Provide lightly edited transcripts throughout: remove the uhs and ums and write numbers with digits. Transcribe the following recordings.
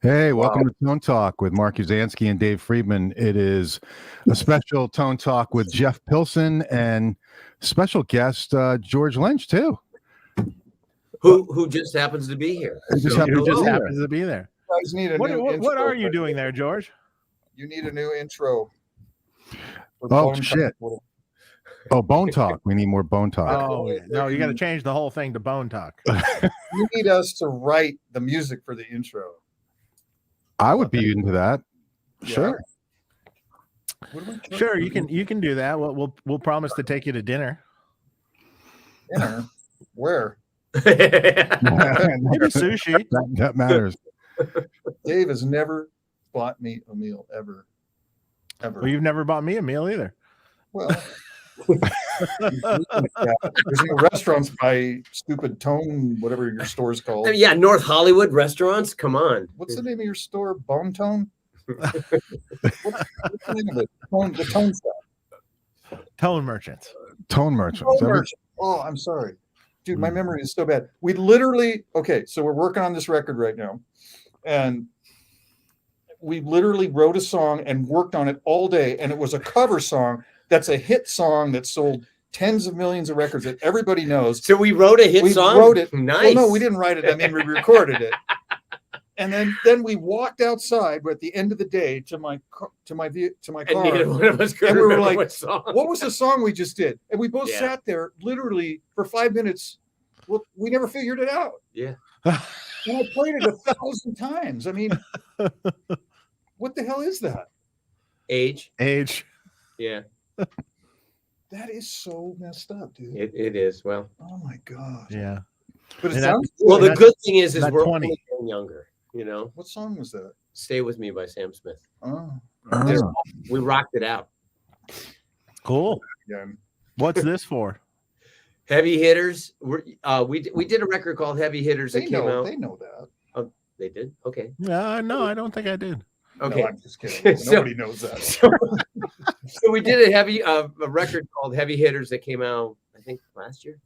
Hey, welcome to Tone Talk with Mark Uzansky and Dave Friedman. It is a special Tone Talk with Jeff Pilson and special guest George Lynch too. Who just happens to be here. Who just happens to be there. You guys need a new intro. What are you doing there, George? You need a new intro. Oh shit! Oh, Bone Talk. We need more Bone Talk. Oh no, you got to change the whole thing to Bone Talk. You need us to write the music for the intro. I would be into that. Yeah. Sure. Sure, you can do that. We'll promise to take you to dinner. Dinner? Where? Maybe sushi. That matters. Dave has never bought me a meal ever. Well, you've never bought me a meal either. Well, there's no restaurants by stupid Tone, whatever your store's called. Yeah, North Hollywood restaurants. Come on. What's the name of your store? Bone Tone? what's the name of it? The Tone stuff. Tone Merchants. Tone Merchants. Tone Merchant. Oh, I'm sorry. Dude, my memory is so bad. We literally, so we're working on this record right now. And we literally wrote a song and worked on it all day. And it was a cover song that's a hit song that sold tens of millions of records that everybody knows. So we wrote a hit song? We wrote it. Nice. Well, no, we didn't write it. I mean, we recorded it. And then we walked outside at the end of the day to my car. And neither one of us could and we were remember like, what song. what was the song we just did? And we both sat there literally for 5 minutes. Well, we never figured it out. Yeah. And I played it 1,000 times. I mean, what the hell is that? Age. Yeah. That is so messed up, dude. It is. Well. Oh my god. Yeah. But it And sounds well, good. the good thing is we're 20. only getting younger. You know. What song was that? Stay With Me by Sam Smith. Oh. We rocked it out. Cool. Yeah. What's this for? Heavy Hitters. We did a record called Heavy Hitters that They came out. know. They know that. Oh, they did. Okay. No, I don't think I did. Okay. No, I'm just kidding. Nobody knows that. So we did a record called Heavy Hitters that came out, I think, last year.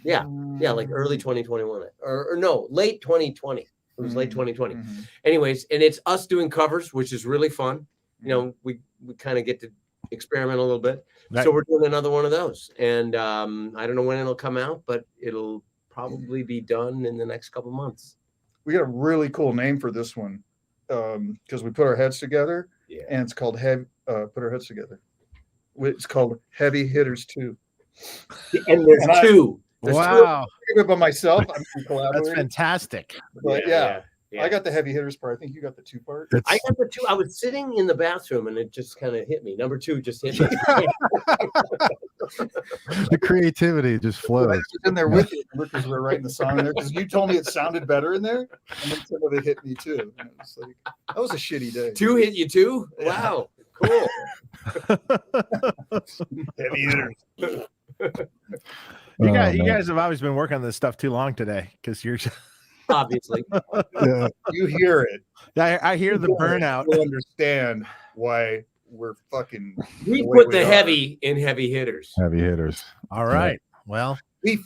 Yeah, like early 2021, or no, late 2020. It was late 2020. Mm-hmm. Anyways, and it's us doing covers, which is really fun. You know, we kind of get to experiment a little bit. Right. So we're doing another one of those, and I don't know when it'll come out, but it'll probably be done in the next couple months. We got a really cool name for this one because we put our heads together, and it's called Put Our Heads Together. It's called Heavy Hitters 2. And there's two. Wow. Two by myself. I'm That's fantastic. But yeah. I got the heavy hitters part. I think you got the 2 part. I got the 2. I was sitting in the bathroom and it just kind of hit me. Number 2 just hit me. The creativity just flows. I was in there with you because we were writing the song in there because you told me it sounded better in there, and then some of it hit me too. And it was like, that was a shitty day. 2 hit you too? Yeah. Wow, cool. Heavy hitters. You guys have always been working on this stuff too long today because you're obviously. Yeah. You hear it. I hear the burnout. You'll understand why we're fucking. We put the heavy in heavy hitters. Heavy hitters. All right. Well, we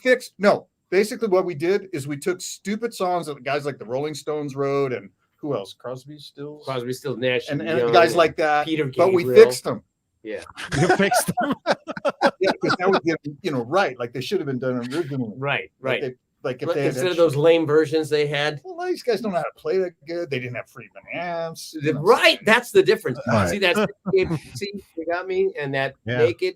basically what we did is we took stupid songs that guys like the Rolling Stones wrote and who else? Crosby, Stills, Nash, and guys like that. Peter but we Gabriel. fixed them. Yeah, you fixed them. Yeah, because that would get right. Like they should have been done originally. Right. Like if they instead of those lame versions they had. Well, these guys don't know how to play that good. They didn't have Friedman amps. Right, that's the difference. Right. See, you got me, and that naked.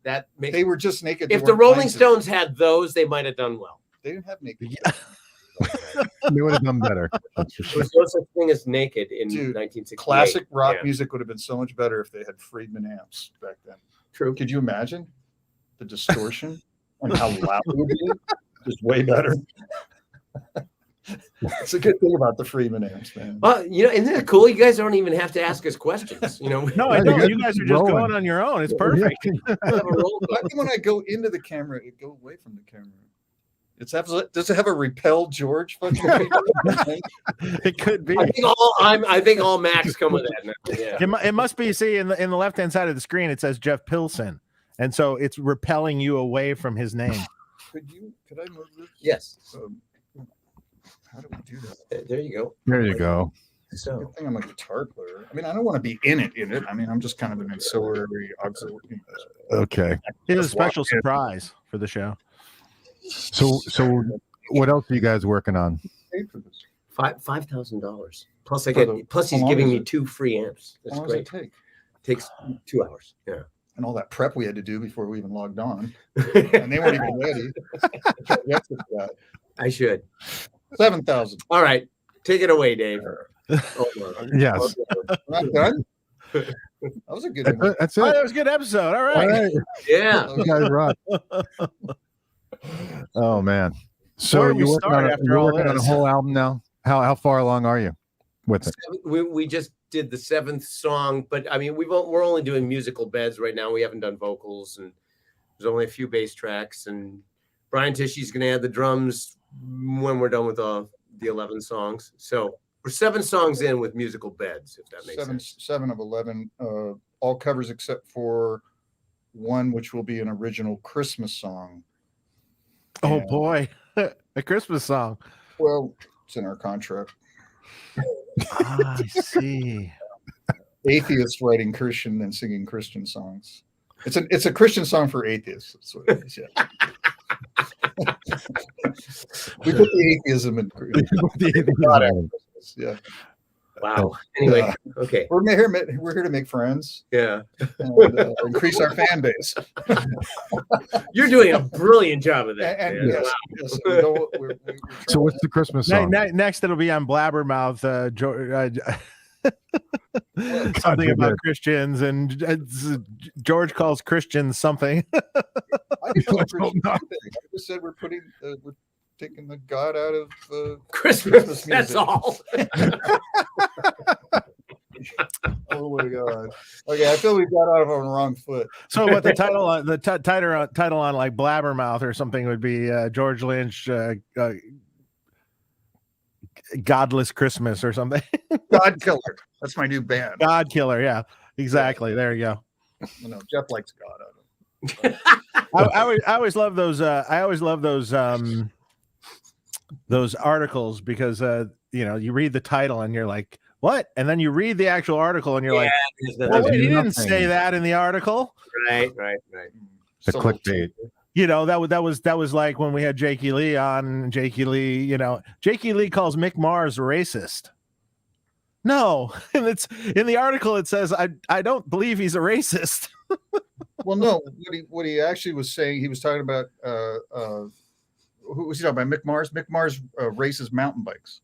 That makes. They were just naked. If the Rolling Stones had those, they might have done well. They didn't have naked. They would have done better. That's for There sure. was no such thing as naked in 1968. Classic rock music would have been so much better if they had Friedman amps back then. True. Could you imagine the distortion and how loud it would be? Just way better. It's a good thing about the Freeman amps, man. Well, isn't that cool? You guys don't even have to ask us questions. No, I don't. You guys are just going on your own. It's perfect. When I go into the camera, it go away from the camera. Does it have a repel George function? It could be. I think all Macs come with that now. Yeah. It must be. See, in the left hand side of the screen, it says Jeff Pilson, and so it's repelling you away from his name. Could I move this? Yes. How do we do that? There you go. There you go. So Good thing I'm a guitar player. I mean, I don't want to be in it. I mean, I'm just kind of an ancillary auxiliary. Okay. Here's a special surprise for the show. So what else are you guys working on? Paid for this. $5,000 plus plus how he's long giving is me it? 2 free amps. That's How long does great. it take? Takes 2 hours. Yeah. And all that prep we had to do before we even logged on, and they weren't even ready. Yes, it's that. I should. 7,000. All right. Take it away, Dave. Yes. Not done. That was a good one. That's Oh, it. that was a good episode. All right. All right. Yeah. You guys rock. Oh man. So Where do we you're working, start on, after you're all working on a this? whole album now. How far along are you with it? We just did the 7th song, but I mean we're only doing musical beds right now. We haven't done vocals, and there's only a few bass tracks. And Brian Tishy's going to add the drums when we're done with the 11 songs. So we're 7 songs in with musical beds, if that makes sense. 7 of 11, all covers except for one, which will be an original Christmas song. Oh And, boy, a Christmas song. well, it's in our contract. I see. Atheist writing Christian and singing Christian songs. It's a Christian song for atheists. That's what it is. Yeah. We put the atheism in. God after Christmas, yeah. Wow. Anyway, okay. We're here to make friends Yeah. and increase our fan base. You're doing a brilliant job of that. And man. yes, Wow. yes, we don't- we're So what's the Christmas song? Next, it'll be on Blabbermouth. Something about Christians, and George calls Christians something. I didn't know Let's hope Christian not. anything. I just said we're taking the God out of Christmas. That's music. all. Oh my God. Okay, I feel we got out of on the wrong foot. So, what the title on title on like Blabbermouth or something would be George Lynch, Godless Christmas or something. God Killer. That's my new band. God Killer. Yeah, exactly. There you go. No, Jeff likes God out of I always love those. I always love those articles because you read the title and you're like, what? And then you read the actual article and you're like, well, wait, he didn't say that in the article. Right. The clickbait. That was like when we had Jakey Lee on. Jakey Lee, Jakey Lee calls Mick Mars racist. No, and it's in the article. It says I don't believe he's a racist. Well, no, what he actually was saying, he was talking about who was he talking about? Mick Mars. Mick Mars races mountain bikes.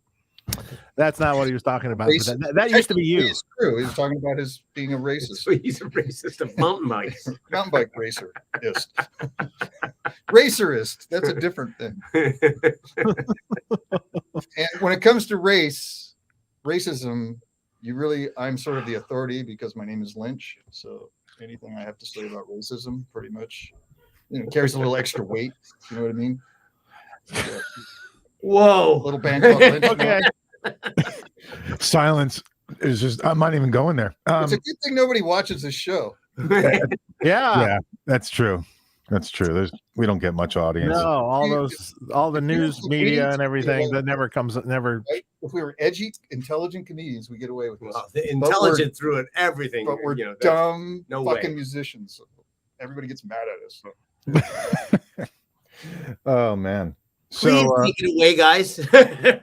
That's not what he was talking about. But that used to be you. It's true. He was talking about his being a racist. So he's a racist of mountain bikes. Mountain bike racerist. Racerist. That's a different thing. And when it comes to racism, I'm sort of the authority because my name is Lynch. So anything I have to say about racism pretty much carries a little extra weight. You know what I mean? Yeah. Whoa. Little band called Lynch. Okay. Silence is just. I'm not even going there. It's a good thing nobody watches this show. Yeah, that's true. That's true. We don't get much audience. No, all the news media and everything that never comes. Right? If we were edgy, intelligent comedians, we get away with this. Well, the intelligent through it, everything. But we're that's dumb no fucking way. musicians. So everybody gets mad at us. Oh man. Please So take it away, guys.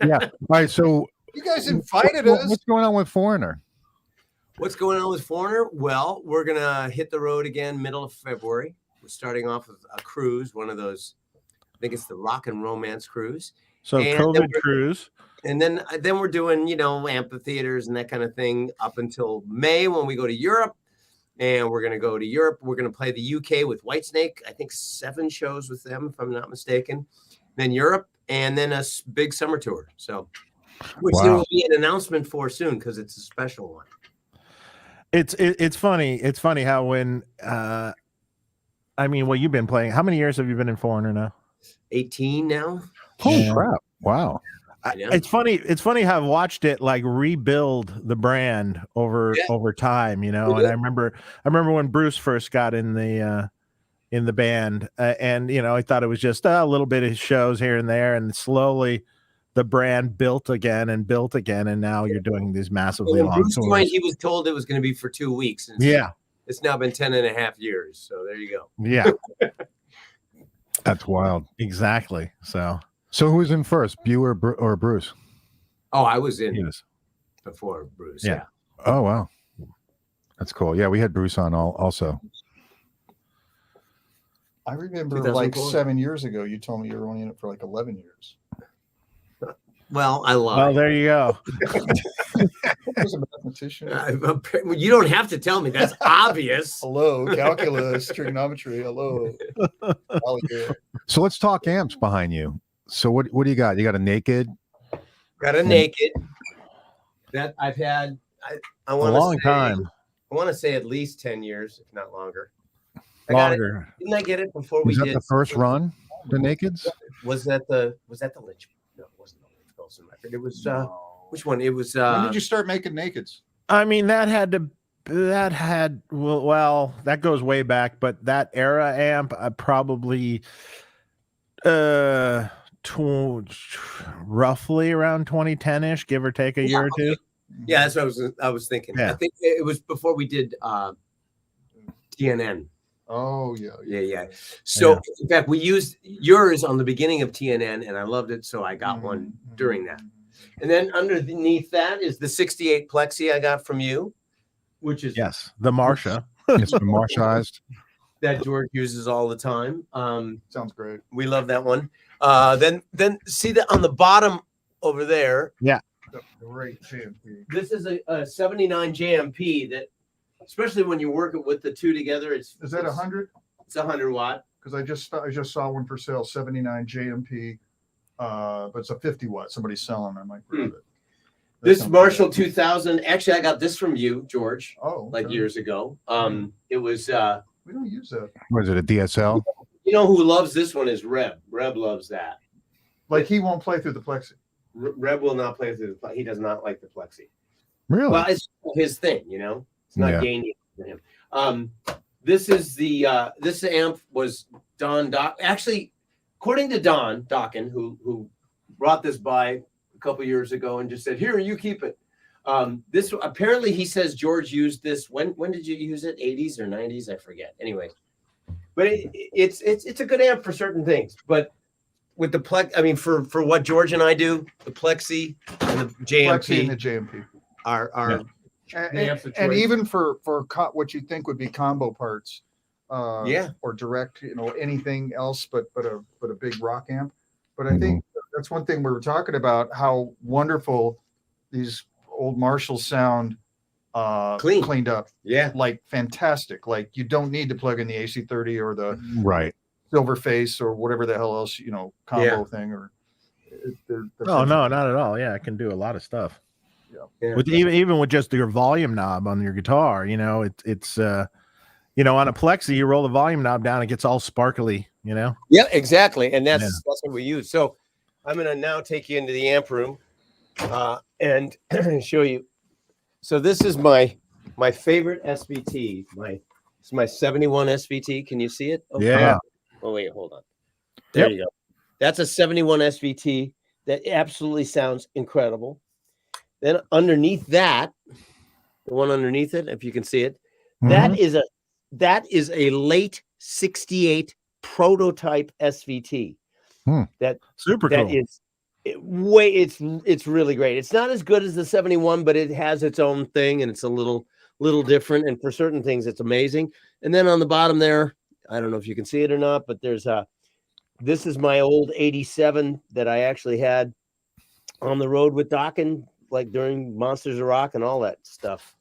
yeah. All right. So You guys invited what's us. going on with Foreigner? What's going on with Foreigner? Well, we're gonna hit the road again middle of February. We're starting off with a cruise, one of those. I think it's the Rock and Romance cruise. So And COVID then cruise. And then we're doing, amphitheaters and that kind of thing up until May when we go to Europe. And we're going to go to Europe. We're going to play the UK with Whitesnake. I think 7 shows with them, if I'm not mistaken. Then Europe, and then a big summer tour. So, which there will be an announcement for soon because it's a special one. It's funny. It's funny how when you've been playing. How many years have you been in Foreigner now? 18 now. Holy crap! Wow. It's funny. It's funny how I've watched it like rebuild the brand over time, And I remember when Bruce first got in the band, and I thought it was just a little bit of shows here and there, and slowly the brand built again, and now you're doing these massively When long Bruce tours. joined, he was told it was going to be for 2 weeks. And Yeah. it's now been 10.5 years. So there you go. Yeah, That's wild. exactly. So So who's in first, Bew or Bruce? Oh, I was in yes. before Bruce. Yeah. Oh, wow. That's cool. Yeah, we had Bruce on also. I remember like 2004. 7 years ago, you told me you were only in it for like 11 years. Well, I lied. Well, there you go. I was a mathematician. You don't have to tell me. That's obvious. Hello, calculus, trigonometry. Hello. So let's talk amps behind you. So what do you got? You got a naked? Got a naked that I've had. I want A long time. I want to say at least 10 years, if not longer. Longer. Didn't I get it before we Was that did the first run? The nakeds? Was that the Lynch? No, it wasn't the Lynch Pilson record. It was which one? It was When did you start making nakeds? I mean, that goes way back, but that era amp, probably roughly around 2010-ish, give or take a year or two. Yeah, that's what I was thinking. Yeah. I think it was before we did TNN. Oh, yeah. So in fact, we used yours on the beginning of TNN, and I loved it, so I got one during that. And then underneath that is the 68 Plexi I got from you, which is the Marsha. It's been Marshized. that George uses all the time. Sounds great. We love that one. Then see that on the bottom over there. Yeah. Great JMP. This is a 79 JMP that, especially when you work it with the two together, is that 100? It's 100 watt. Because I just saw one for sale, 79 JMP, but it's a 50 watt. Somebody's selling. I might grab it. This Marshall 2000. Actually, I got this from you, George. Oh, like years ago. It was. We don't use that. Was it a DSL? You know who loves this one is Reb. Reb loves that. Like he won't play through the Plexi. Reb will not play through the. He does not like the Plexi. Really? Well, it's his thing, you know. It's not gaining for him. This is the this amp was actually, according to Don Dokken, who brought this by a couple years ago and just said, "Here, you keep it." This apparently he says George used this. When did you use it? 80s or 90s? I forget. Anyway, but it's a good amp for certain things. But with the Plex, I mean, for what George and I do, the Plexi and the JMP, Plexi and the JMP are and even for what you think would be combo parts, or direct, anything else but a big rock amp. But I think that's one thing we were talking about, how wonderful these old Marshalls sound, cleaned up. Yeah, like fantastic. Like you don't need to plug in the AC30 or the silver face or whatever the hell else, combo thing. Or no, not at all. Yeah, it can do a lot of stuff. Yeah. With even with just your volume knob on your guitar, it's on a Plexi, you roll the volume knob down, it gets all sparkly, Yeah, exactly. And that's what we use. So I'm gonna now take you into the amp room and show you. So this is my favorite SVT. It's my 71 SVT. Can you see it? Okay. Yeah. Oh wait, hold on. There you go. That's a 71 SVT that absolutely sounds incredible. Then underneath that, the one underneath it, if you can see it, that is a late 68 prototype SVT. That super cool. It's really great. It's not as good as the 71, but it has its own thing, and it's a little different. And for certain things, it's amazing. And then on the bottom there, I don't know if you can see it or not, but there's this is my old 87 that I actually had on the road with Dokken, like during Monsters of Rock and all that stuff.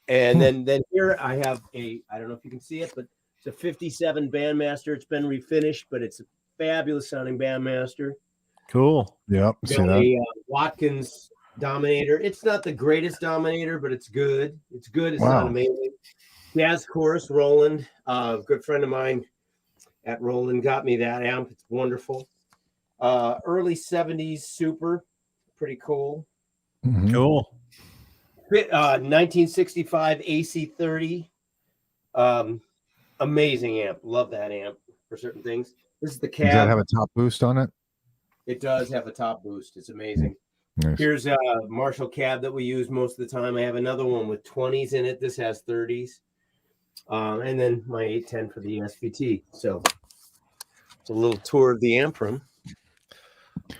And then here I have I don't know if you can see it, but it's a 57 Bandmaster. It's been refinished, but it's a fabulous sounding Bandmaster. Cool. Yep. See that? A Watkins Dominator. It's not the greatest Dominator, but it's good. It's good. It's not amazing. Jazz Chorus, Roland. A good friend of mine at Roland got me that amp. It's wonderful. Early 70s Super. Pretty cool. Cool. 1965 AC30. Amazing amp. Love that amp for certain things. This is the cab. Does that have a top boost on it? It does have a top boost. It's amazing. Nice. Here's a Marshall cab that we use most of the time. I have another one with 20s in it. This has 30s. And then my 810 for the SVT. So it's a little tour of the amp room.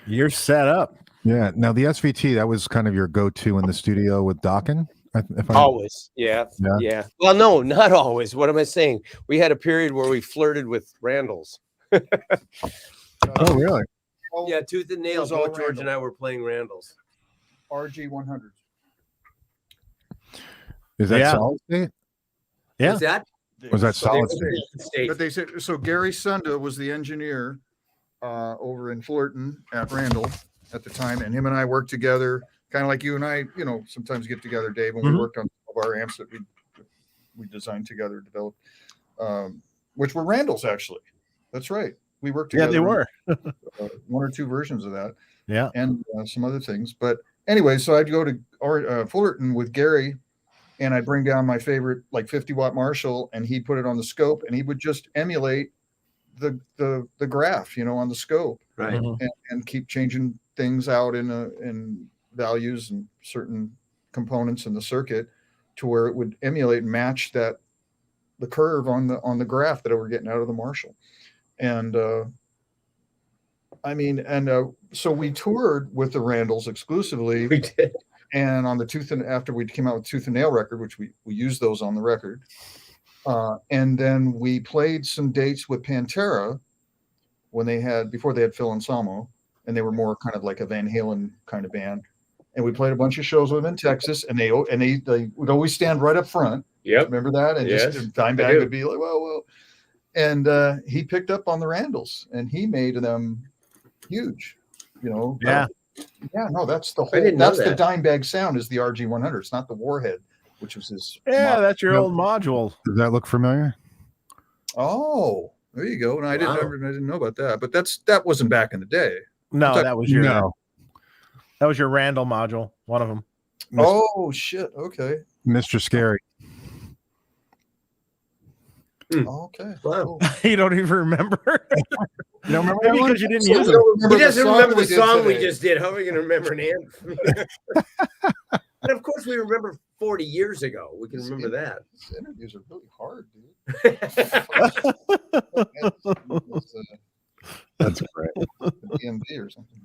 You're set up. Yeah. Now the SVT, that was kind of your go-to in the studio with Dokken. Always. Yeah. Well, no, not always. What am I saying? We had a period where we flirted with Randalls. Oh, really? Yeah, tooth and nail. It was all Both George Randall. and I were playing Randalls. RG 100. Is that Yeah. solid state? Yeah. Was that? Was that So they solid were state? in state. But they said so. Gary Sunda was the engineer over in Fullerton at Randall at the time, and him and I worked together, kind of like you and I, sometimes get together, Dave, when we Mhm. worked on some of our amps that we designed together, developed, which were Randall's actually. That's right. We worked Yeah, together. they were. One or two versions of that. Yeah. And some other things. But anyway, so I'd go to Fullerton with Gary, and I'd bring down my favorite like 50-watt Marshall, and he'd put it on the scope, and he would just emulate the graph, on the scope, Right. Mhm. and keep changing things out in values and certain components in the circuit to where it would emulate and match the curve on the graph that we're getting out of the Marshall. And so we toured with the Randalls exclusively. We did. And on the after we came out with Tooth and Nail record, which we used those on the record. And then we played some dates with Pantera before they had Phil Anselmo, and they were more kind of like a Van Halen kind of band. And we played a bunch of shows with them in Texas, and they would always stand right up front. Yep. Remember that? And Yes, just Dimebag would be like, whoa. And he picked up on the Randalls, and he made them huge. Yeah. Yeah, no, that's the I whole. didn't know That's the that. Dimebag sound is the RG 100. It's not the Warhead, which was his. Yeah, that's your old module. Does that look familiar? Oh, there you go. And I Wow. didn't know about that. But that wasn't back in the day. No, talking- that was your No. that was your Randall module, one of them. Oh shit. Okay. Mr. Scary. Okay. Wow. Cool. You don't even remember. You don't remember Maybe that one? because you didn't So use you it. don't He doesn't remember the did song we today. just did. How are we going to remember an amp? And of course, we remember 40 years ago. We can remember that. These interviews are really hard, dude. It's, That's great. DMV or something.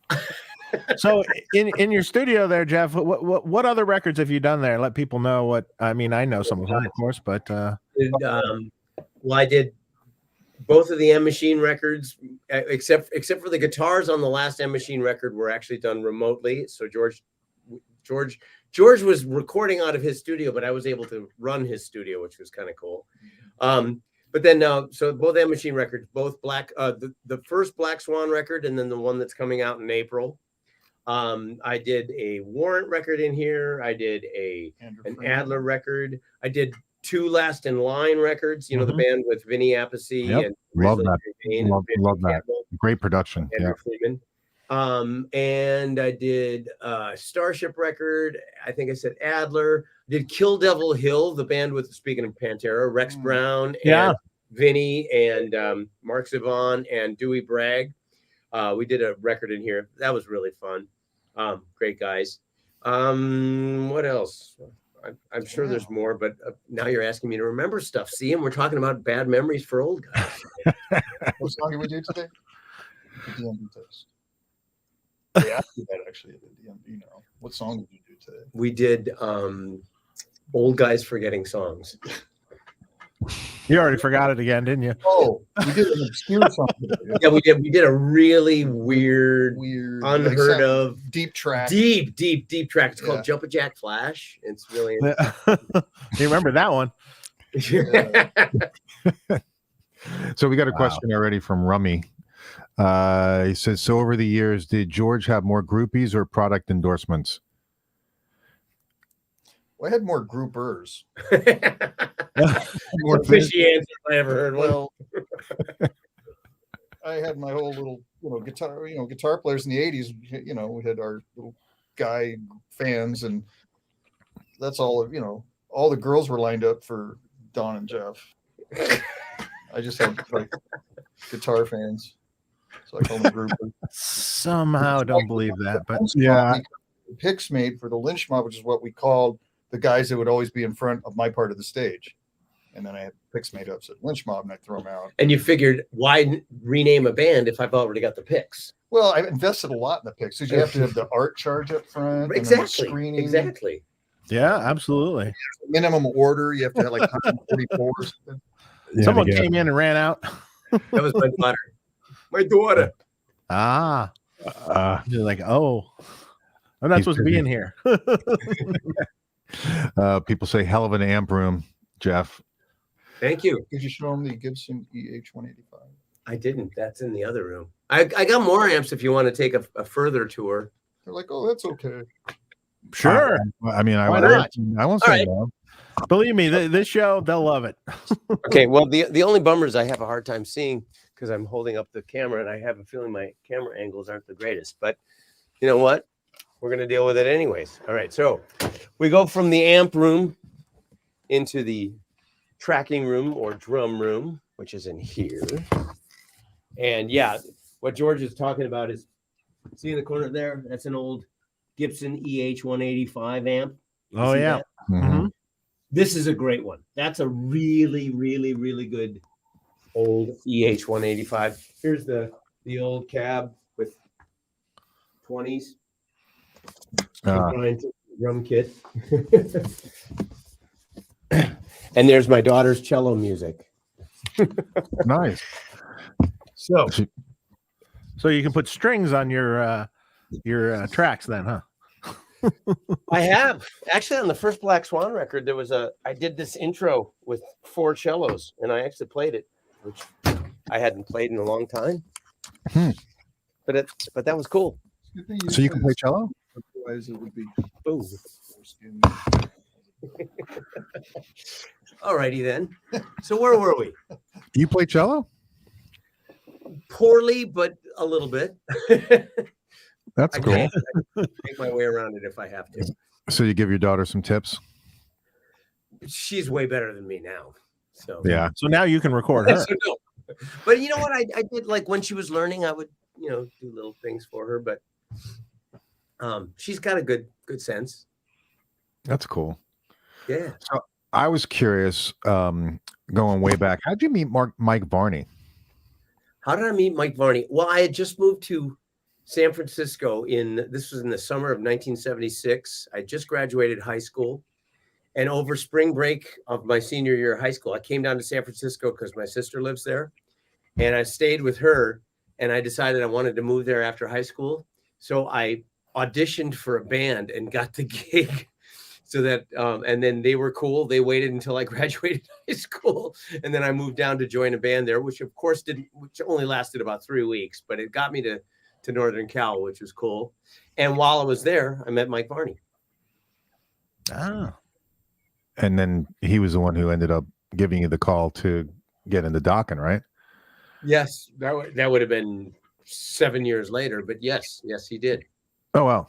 So in your studio there, Jeff, what other records have you done there? Let people know what I mean. I know some of them, of course, but Well, I did both of the M Machine records, except for the guitars on the last M Machine record were actually done remotely. So George was recording out of his studio, but I was able to run his studio, which was kind of cool. But then so both M Machine records, both the first Black Swan record, and then the one that's coming out in April. I did a Warrant record in here. I did an Adler record. I did 2 Last in Line records, the band with Vinny Appice. Yep. And Love Grizzly that. Jane Love that. Campbell, Great production. Yeah. Andrew Freeman. And I did Starship record. I think I said Adler. Did Kill Devil Hill, the band with, speaking of Pantera, Rex Brown and Vinny and Mark Zevon and Dewey Bragg. We did a record in here. That was really fun. Great guys. What else? I'm sure there's more, but now you're asking me to remember stuff. See, and we're talking about bad memories for old guys. What song did we do today? The DMV test. They asked you that actually at the DMV. What song did you do today? We did Old Guys Forgetting Songs. you already forgot it again, didn't you? Oh, we did an obscure song today. Yeah, we did. We did a really weird, unheard of, deep track. deep track. It's called Yeah. Jump a Jack Flash. It's really You remember that one? So we got a question already from Rummy. He says, so over the years, did George have more groupies or product endorsements? Well, I had more groupers. More fishy answer if I ever heard one. Well, I had my whole little, guitar players in the 80s. We had our little guy fans, and that's all all the girls were lined up for Don and Jeff. I just had like guitar fans. So I call them groupers. Somehow don't believe that, but Yeah. Picks made for the Lynch mob, which is what we called the guys that would always be in front of my part of the stage. And then I had picks made up, so Lynch mob, and I throw them out. And you figured, why rename a band if I've already got the picks? Well, I invested a lot in the picks because you have to have the art charge up front, and then the Exactly. screening, Exactly. yeah, absolutely. minimum order. You have to have like 144. Or something. Yeah, Someone to get- came in and ran out. That was my daughter. My daughter. You're like, oh, I'm not He's supposed to be busy. in here. People say hell of an amp room, Jeff. Thank you. Did you show them the Gibson EH-185? I didn't. That's in the other room. I got more amps if you want to take a further tour. They're like, oh, that's okay. Sure. I mean, I Why won't All say right. no. Believe me, this show, they'll love it. Okay, well, the only bummers I have a hard time seeing because I'm holding up the camera and I have a feeling my camera angles aren't the greatest. But you know what? We're going to deal with it anyways. All right, so we go from the amp room into the tracking room or drum room, which is in here. And yeah, what George is talking about is, see in the corner there? That's an old Gibson EH-185 amp. You Oh, see yeah. that? Mhm. This is a great one. That's a really, really, really good old EH-185. Here's the old cab with 20s. Drum kit. And there's my daughter's cello music. Nice. So So you can put strings on your tracks then, huh? I have actually on the first Black Swan record, there was I did this intro with 4 cellos and I actually played it, which I hadn't played in a long time. But that was cool. So you can play cello? Otherwise, it would be. Boom. All righty then. So where were we? You play cello? Poorly, but a little bit. That's I cool. can make my way around it if I have to. So you give your daughter some tips? She's way better than me now. So Yeah. So now you can record her. So no. But you know what? I did, like, when she was learning, I would, do little things for her, but she's got a good sense. That's cool. Yeah. So I was curious, going way back. How'd you meet Mike Varney? How did I meet Mike Varney? Well, I had just moved to San Francisco this was in the summer of 1976. I just graduated high school, and over spring break of my senior year of high school, I came down to San Francisco because my sister lives there, and I stayed with her, and I decided I wanted to move there after high school. So I auditioned for a band and got the gig. So that, and then they were cool. They waited until I graduated high school, and then I moved down to join a band there, which of course which only lasted about 3 weeks, but it got me to Northern Cal, which was cool. And while I was there, I met Mike Varney. Ah. And then he was the one who ended up giving you the call to get into Dokken, right? Yes, that would have been 7 years later, but yes, he did. Oh, wow.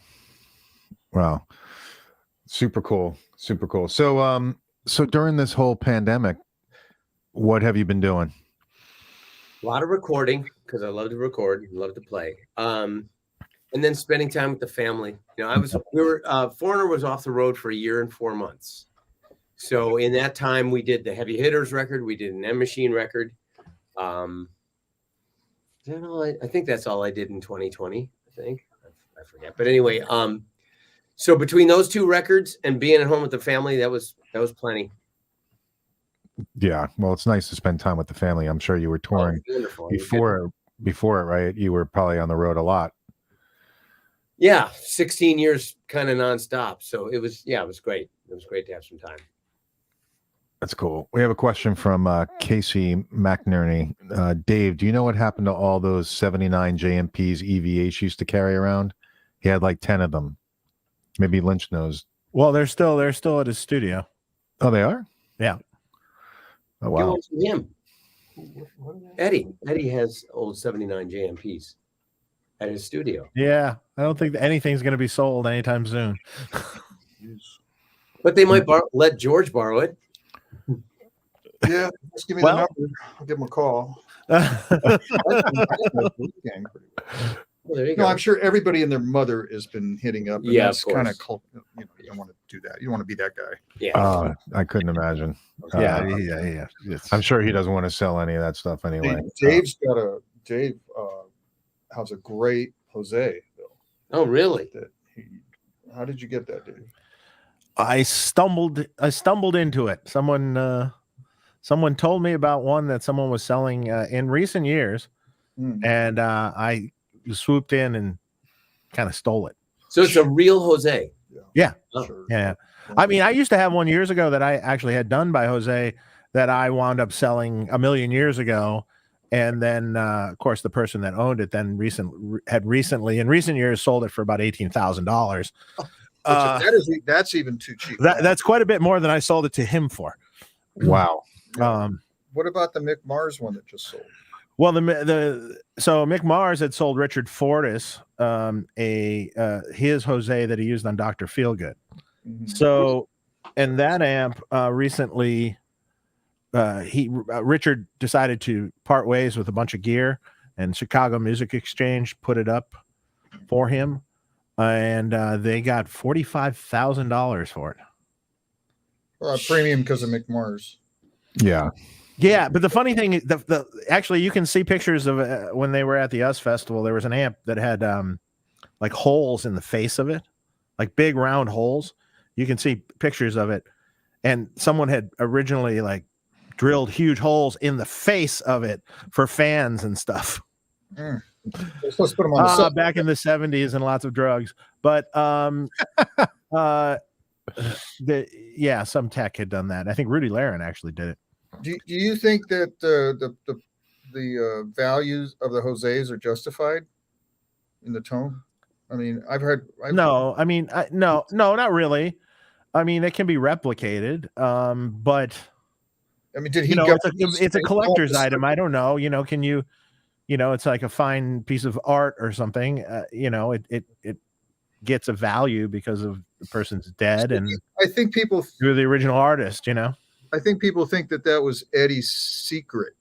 Wow. Super cool. Super cool. So, so during this whole pandemic, what have you been doing? A lot of recording because I love to record and love to play. And then spending time with the family. Foreigner was off the road for 1 year and 4 months. So in that time, we did the Heavy Hitters record. We did an M Machine record. I think that's all I did in 2020. I think I forget. But anyway, so between those 2 records and being at home with the family, that was plenty. Yeah. Well, it's nice to spend time with the family. I'm sure you were touring Wonderful. before it, right? You were probably on the road a lot. Yeah, 16 years kind of nonstop. So it was great. It was great to have some time. That's cool. We have a question from Casey McNerney. Dave, do you know what happened to all those 79 JMPs EVH used to carry around? He had like 10 of them. Maybe Lynch knows. Well, they're still at his studio. Oh, they are? Yeah. Oh, wow. Him. Eddie has old 79 JMPs at his studio. Yeah. I don't think that anything's going to be sold anytime soon. But they might let George borrow it. Yeah, just give me the number. I'll give him a call. Wolfgang pretty well. Well, there you No, go. I'm sure everybody and their mother has been hitting up. And Yeah, that's of kind of course. you don't want to do that. You don't want to be that guy. Yeah. I couldn't imagine. yeah. I'm sure he doesn't want to sell any of that stuff anyway. Dave has a great Jose though. Oh, really? How did you get that, Dave? I stumbled into it. Someone told me about one that someone was selling in recent years, and I swooped in and kind of stole it. So it's a real Jose. Yeah. Oh. Sure. Yeah. I mean, I used to have one years ago that I actually had done by Jose that I wound up selling a million years ago. And then, of course, the person that owned it then recently in recent years sold it for about $18,000. That's even too cheap. That's quite a bit more than I sold it to him for. Wow. What about the Mick Mars one that just sold? Well, so Mick Mars had sold Richard Fortis his Jose that he used on Dr. Feelgood. Mm-hmm. So, and that amp recently, Richard decided to part ways with a bunch of gear, and Chicago Music Exchange put it up for him, and they got $45,000 for it. Well, a premium because of Mick Mars. Yeah. Yeah, but the funny thing, actually, you can see pictures of when they were at the US Festival. There was an amp that had like holes in the face of it, like big round holes. You can see pictures of it, and someone had originally like drilled huge holes in the face of it for fans and stuff. They're supposed to put them on the back in the 70s and lots of drugs, but some tech had done that. I think Rudy Laren actually did it. Do you think that the values of the Jose's are justified in the tone? I mean, no, not really. I mean, they can be replicated, but I mean, did he? It's a collector's item. I don't know. Can you? It's like a fine piece of art or something. It gets a value because of the person's dead, and I think people you're the original artist. I think people think that was Eddie's secret,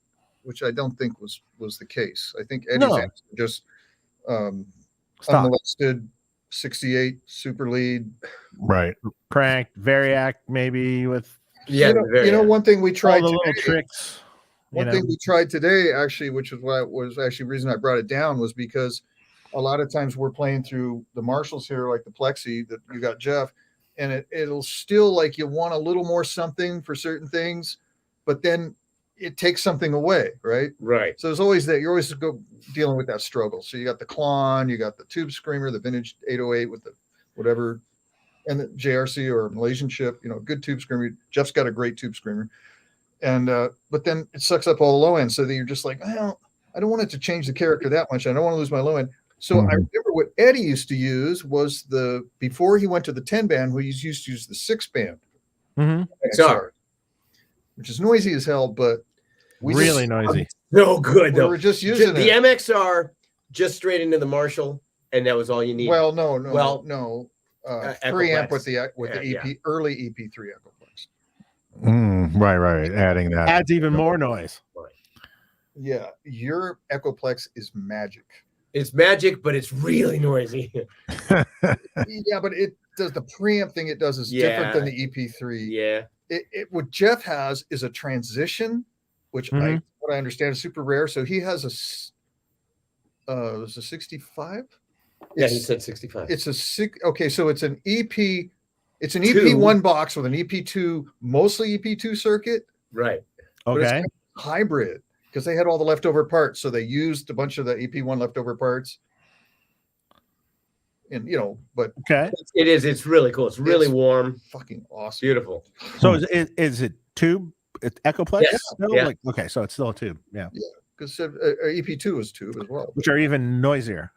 which I don't think was the case. I think Eddie's just unmolested 68 super lead, right? Cranked Variac maybe with one thing we tried all the today, little tricks. One thing we tried today, actually, which was actually the reason I brought it down, was because a lot of times we're playing through the Marshalls here, like the Plexi that you got, Jeff. And it'll still like you want a little more something for certain things, but then it takes something away, right? Right. So there's always that. You're always dealing with that struggle. So you got the Klon, you got the Tube Screamer, the vintage 808 with the whatever, and the JRC or Malaysian chip, good Tube Screamer. Jeff's got a great Tube Screamer. And but then it sucks up all the low end. So then you're just like, well, I don't want it to change the character that much. I don't want to lose my low end. So I remember what Eddie used to use was before he went to the 10 band, he used to use the 6 band, XR, which is noisy as hell, but really noisy. No good though. We were just using the MXR just straight into the Marshall, and that was all you need. Well, no. Preamp with the EP, early EP3 Echoplex. Right. Adding that adds even more noise. Yeah, your Echoplex is magic. It's magic, but it's really noisy. Yeah, but it does the preamp thing. It does is different than the EP3. Yeah. What Jeff has is a transition, which what I understand is super rare. So he has a 65. Yeah, he said 65. It's a 6. Okay, so it's an EP. It's an EP1 box with an EP2, mostly EP2 circuit. Right. Okay. But it's kind of hybrid. Because they had all the leftover parts, so they used a bunch of the EP1 leftover parts, and but it is. It's really cool. It's really warm. Fucking awesome. Beautiful. So is it tube? Echoplex? Yes. Yeah. Okay, so it's still a tube. Yeah. Yeah, because EP2 is tube as well, which are even noisier.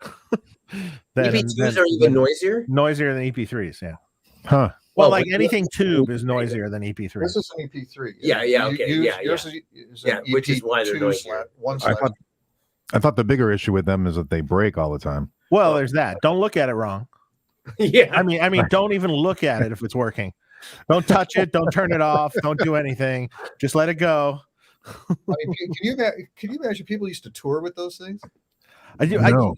EP2s are even noisier. Noisier than EP3s. Yeah. Huh. Well, like anything tube is noisier than EP3. This is an EP3. Yeah. Which is why they're noisier. I thought the bigger issue with them is that they break all the time. Well, there's that. Don't look at it wrong. Yeah. I mean, don't even look at it if it's working. Don't touch it. Don't turn it off. Don't do anything. Just let it go. Can you imagine people used to tour with those things? I do. No.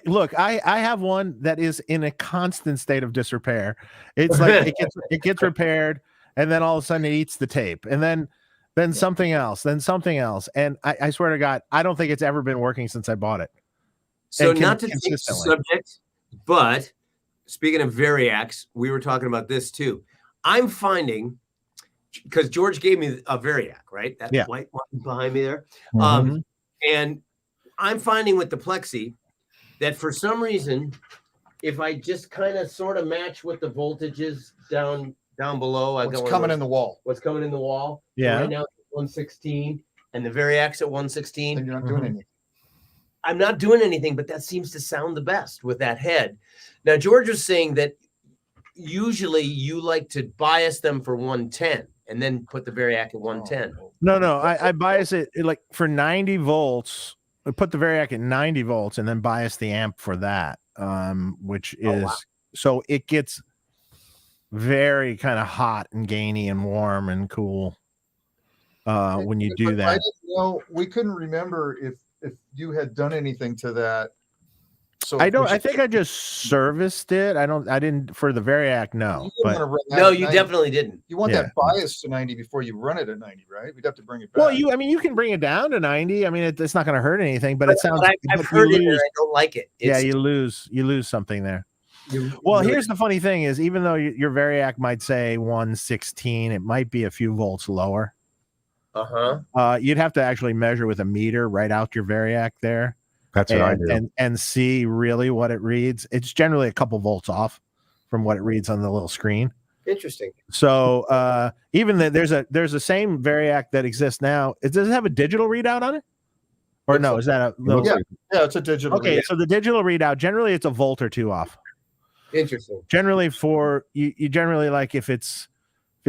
Look, I have one that is in a constant state of disrepair. It's like it gets repaired, and then all of a sudden it eats the tape, and then something else, and I swear to God, I don't think it's ever been working since I bought it. So And not to change the consistently. subject, but speaking of Variacs, we were talking about this too. I'm finding, because George gave me a Variac, right? That Yeah. white one behind me there. Mhm. And I'm finding with the Plexi that for some reason, if I just kind of sort of match what the voltages down below, What's coming in the wall? what's coming in the wall. Yeah. So right now it's 116 and the Variac's at 116. And you're not doing Mhm. anything. I'm not doing anything, but that seems to sound the best with that head. Now, George was saying that usually you like to bias them for 110 and then put the Variac at 110. No, I bias it like for 90 volts. I put the Variac at 90 volts and then bias the amp for that, which is so it gets very kind of hot and gainy and warm and cool when you do But I that. didn't know, we couldn't remember if you had done anything to that. So I think I just serviced it. I didn't for the Variac, no. But No, you definitely didn't. You want Yeah. that bias to 90 before you run it at 90, right? We'd have to bring it back. well, you can bring it down to 90. I mean, it's not going to hurt anything, but it sounds. I've but you heard it and lose- I don't like it. Yeah, It's- you lose something there. you Well, really- here's the funny thing is even though your Variac might say 116, it might be a few volts lower. You'd have to actually measure with a meter right out your Variac there That's what I do. and see really what it reads. It's generally a couple volts off from what it reads on the little screen. Interesting. So even there's a same Variac that exists now. Does it have a digital readout on it? Or no, is that a little Yeah, it's a digital. okay? readout. So the digital readout generally it's a volt or two off. Interesting. Generally for you generally like if it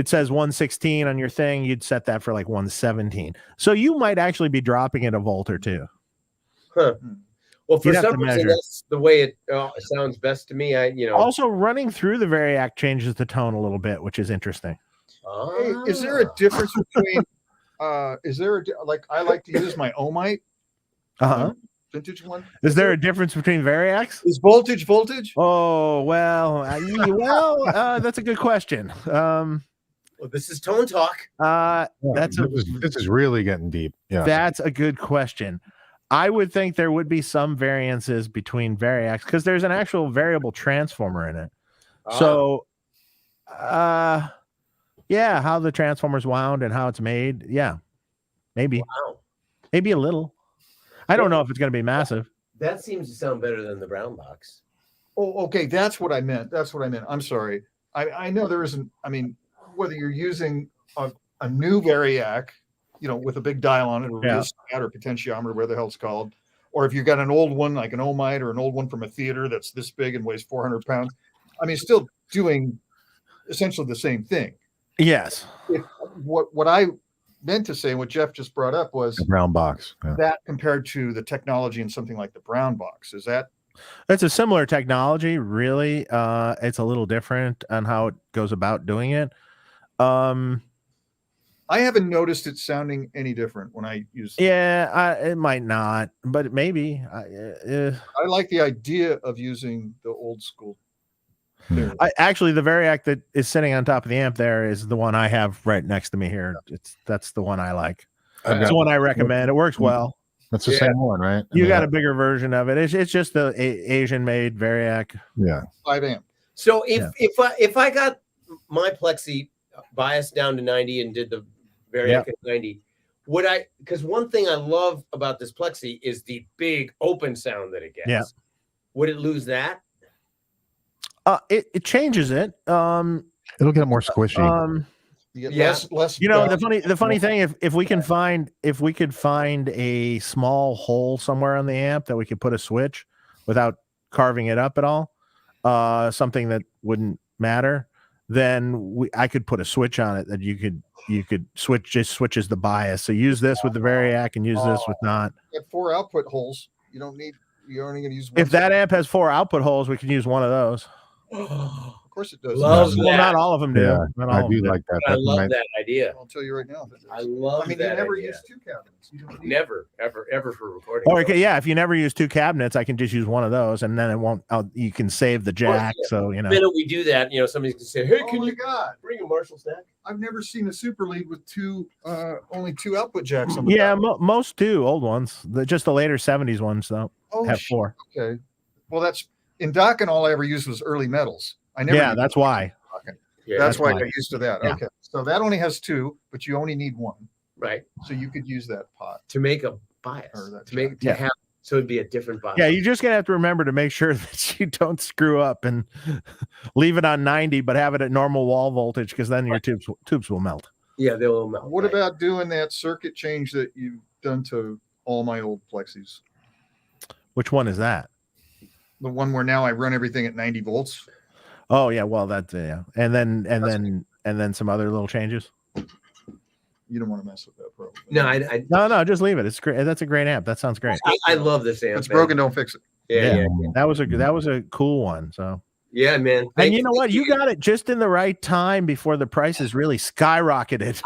says 116 on your thing, you'd set that for like 117. So you might actually be dropping it a volt or two. Huh. Well, for You'd have some to reason, measure. that's the way it sounds best to me. Also, running through the Variac changes the tone a little bit, which is interesting. Hey, is there a difference between? Like I like to use my Ohmite vintage one. Is there a difference between Variacs? Is voltage? Oh well, that's a good question. Well, this is Tone Talk. This is really getting deep. Yeah. That's a good question. I would think there would be some variances between Variacs because there's an actual variable transformer in it. So, yeah, how the transformer's wound and how it's made. Yeah, maybe. Wow. Maybe a little. I don't know if it's going to be massive. That seems to sound better than the brown box. Oh, okay. That's what I meant. I'm sorry. I know there isn't. I mean, whether you're using a new Variac, with a big dial on it, or rheostat or potentiometer, whatever the hell it's called, or if you've got an old one like an Ohmite or an old one from a theater that's this big and weighs 400 pounds. I mean, still doing essentially the same thing. Yes. What I meant to say, what Jeff just brought up was The brown box. Yeah. that compared to the technology in something like the brown box. Is that? It's a similar technology, really. It's a little different on how it goes about doing it. I haven't noticed it sounding any different when I use. Yeah, it might not, but maybe. I like the idea of using the old school. Actually, the Variac that is sitting on top of the amp there is the one I have right next to me here. That's the one I like. It's the one I recommend. It works well. That's the same one, right? You got a bigger version of it. It's just the Asian-made Variac. Yeah. 5 amp. So if I got my Plexi biased down to 90 and did the Variac at 90, would I? Because one thing I love about this Plexi is the big open sound that it gets. Yeah. Would it lose that? It changes it. It'll get more squishy. Less. The funny thing, if we could find a small hole somewhere on the amp that we could put a switch without carving it up at all, something that wouldn't matter, then I could put a switch on it that you could switch, just switches the bias. So use this with the Variac and use this with not. You have 4 output holes. You're only going to use one. If that amp has 4 output holes, we can use one of those. Of course it does. Love Well, that. not all of them do. Yeah, Not I all of do them like that. I That's love nice. that idea. I'll tell you right now. If it does. I love I mean, that you never idea. use two cabinets. You don't need Never, ever for recording. Or yeah, if you never use two cabinets, I can just use one of those, and then it won't. You can save the jack. yeah. So you The know. minute we do that, somebody's gonna say, "Hey, Oh can my you God. bring a Marshall stack?" I've never seen a super lead with only two output jacks on the Yeah, back. most do. Old ones, just the later '70s ones though have shit. 4. Okay. Well, that's in Dokken. All I ever used was early metals. I never. Yeah, used that's why. Dokken. Yeah, That's why I why. got used to that. Yeah. Okay. So that only has 2, but you only need 1. right. So you could use that pot. To make a bias, Or that to make to Yeah. have, so it'd be a different bias. Yeah, you're just gonna have to remember to make sure that you don't screw up and leave it on 90, but have it at normal wall voltage, because then your tubes will melt. Yeah, they'll melt. What right. about doing that circuit change that you've done to all my old plexis? Which one is that? The one where now I run everything at 90 volts. Oh yeah, well that's yeah, and then some other little changes. You don't want to mess with that, probably. No, No, just leave it. It's great. That's a great amp. That sounds great. I love this amp. If it's man. broken, don't fix it. Yeah. That was a cool one. So Yeah, man. and Thank you know what? You got it just in the right time before the prices really skyrocketed.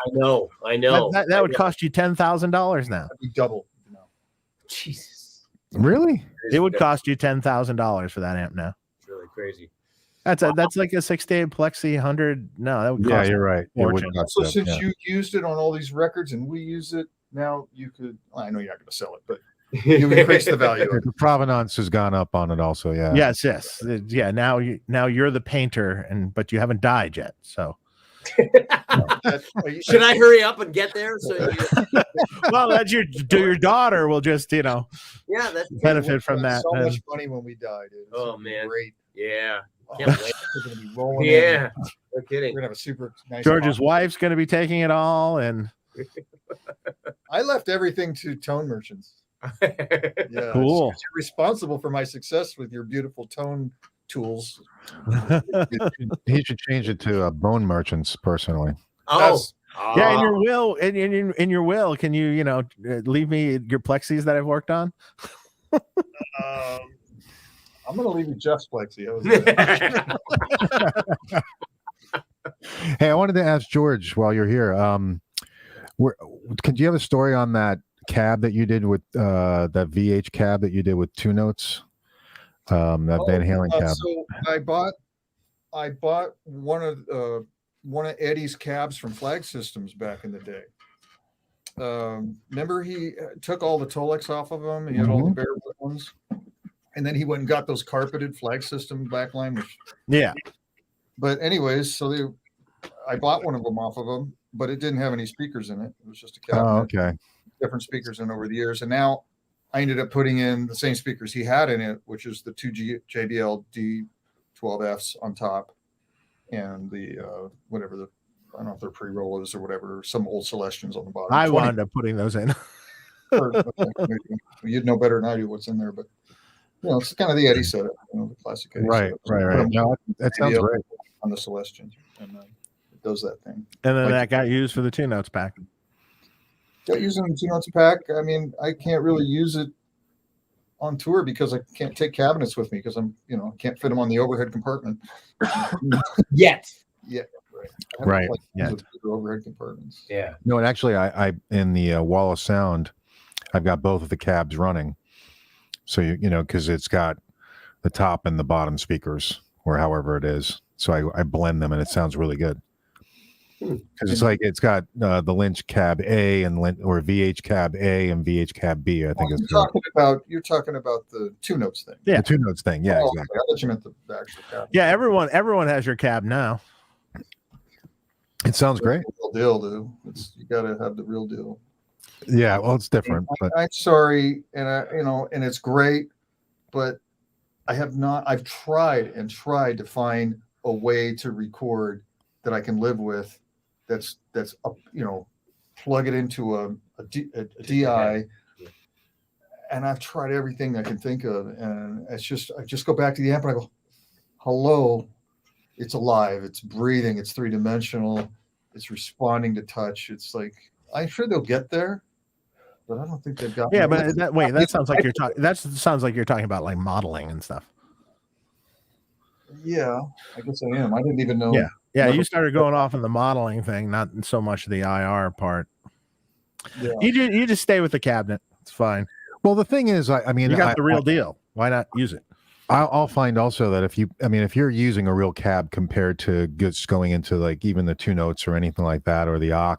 I know. That would cost you $10,000 now. That'd be double. Jesus. Really? It would cost you $10,000 for that amp now. It's really crazy. That's like a 68 Plexi 100. No, that would Yeah, cost you're right. It would fortune. cost So that, since yeah. you used it on all these records and we use it now, you could. Well, I know you're not going to sell it, but you increase the value of it. The provenance has gone up on it also. Yeah. Yes. Yeah. Now you're the painter, but you haven't died yet. So Should I hurry up and get there? So well, that's your daughter will just yeah, that's benefit from that. So and- much money when we die, dude. It's Oh, gonna be man. great. yeah. Oh, Can't wait. we're gonna be rolling. Yeah. in. No kidding. We're gonna have a super nice. George's party. wife's going to be taking it all, and I left everything to tone merchants. Yeah, Cool. You're responsible for my success with your beautiful tone tools. He should change it to bone merchants personally. Oh. That's- yeah. In your will, in your will, can you leave me your plexis that I've worked on? I'm gonna leave you Jeff's plexi. That was- Hey, I wanted to ask George while you're here. Could you have a story on that cab that you did with that VH cab that you did with 2 notes? That Van Halen cab. So I bought one of Eddie's cabs from Flag Systems back in the day. Remember he took all the Tolex off of them. He had all the barefoot ones, and then he went and got those carpeted Flag System backline. Yeah. But anyways, so I bought one of them off of them, but it didn't have any speakers in it. It was just a cabinet. Oh, okay. Different speakers in over the years, and now I ended up putting in the same speakers he had in it, which is the 2 JBL D12Fs on top, and the whatever I don't know if they're pre-rollers or whatever, some old Celestians on the bottom. I 20 wound up putting those in. You'd know better than I do what's in there, but it's kind of the Eddie setup, the classic Eddie Right. setup. No, that sounds JBL great. on the Celestian, and it does that thing. And then Like- that got used for the 2 notes pack. Got using 2 notes a pack. I mean, I can't really use it on tour because I can't take cabinets with me because I can't fit them on the overhead compartment. Yet. Yeah, right. I have Right, to, like, yeah. use the overhead compartments. Yeah. No, and actually, I in the wall of sound, I've got both of the cabs running. So because it's got the top and the bottom speakers, or however it is. So I blend them, and it sounds really good. Because it's like it's got the Lynch cab A or VH cab A and VH cab B. I think You're it's talking about the 2 notes thing. Yeah. the 2 notes thing. Yeah, Oh, exactly. I thought you meant the actual cab. Yeah, everyone has your cab now. It sounds great. Real deal, dude. You got to have the real deal. Yeah, well, it's different, but I'm sorry, and and it's great, but I have not. I've tried to find a way to record that I can live with. That's plug it into a DI, and I've tried everything I can think of, and I just go back to the amp and I go, hello, it's alive, it's breathing, it's 3-dimensional, it's responding to touch. It's like, I'm sure they'll get there, but I don't think they've got. Yeah, but that sounds like you're talking. That sounds like you're talking about like modeling and stuff. Yeah, I guess I am. I didn't even know. Yeah. Yeah, Never- you started going off in the modeling thing, not so much the IR part. Yeah. You just stay with the cabinet. It's fine. Well, the thing is, I mean, You got the real deal. Why not use it? I'll find also that if you're using a real cab compared to just going into like even the 2 notes or anything like that, or the aux,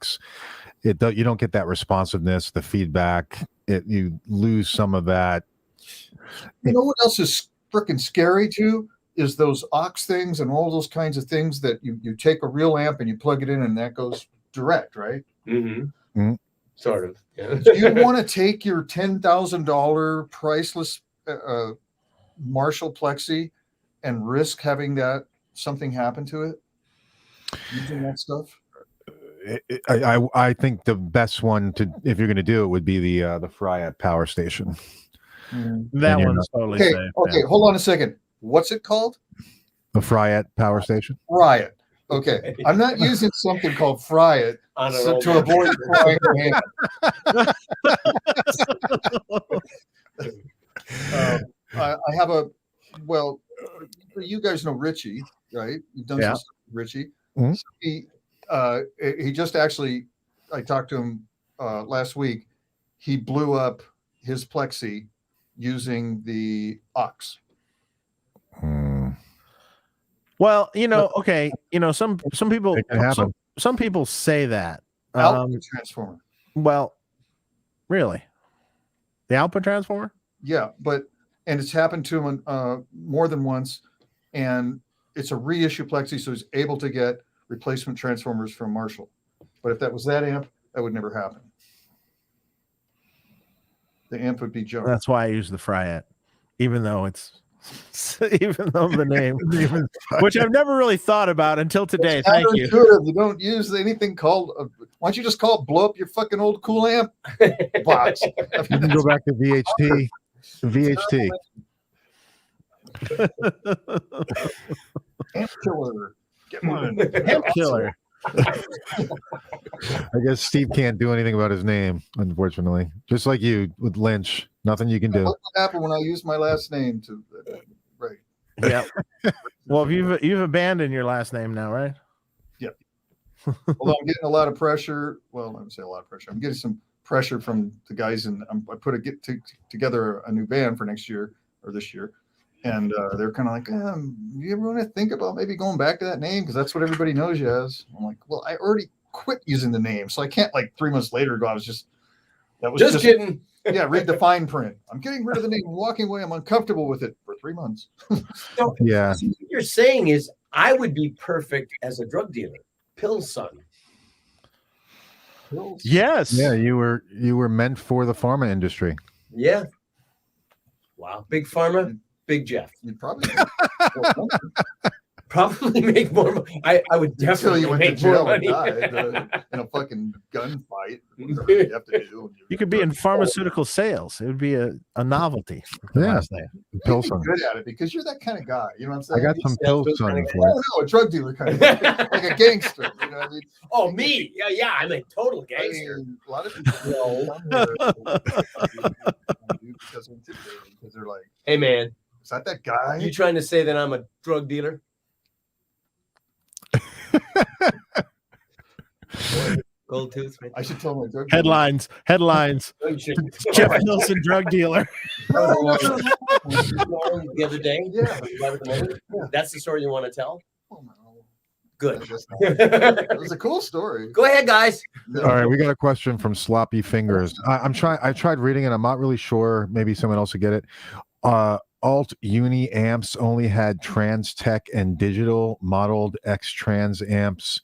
you don't get that responsiveness, the feedback. You lose some of that. You know what else is freaking scary too? Is those aux things and all those kinds of things that you take a real amp and you plug it in and that goes direct, right? Mhm. Sort of. Yeah. Do you want to take your $10,000 priceless Marshall Plexi and risk having something happen to it using that stuff? I think the best one if you're going to do it would be the Fryette power station. That And you're one's totally Okay, safe. okay, hold on a second. What's it called? The Fryette power station. Fry it. Okay, I'm not using something called Fry it On an so, old to avoid frying your hand. I have you guys know Richie, right? You've done some stuff with Richie. Mhm. So he just actually, I talked to him last week. He blew up his Plexi using the aux. Well, okay, some people It can happen. some people say that. Output transformer. Well, really, the output transformer? Yeah, and it's happened to him more than once, and it's a reissue Plexi, so he's able to get replacement transformers from Marshall. But if that was that amp, that would never happen. The amp would be junk. That's why I use the Fryette, even though the name, which I've never really thought about until today. Thank you. You don't use anything called. Why don't you just call it blow up your fucking old cool amp box? You can go back to VHT. VHT. Amp killer. Get one. Amp killer. I guess Steve can't do anything about his name, unfortunately. Just like you with Lynch, nothing you can do. What happened when I used my last name to? Right. Yeah. Well, you've abandoned your last name now, right? Yep. Although I'm getting a lot of pressure. Well, I wouldn't say a lot of pressure. I'm getting some pressure from the guys, and I put together a new band for next year or this year, and they're kind of like, you ever want to think about maybe going back to that name because that's what everybody knows you as? I'm like, well, I already quit using the name, so I can't like 3 months later go. Just kidding. Yeah, read the fine print. I'm getting rid of the name, walking away. I'm uncomfortable with it for 3 months. So, Yeah. so what you're saying is I would be perfect as a drug dealer. Pilson. Yes. Yeah, you were meant for the pharma industry. Yeah. Wow. Big Pharma, Big Jeff. You'd probably Probably make more money. I would until definitely you went to make more jail and money. died in a fucking gunfight. Whatever you have to do. You could be in pharmaceutical sales. It would be a novelty. Yeah. Last name. You'd be Pilson. good at it because you're that kind of guy. You know what I'm I saying? got some Pilson for you. No, a drug dealer kind of guy. Like a gangster. You know what I mean? Oh, me? Yeah, I'm a total I gangster. mean, a lot of people because they're intimidating, because they're like, Hey, man, is that guy? you trying to say that I'm a drug dealer? Gold tooth. Right? I should tell my drug Headlines. Oh, you should. Jeff Pilson, drug dealer. The other day? Yeah. That's the story you want to tell? Oh, no. Good. It was a cool story. Go ahead, guys. All right, we got a question from Sloppy Fingers. I tried reading it. I'm not really sure. Maybe someone else will get it. Alt Uni amps only had trans tech and digital modeled X trans amps.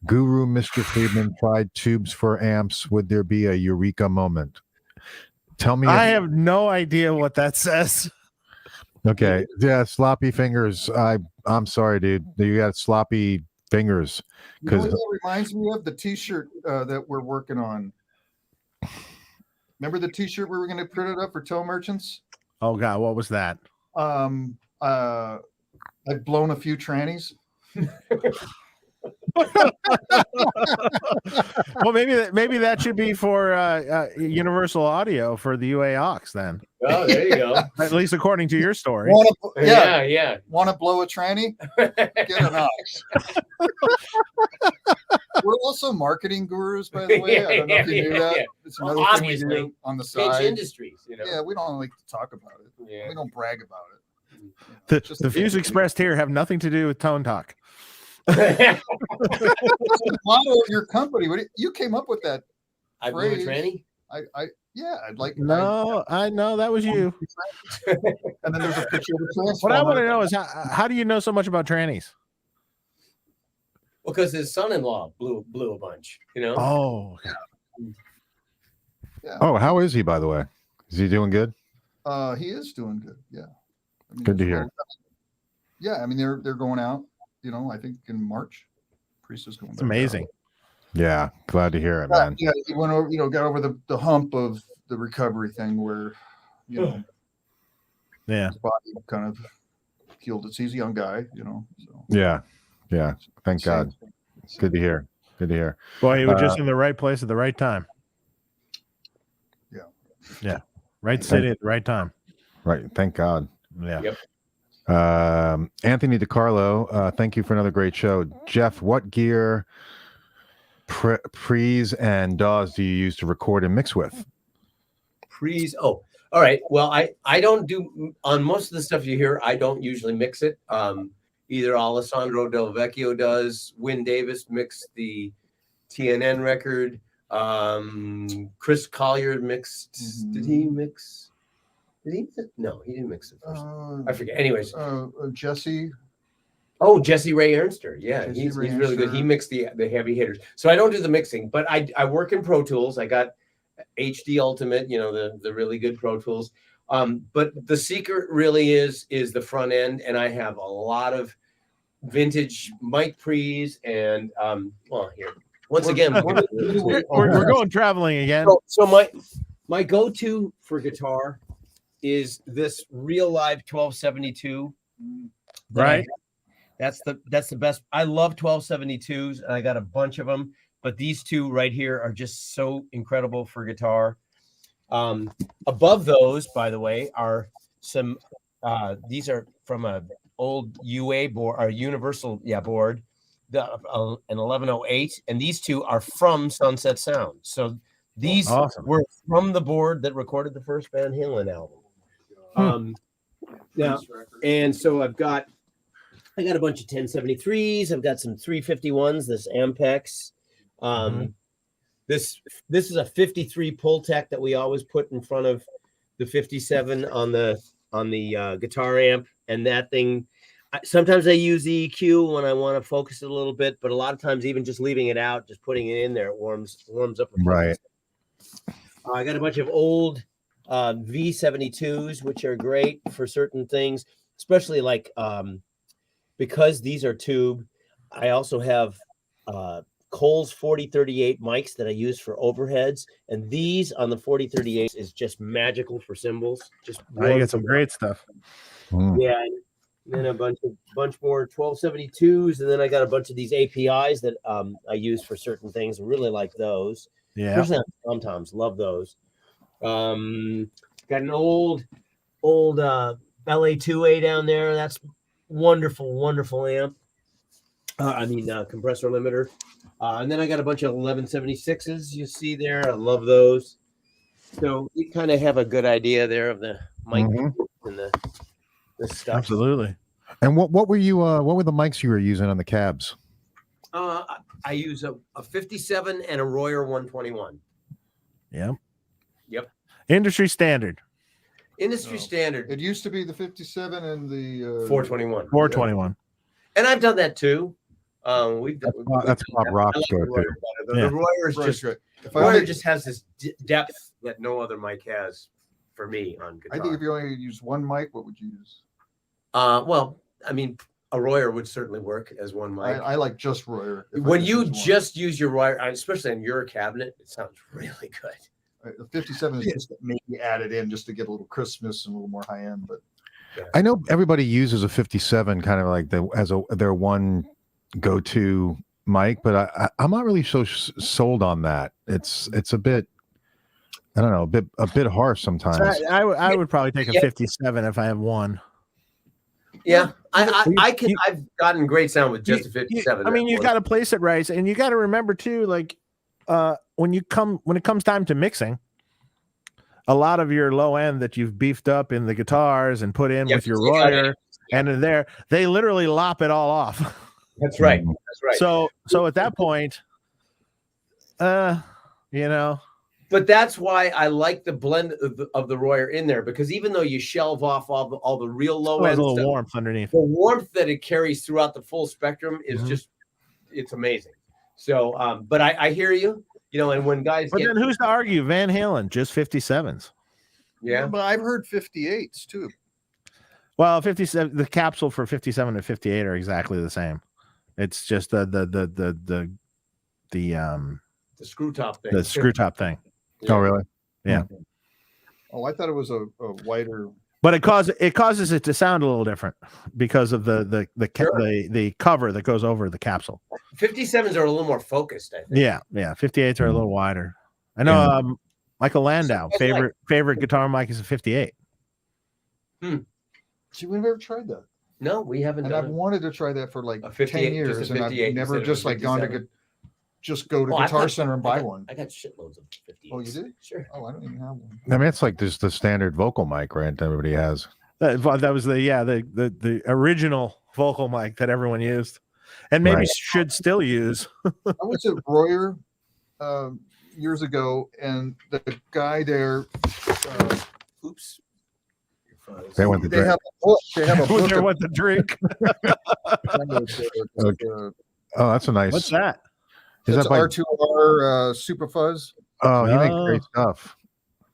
Guru Mr. Friedman tried tubes for amps. Would there be a eureka moment? Tell me. I have no idea what that says. Okay. Yeah, Sloppy Fingers. I'm sorry, dude. You got sloppy fingers. You know what that reminds me of? The t-shirt that we're working on. Remember the t-shirt we were going to print it up for Toe Merchants? Oh God, what was that? I've blown a few trannies. Well, maybe that should be for Universal Audio for the UA aux then. Oh, there you go. At least according to your story. Yeah. Want to blow a tranny? Get an aux. We're also marketing gurus, by the way. I don't know if you knew that. Yeah. It's another thing we do on the Change side. industries, you know. Yeah, we don't like to talk about it. Yeah. We don't brag about it. The views expressed here have nothing to do with Tone Talk. The motto of your company. You came up with that? I blew a phrase. tranny. I'd like. No, I know that was you. And then there's a picture of the transformer. What I want to know is how do you know so much about trannies? Well, because his son-in-law blew a bunch, you know. Oh, Yeah. Oh, how is he, by the way? Is he doing good? He is doing good. Yeah. I mean, Good to hear. Yeah, I mean they're going out. You know, I think in March. Priest is going. it's amazing. Yeah, glad to hear it, man. Yeah, he went over. Got over the hump of the recovery thing where, Yeah. his body kind of healed. He's a young guy, So Yeah. Thank God. Good to hear. Boy, he was just in the right place at the right time. Yeah. Yeah. Right city at the right time. Right. Thank God. Yeah. Yep. Anthony DiCarlo, thank you for another great show. Jeff, what gear, pre's and DAWs do you use to record and mix with? Pre's. Oh, all right. Well, I don't do on most of the stuff you hear. I don't usually mix it. Either Alessandro Del Vecchio does. Wynn Davis mixed the TNN record. Chris Collier mixed. Mhm. Did he mix? No, he didn't mix it first. I forget. Anyways. Jesse. Oh, Jesse Ray Ernster. Yeah, Jesse he's Ray really good. Ernster. He mixed the heavy hitters. So I don't do the mixing, but I work in Pro Tools. I got HD Ultimate, the really good Pro Tools. But the secret really is the front end, and I have a lot of vintage mic pre's and here. Once again, We're going traveling again. so my go-to for guitar is this Real Live 1272. Right. That's the best. I love 1272s, and I got a bunch of them. But these two right here are just so incredible for guitar. Above those, by the way, are some. These are from a old UA board or Universal board, an 1108, and these two are from Sunset Sound. So these were from the board that recorded the first Van Halen album. Now, and so I got a bunch of 1073s. I've got some 351s. This Ampex. This is a 53 Pultec that we always put in front of the 57 on the guitar amp, and that thing. Sometimes I use the EQ when I want to focus it a little bit, but a lot of times even just leaving it out, just putting it in there, it warms up. Right. I got a bunch of old V72s, which are great for certain things, especially like because these are tube. I also have Cole's 4038 mics that I use for overheads, and these on the 4038 is just magical for cymbals. Just you get some great stuff. Yeah, and then a bunch more 1272s, and then I got a bunch of these APIs that I use for certain things. I really like those. Yeah, especially on tom-toms, love those. Got an old LA2A down there. That's wonderful amp. Compressor limiter. And then I got a bunch of 1176s you see there. I love those. So you kind of have a good idea there of the mic and the stuff. Absolutely. And what were you? What were the mics you were using on the cabs? I use a 57 and a Royer 121. Yeah. Yep. Industry standard. Industry standard. It used to be the 57 and the 421. 421. And I've done that too. That's Bob Rock's go-to. The Royer is just right. Royer just has this depth that no other mic has for me on guitar. I think if you only use one mic, what would you use? Well, I mean, a Royer would certainly work as one mic. I like just Royer. When you just use your Royer, especially on your cabinet, it sounds really good. The 57 is just maybe added in just to get a little crispness and a little more high end, but I know everybody uses a 57 kind of like their one go-to mic, but I'm not really so sold on that. It's a bit, I don't know, a bit harsh sometimes. So I would probably take a 57 if I have one. Yeah, I've gotten great sound with just a 57. I mean, you got to place it right, and you got to remember too, like when it comes time to mixing, a lot of your low end that you've beefed up in the guitars and put in with your Royer and in there, they literally lop it all off. That's right. That's right. So at that point, you know. But that's why I like the blend of the Royer in there, because even though you shelve off all the real low end, a little stuff, warmth underneath. the warmth that it carries throughout the full spectrum is just, it's amazing. So, but I hear you, you know, and when guys then who's to argue? Van Halen, just 57s. Yeah, but I've heard 58s too. Well, 57, the capsule for 57 and 58 are exactly the same. It's just the screw top thing. The screw top thing. Yeah. Oh, really? Yeah. Oh, I thought it was a wider. But it causes it to sound a little different because of the cover that goes over the capsule. 57s are a little more focused, I think. Yeah. 58s are a little wider. I know Michael Landau, favorite guitar mic is a 58. See, we've never tried that. No, we haven't And done I've it. wanted to try that for like A 58, 10 years, just a and I've 58 never instead of just a like gone to 57. just go to Oh, Guitar Center and buy one. I got shitloads of 58s. Oh, you did? Sure. Oh, I don't even have one. I mean, it's like just the standard vocal mic, right? That everybody has. That was the original vocal mic that everyone used, and maybe should still use. I was at Royer years ago, and the guy there. Oops. They went to They have a book. They have a book. There went the drink. Oh, that's a nice. What's that? Is That's that by? R2R Super Fuzz. Oh, he makes great stuff.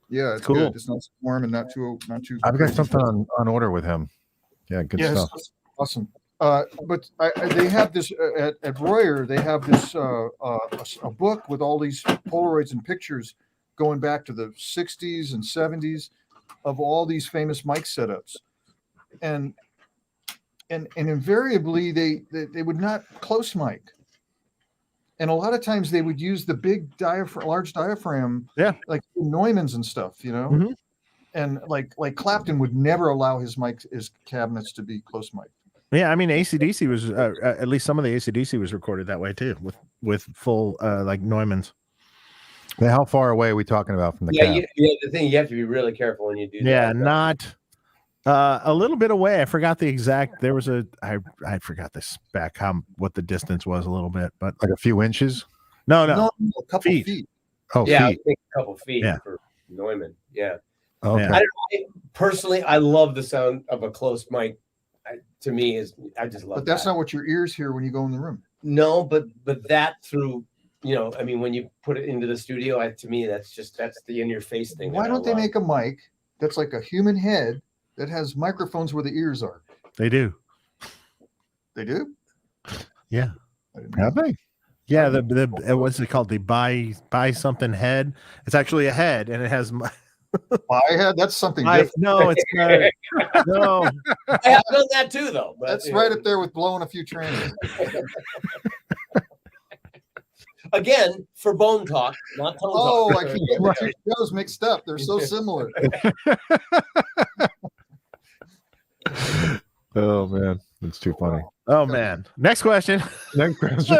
Yeah, it's Cool. good. It's not warm and not too. I've got something on order with him. Yeah, good stuff. It's awesome. But they have this at Royer. They have this a book with all these Polaroids and pictures going back to the 60s and 70s of all these famous mic setups, and invariably they would not close mic, and a lot of times they would use the big large diaphragm, like Neumann's and stuff, you know, and like Clapton would never allow his cabinets to be close mic. Yeah, I mean AC/DC was at least some of the AC/DC was recorded that way too, with full like Neumann's. Now, how far away are we talking about from the cab? The thing, you have to be really careful when you do that. Yeah, not a little bit away. I forgot the exact. There was I forgot the spec, what the distance was a little bit, but like a few inches. No, a couple feet. Oh, yeah, feet. I think a couple feet for Neumann. Yeah. Okay. Yeah. I don't know. Personally, I love the sound of a close mic. To me, I just love. But that's not what your ears hear when you go in the room. No, but that through. You know, I mean, when you put it into the studio, to me, that's the in-your-face thing. Why don't they make a mic that's like a human head that has microphones where the ears are? They do. They do? Yeah. Have they? Yeah. What's it called? The buy something head. It's actually a head, and it has. I had that's something different. No, it's not. No. I have done that too, though. But, that's right up there with blowing a few trains. Again, for bone talk, not tone talk. I keep getting the two shows mixed up. They're so similar. Oh man, that's too funny. Oh man. Next question. Next question.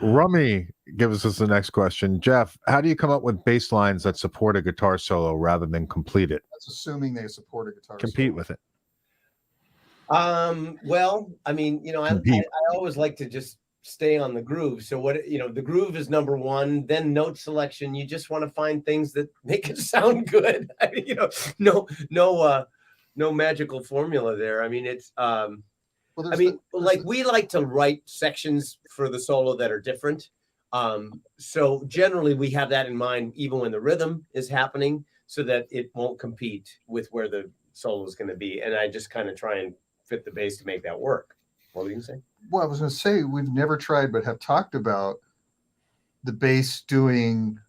Rummy gives us the next question. Jeff, how do you come up with bass lines that support a guitar solo rather than complete it? That's assuming they support a guitar. Compete with it. Well, I mean, you know, I always like to just stay on the groove. So the groove is number one. Then note selection. You just want to find things that make it sound good. I mean, no magical formula there. I mean, it's we like to write sections for the solo that are different. So generally we have that in mind, even when the rhythm is happening, so that it won't compete with where the solo is going to be. And I just kind of try and fit the bass to make that work. What were you going to say? Well, I was going to say we've never tried, but have talked about the bass doing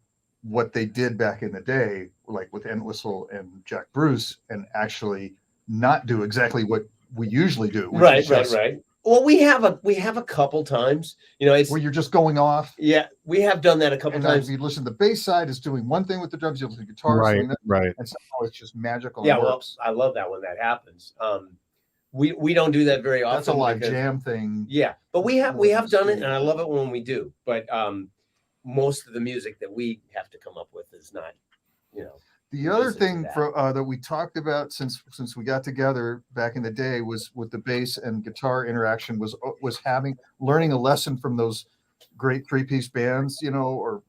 what they did back in the day, like with Entwistle and Jack Bruce, and actually not do exactly what we usually do. Right. Well, we have a couple times, it's where you're just going off. yeah, we have done that a couple And times. if you listen, the bass side is doing one thing with the drums, you listen to guitar, Right, doing that, right. and somehow it's just magical. Yeah, and well, works. I love that when that happens. We don't do that very often. That's a live because- jam thing. Yeah, but we have done it, and I love it when we do. But most of the music that we have to come up with is not, The other listen to thing that. that we talked about since we got together back in the day was with the bass and guitar interaction was learning a lesson from those great 3-piece bands, or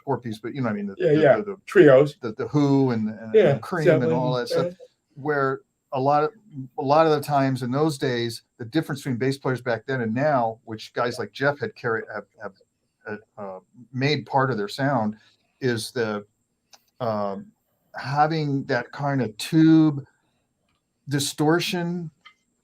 4-piece, but I mean the trios, the Who and Cream and all that stuff, where a lot of the times in those days, the difference between bass players back then and now, which guys like Jeff have made part of their sound, is the having that kind of tube distortion.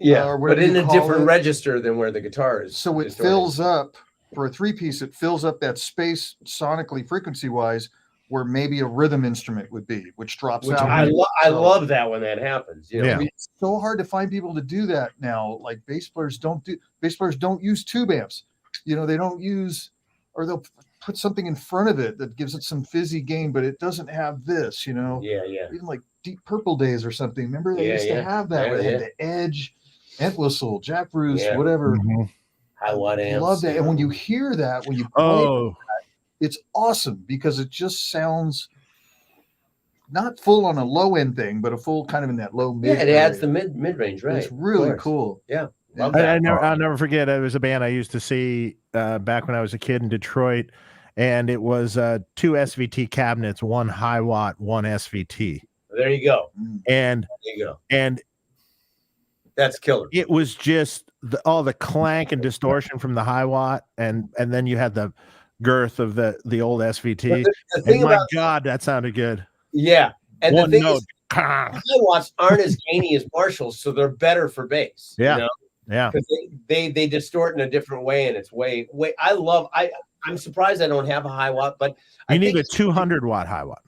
Or but in you a call different it. register than where the guitar is. So it distorted. fills up for a 3-piece. It fills up that space sonically, frequency wise, where maybe a rhythm instrument would be, which drops out. I love that when that happens. Yeah. It's so hard to find people to do that now. Like bass players don't use tube amps. They don't use, or they'll put something in front of it that gives it some fizzy gain, but it doesn't have this. Yeah. Even like Deep Purple days or something. Remember they used to have that. Yeah, where they had the Edge, Ant Whistle, Jack Bruce, whatever. Mhm. High watt amps. Love that. And when you hear that, when you play it's awesome because it just sounds not full on a low end thing, but a full kind of in that low mid. Yeah, it adds the mid range, right? It's really cool. Yeah. Love that. I'll never forget. It was a band I used to see back when I was a kid in Detroit, and it was 2 SVT cabinets, 1 high watt, 1 SVT. There you go. And there you go. And that's killer. It was just all the clank and distortion from the high watt, and then you had the girth of the old SVT. The thing my about God, that sounded good. Yeah, and one the thing note. is, high watts aren't as gainy as Marshalls, so they're better for bass. Yeah, yeah. Because they distort in a different way, and it's way. I'm surprised I don't have a high watt, but you need a 200 watt high watt.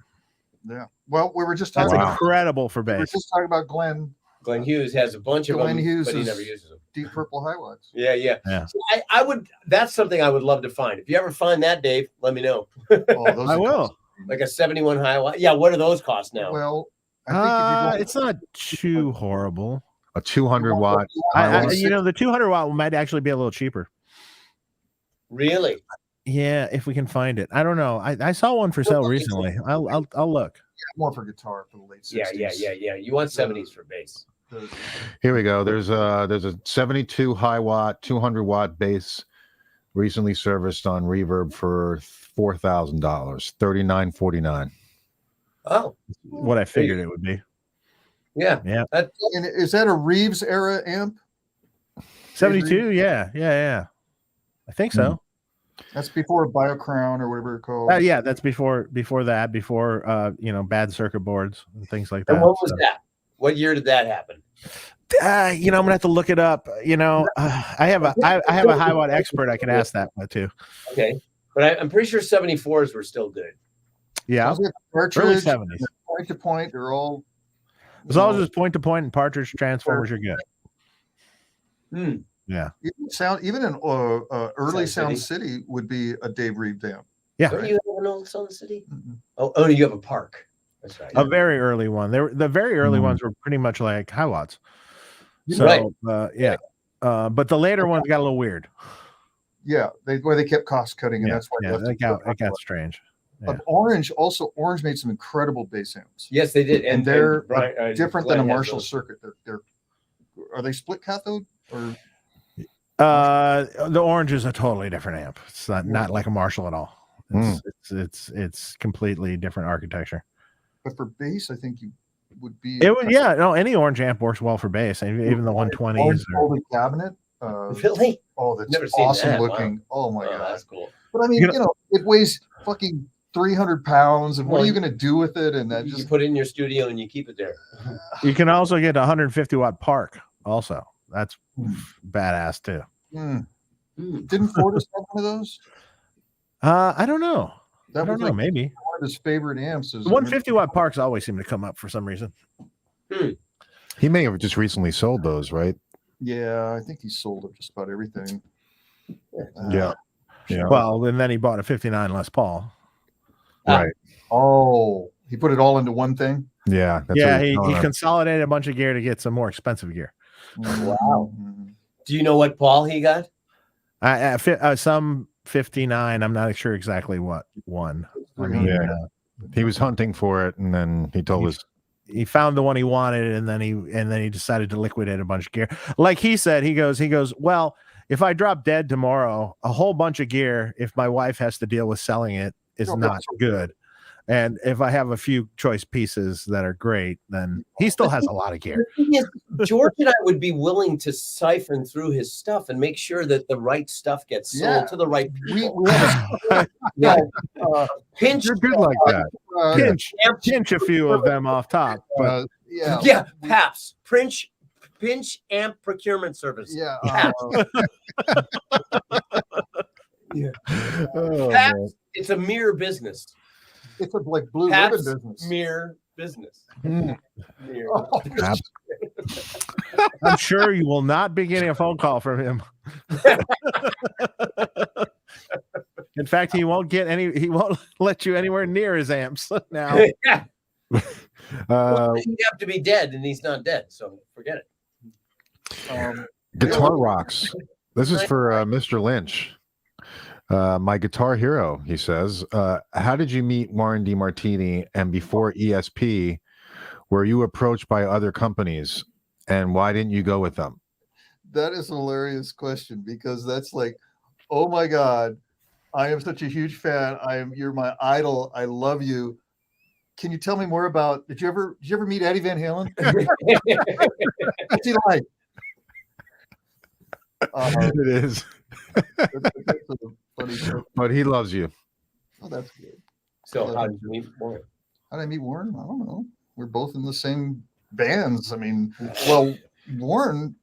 Yeah. Well, we were just That's talking incredible for bass. We were just talking about Glenn. Glenn Hughes has a bunch of them, but he never uses them. Deep Purple high watts. Yeah. So I would. That's something I would love to find. If you ever find that, Dave, let me know. I will. Like a 71 high watt. Yeah. What do those cost now? Well, I think it's not too horrible. A 200 watt. The 200 watt might actually be a little cheaper. Really? Yeah, if we can find it. I don't know. I saw one for sale recently. I'll look. Yeah, more for guitar for the late 60s. Yeah. You want 70s for bass. Here we go. There's a 72 high watt, 200 watt bass recently serviced on Reverb for $4,000, $39.49. Oh, what I figured it would be. Yeah. And is that a Reeves era amp? 72. Yeah. I think so. That's before BioCrown or whatever it's called. Yeah, that's before that. Before bad circuit boards and things like that. And what was that? What year did that happen? I'm gonna have to look it up. I have a high watt expert I can ask that too. Okay, but I'm pretty sure 74s were still good. Yeah, early 70s. Point to point, they're all. As long as it's point to point and partridge transformers, you're good. Yeah. Even an early Sound City would be a Dave Reeves amp. Yeah. Don't you have an old Sound City? Mm-hmm. Oh, you have a Park. That's right. A very early one. The very early ones were pretty much like high watts. So, right. But the later ones got a little weird. Yeah, they kept cost cutting, and that's why it got strange. Yeah. Orange made some incredible bass amps. Yes, they did, and they're different than a Marshall circuit. Are they split cathode or? The Orange is a totally different amp. It's not like a Marshall at all. It's completely different architecture. But for bass, I think you would be. Any Orange amp works well for bass, even the 120s. Orange cabinet. Really? Oh, that's never seen awesome that. looking. Wow. Oh my god, that's cool. But I mean, it weighs fucking 300 pounds, and what are you going to do with it? And that you put it in your studio and you keep it there. You can also get a 150 watt Park. Also, that's badass too. Didn't Fortis have one of those? I don't know. I don't know. Maybe one of his favorite amps is 150 watt Parks. Always seem to come up for some reason. He may have just recently sold those, right? Yeah, I think he sold up just about everything. Yeah. Yeah. Well, and then he bought a 59 Les Paul. Right. Oh, he put it all into one thing. Yeah. That's Yeah, what he's he telling us. consolidated a bunch of gear to get some more expensive gear. Wow. Mhm. Do you know what Paul he got? Some 59. I'm not sure exactly what one. I mean, Yeah. He was hunting for it, and then he told us. he found the one he wanted, and then he decided to liquidate a bunch of gear. Like he said, he goes, well, if I drop dead tomorrow, a whole bunch of gear, if my wife has to deal with selling it, is not good. And if I have a few choice pieces that are great, then he still has a lot of gear. The thing is, George and I would be willing to siphon through his stuff and make sure that the right stuff gets sold to the right people. Pinch, You're good like that. Pinch a few of them off top. But Paps. Pinch amp procurement service. Yeah. Paps. Oh, Paps, man. it's a mere business. It's a like blue Paps ribbon business. mere business. Mm. Mere. Oh, Paps. I'm sure you will not be getting a phone call from him. In fact, he won't let you anywhere near his amps now. Yeah. Uh, He'd have to be dead, and he's not dead, so forget it. Guitar Rocks. This is for Mr. Lynch. My guitar hero, he says. How did you meet Warren DeMartini? And before ESP, were you approached by other companies? And why didn't you go with them? That is a hilarious question, because that's like, oh my God, I am such a huge fan. You're my idol. I love you. Can you tell me more about? Did you ever meet Eddie Van Halen? What's he like? It is. That's a funny story. But he loves you. Oh, that's good. So how did you meet Warren? How did I meet Warren? I don't know. We're both in the same bands. I mean, well, Warren.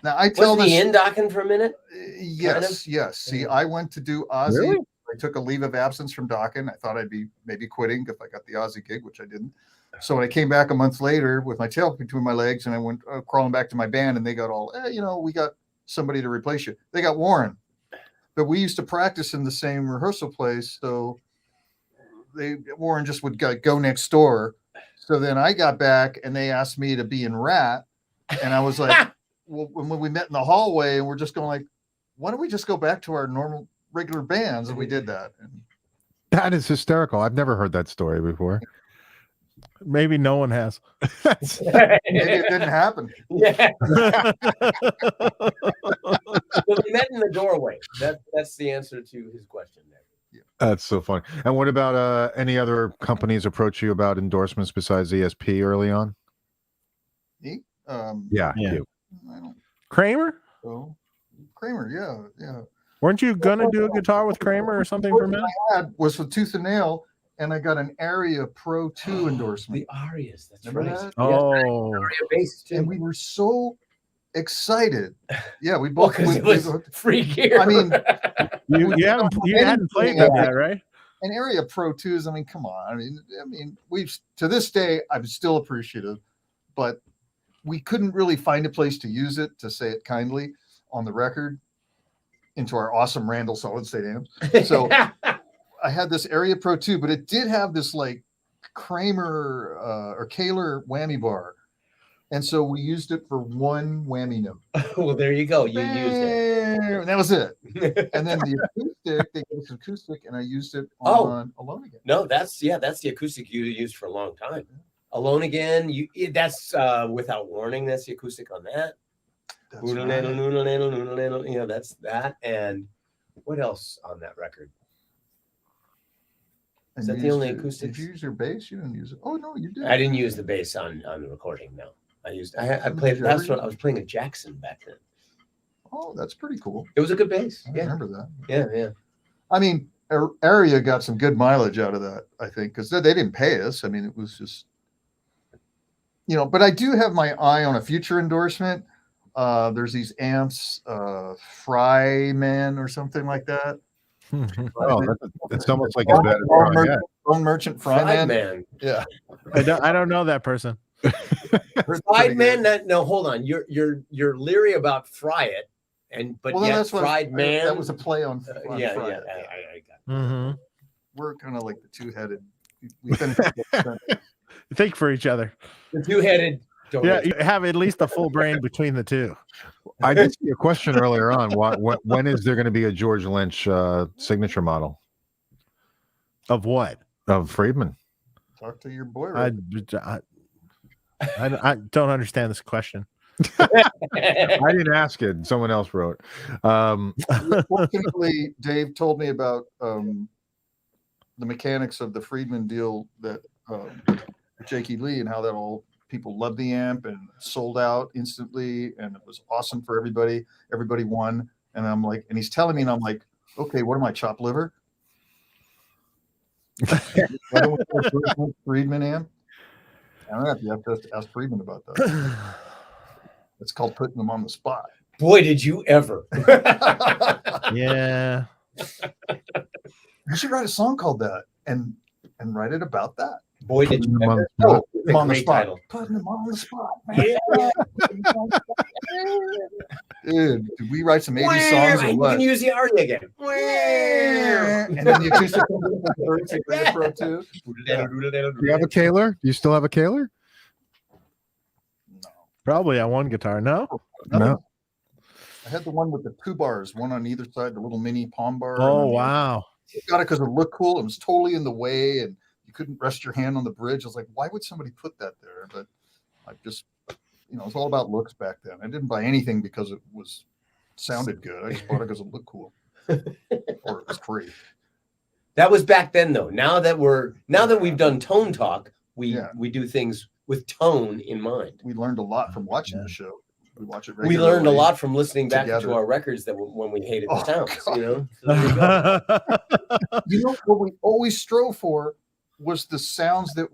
Now I tell Wasn't he this. in Dokken for a minute? Yes, kind of? yes. See, I went to do Ozzy. Really? I took a leave of absence from Dokken. I thought I'd be maybe quitting if I got the Ozzy gig, which I didn't. So when I came back a month later with my tail between my legs, and I went crawling back to my band, and they got all, we got somebody to replace you. They got Warren, but we used to practice in the same rehearsal place. So Warren just would go next door. So then I got back, and they asked me to be in Rat, and I was like, well, when we met in the hallway, and we're just going like, why don't we just go back to our normal regular bands? And we did that. And That is hysterical. I've never heard that story before. Maybe no one has. maybe it didn't happen. Yeah. Well, we met in the doorway. That's the answer to his question there. That's so funny. And what about any other companies approach you about endorsements besides ESP early on? Me? Yeah. Yeah. You. I don't Kramer? know. Kramer, yeah. Weren't you gonna do a guitar with Kramer or something for a minute? I had was with Tooth and Nail, and I got an Area Pro 2 endorsement. The Arias. That's Remember right. that? Oh, Aria bass too. And we were so excited. Yeah, we Well, both. 'cause it was free gear. I mean, you hadn't played with that, right? and Area Pro 2s. I mean, come on. I mean, we've to this day, I'm still appreciative, but we couldn't really find a place to use it, to say it kindly, on the record into our awesome Randall solid state amps. So I had this Area Pro 2, but it did have this like Kramer or Kaler whammy bar. And so we used it for one whammy note. Well, there you go. You used it. And that was it. And then the acoustic, they gave us acoustic, and I used it on Alone Again. No, that's the acoustic you used for a long time. Alone Again, that's Without Warning. That's the acoustic on that. That's Right. That's that. And what else on that record? Is that the only acoustics? Did you use your bass? You didn't use it. Oh no, you did. I didn't use the bass on the recording. No, I played. you That's ever what I was playing a Jackson back then. Oh, that's pretty cool. It was a good bass. I Yeah, remember that. yeah. I mean, Area got some good mileage out of that, I think, because they didn't pay us. I mean, it was just, but I do have my eye on a future endorsement. There's these amps, Fryman or something like that. Oh, it's almost like a better. Bone Merchant Fryman. Man. Yeah. I don't know that person. Fried man. No, hold on. You're leery about Fry It, but Well, yet that's what Fried Man. that was a play on. Yeah, Friday. yeah. I got it. Mm-hmm. We're kind of like the two-headed. We finished Think for each other. The two-headed. Yeah, you have at least a full brain between the two. I did see a question earlier on. When is there going to be a George Lynch signature model Of what? of Friedman? Talk to your boy. I don't understand this question. I didn't ask it. Someone else wrote. Fortunately, Dave told me about the mechanics of the Friedman deal that Jakey Lee and how that all people loved the amp and sold out instantly, and it was awesome for everybody. Everybody won, and I'm like, and he's telling me, and I'm like, okay, what am I, chopped liver? Why don't we play Friedman amp? I don't know if you have to ask Friedman about that. It's called putting them on the spot. Boy, did you ever. Yeah. You should write a song called that and write it about that. Boy, did you ever. Oh, It's them a on the great spot. title. Putting them on the spot, man. Yeah. Dude, did we write some 80s songs or You what? can use the aria again. And then the acoustic Pro too. Do you have a Kaler? Do you still have a Kaler? Probably on one guitar. No? No. I had the one with the two bars, one on either side, the little mini palm bar. Oh, wow. I got it because it looked cool. It was totally in the way, and you couldn't rest your hand on the bridge. I was like, why would somebody put that there? But I just, it's all about looks back then. I didn't buy anything because it sounded good. I just bought it because it looked cool, or it was free. That was back then, though. Now that we've done Tone Talk, we do things with tone in mind. We learned a lot from watching the show. We watch it We regularly. learned a lot from listening back together. to our records that when we hated the Oh, sounds. God. So there you go. What we always strove for was the sounds that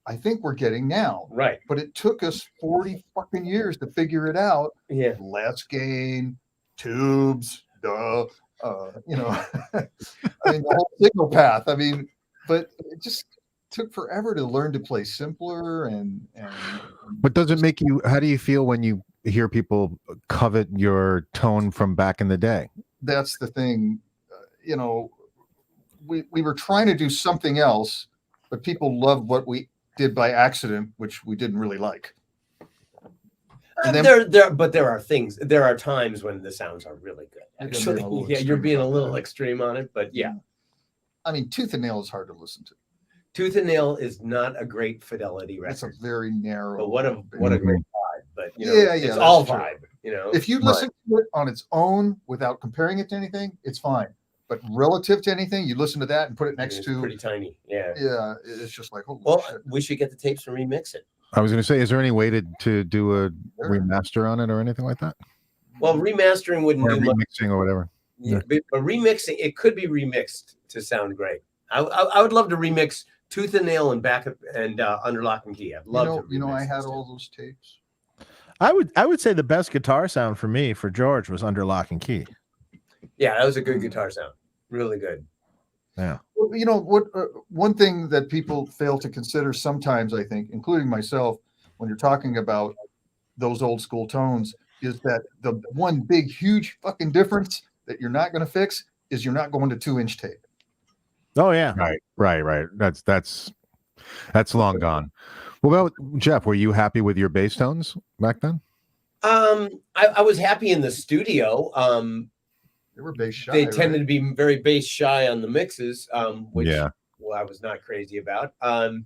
I think we're getting now. Right. But it took us 40 fucking years to figure it out. Yeah. Less gain, tubes, duh. I mean, the whole signal path. I mean, but it just took forever to learn to play simpler and But does it make you? How do you feel when you hear people covet your tone from back in the day? that's the thing. We were trying to do something else, but people loved what we did by accident, which we didn't really like. And then, There are times when the sounds are really good. Actually, you're being a little extreme on it, but yeah. I mean, Tooth and Nail is hard to listen to. Tooth and Nail is not a great fidelity record. It's a very narrow. But what a great vibe. But it's that's all true. vibe. If you listen to it on its own without comparing it to anything, it's fine. But relative to anything, you listen to that and put it next to pretty tiny. Yeah. Yeah, it's just like holy shit. We should get the tapes and remix it. I was going to say, is there any way to do a remaster on it or anything like that? Well, remastering wouldn't Or do much. remixing or whatever. Yeah, but remixing, it could be remixed to sound great. I would love to remix Tooth and Nail and Back and Under Lock and Key. I'd love to. I had all those tapes. I would say the best guitar sound for George was Under Lock and Key. Yeah, that was a good guitar sound. Really good. Yeah. Well, what one thing that people fail to consider sometimes, I think, including myself, when you're talking about those old school tones, is that the one big, huge fucking difference that you're not going to fix is you're not going to 2-inch tape. Oh yeah. Right. That's long gone. Well, Jeff, were you happy with your bass tones back then? I was happy in the studio. They were bass shy. They tended to be very bass shy on the mixes, which I was not crazy about. And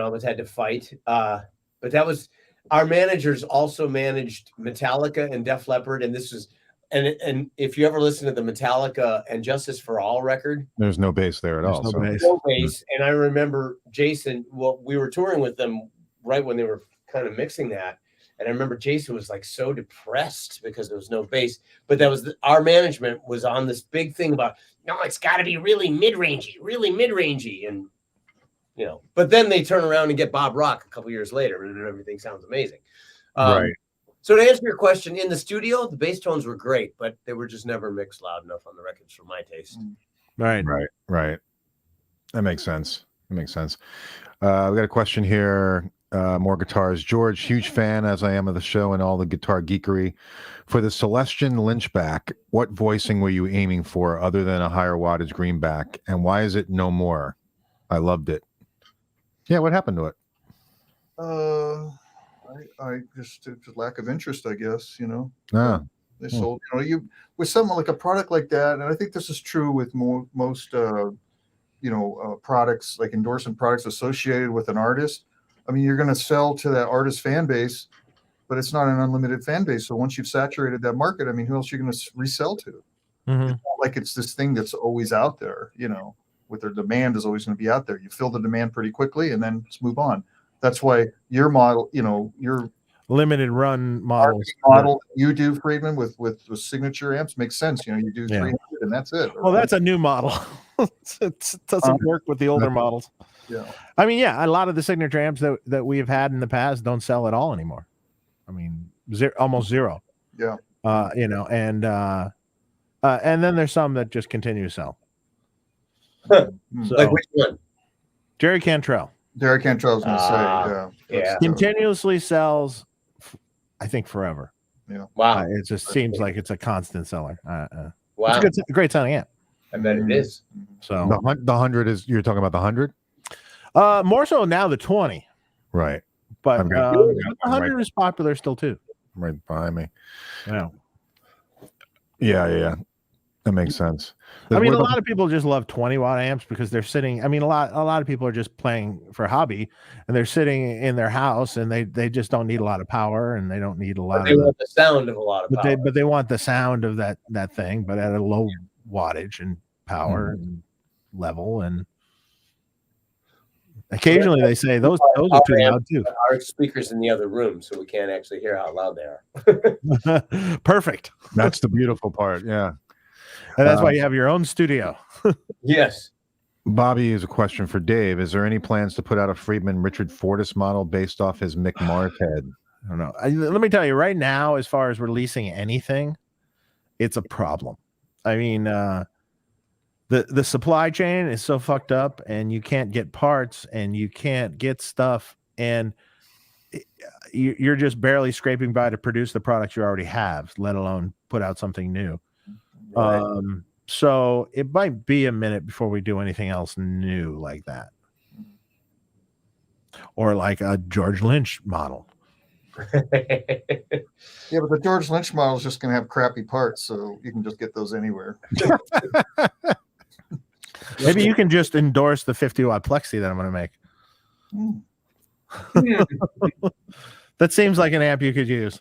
always had to fight. But that was our managers also managed Metallica and Def Leppard, and this was and if you ever listen to the Metallica and Justice for All record, there's no bass there at all. No bass. No bass. And I remember Jason. Well, we were touring with them right when they were kind of mixing that. And I remember Jason was like so depressed because there was no bass, but that was our management was on this big thing about, no, it's got to be really mid-rangey. And, but then they turn around and get Bob Rock a couple years later and everything sounds amazing. Right. So to answer your question, in the studio, the bass tones were great, but they were just never mixed loud enough on the records for my taste. Right. That makes sense. We got a question here. more guitars. George, huge fan as I am of the show and all the guitar geekery. For the Celestian Lynchback, what voicing were you aiming for other than a higher wattage greenback? And why is it no more? I loved it. Yeah, what happened to it? I just it's a lack of interest, I guess. Ah, They sold, you with something like a product like that, and I think this is true with most products like endorsement products associated with an artist. I mean, you're going to sell to that artist fan base, but it's not an unlimited fan base. So once you've saturated that market, I mean, who else are you going to resell to? Mhm. It's not like it's this thing that's always out there, with their demand is always going to be out there. You fill the demand pretty quickly and then just move on. That's why your model, your Limited run models. model you do, Friedman, with signature amps makes sense. You do 300 and that's it. Well, that's a new model. It doesn't work with the older models. Yeah. I mean, a lot of the signature amps that we have had in the past don't sell at all anymore. I mean, almost zero. Yeah. And then there's some that just continue to sell. Like So, which one? Jerry Cantrell Derek Cantrell was going to say, Yeah. continuously sells, I think, forever. Wow. It just seems like it's a constant seller. Wow. It's a great sounding amp. I bet it is. So the 100 is, you're talking about the 100? more so now the 20, Right. but I've got- the 100 is popular still too. Right behind me. Yeah. Yeah. That makes sense. I mean, What a about- lot of people just love 20-watt amps because they're sitting. I mean, a lot of people are just playing for hobby, and they're sitting in their house, and they just don't need a lot of power, and they don't need a lot They of. want the sound of a lot of power. But they want the sound of that thing, but at a low wattage and power and level, and occasionally they say those are too loud too. Our speakers in the other room, so we can't actually hear how loud they are. Perfect. That's the beautiful part. Yeah. And that's why you have your own studio. Yes. Bobby is a question for Dave. Is there any plans to put out a Friedman Richard Fortus model based off his Mick Mars head? I don't know. Let me tell you right now, as far as releasing anything, it's a problem. I mean, the supply chain is so fucked up, and you can't get parts, and you can't get stuff, and you're just barely scraping by to produce the products you already have, let alone put out something new. Right. So it might be a minute before we do anything else new like that, or like a George Lynch model. Yeah, but the George Lynch model is just going to have crappy parts, so you can just get those anywhere. Maybe you can just endorse the 50-watt plexi that I'm going to make. That seems like an amp you could use.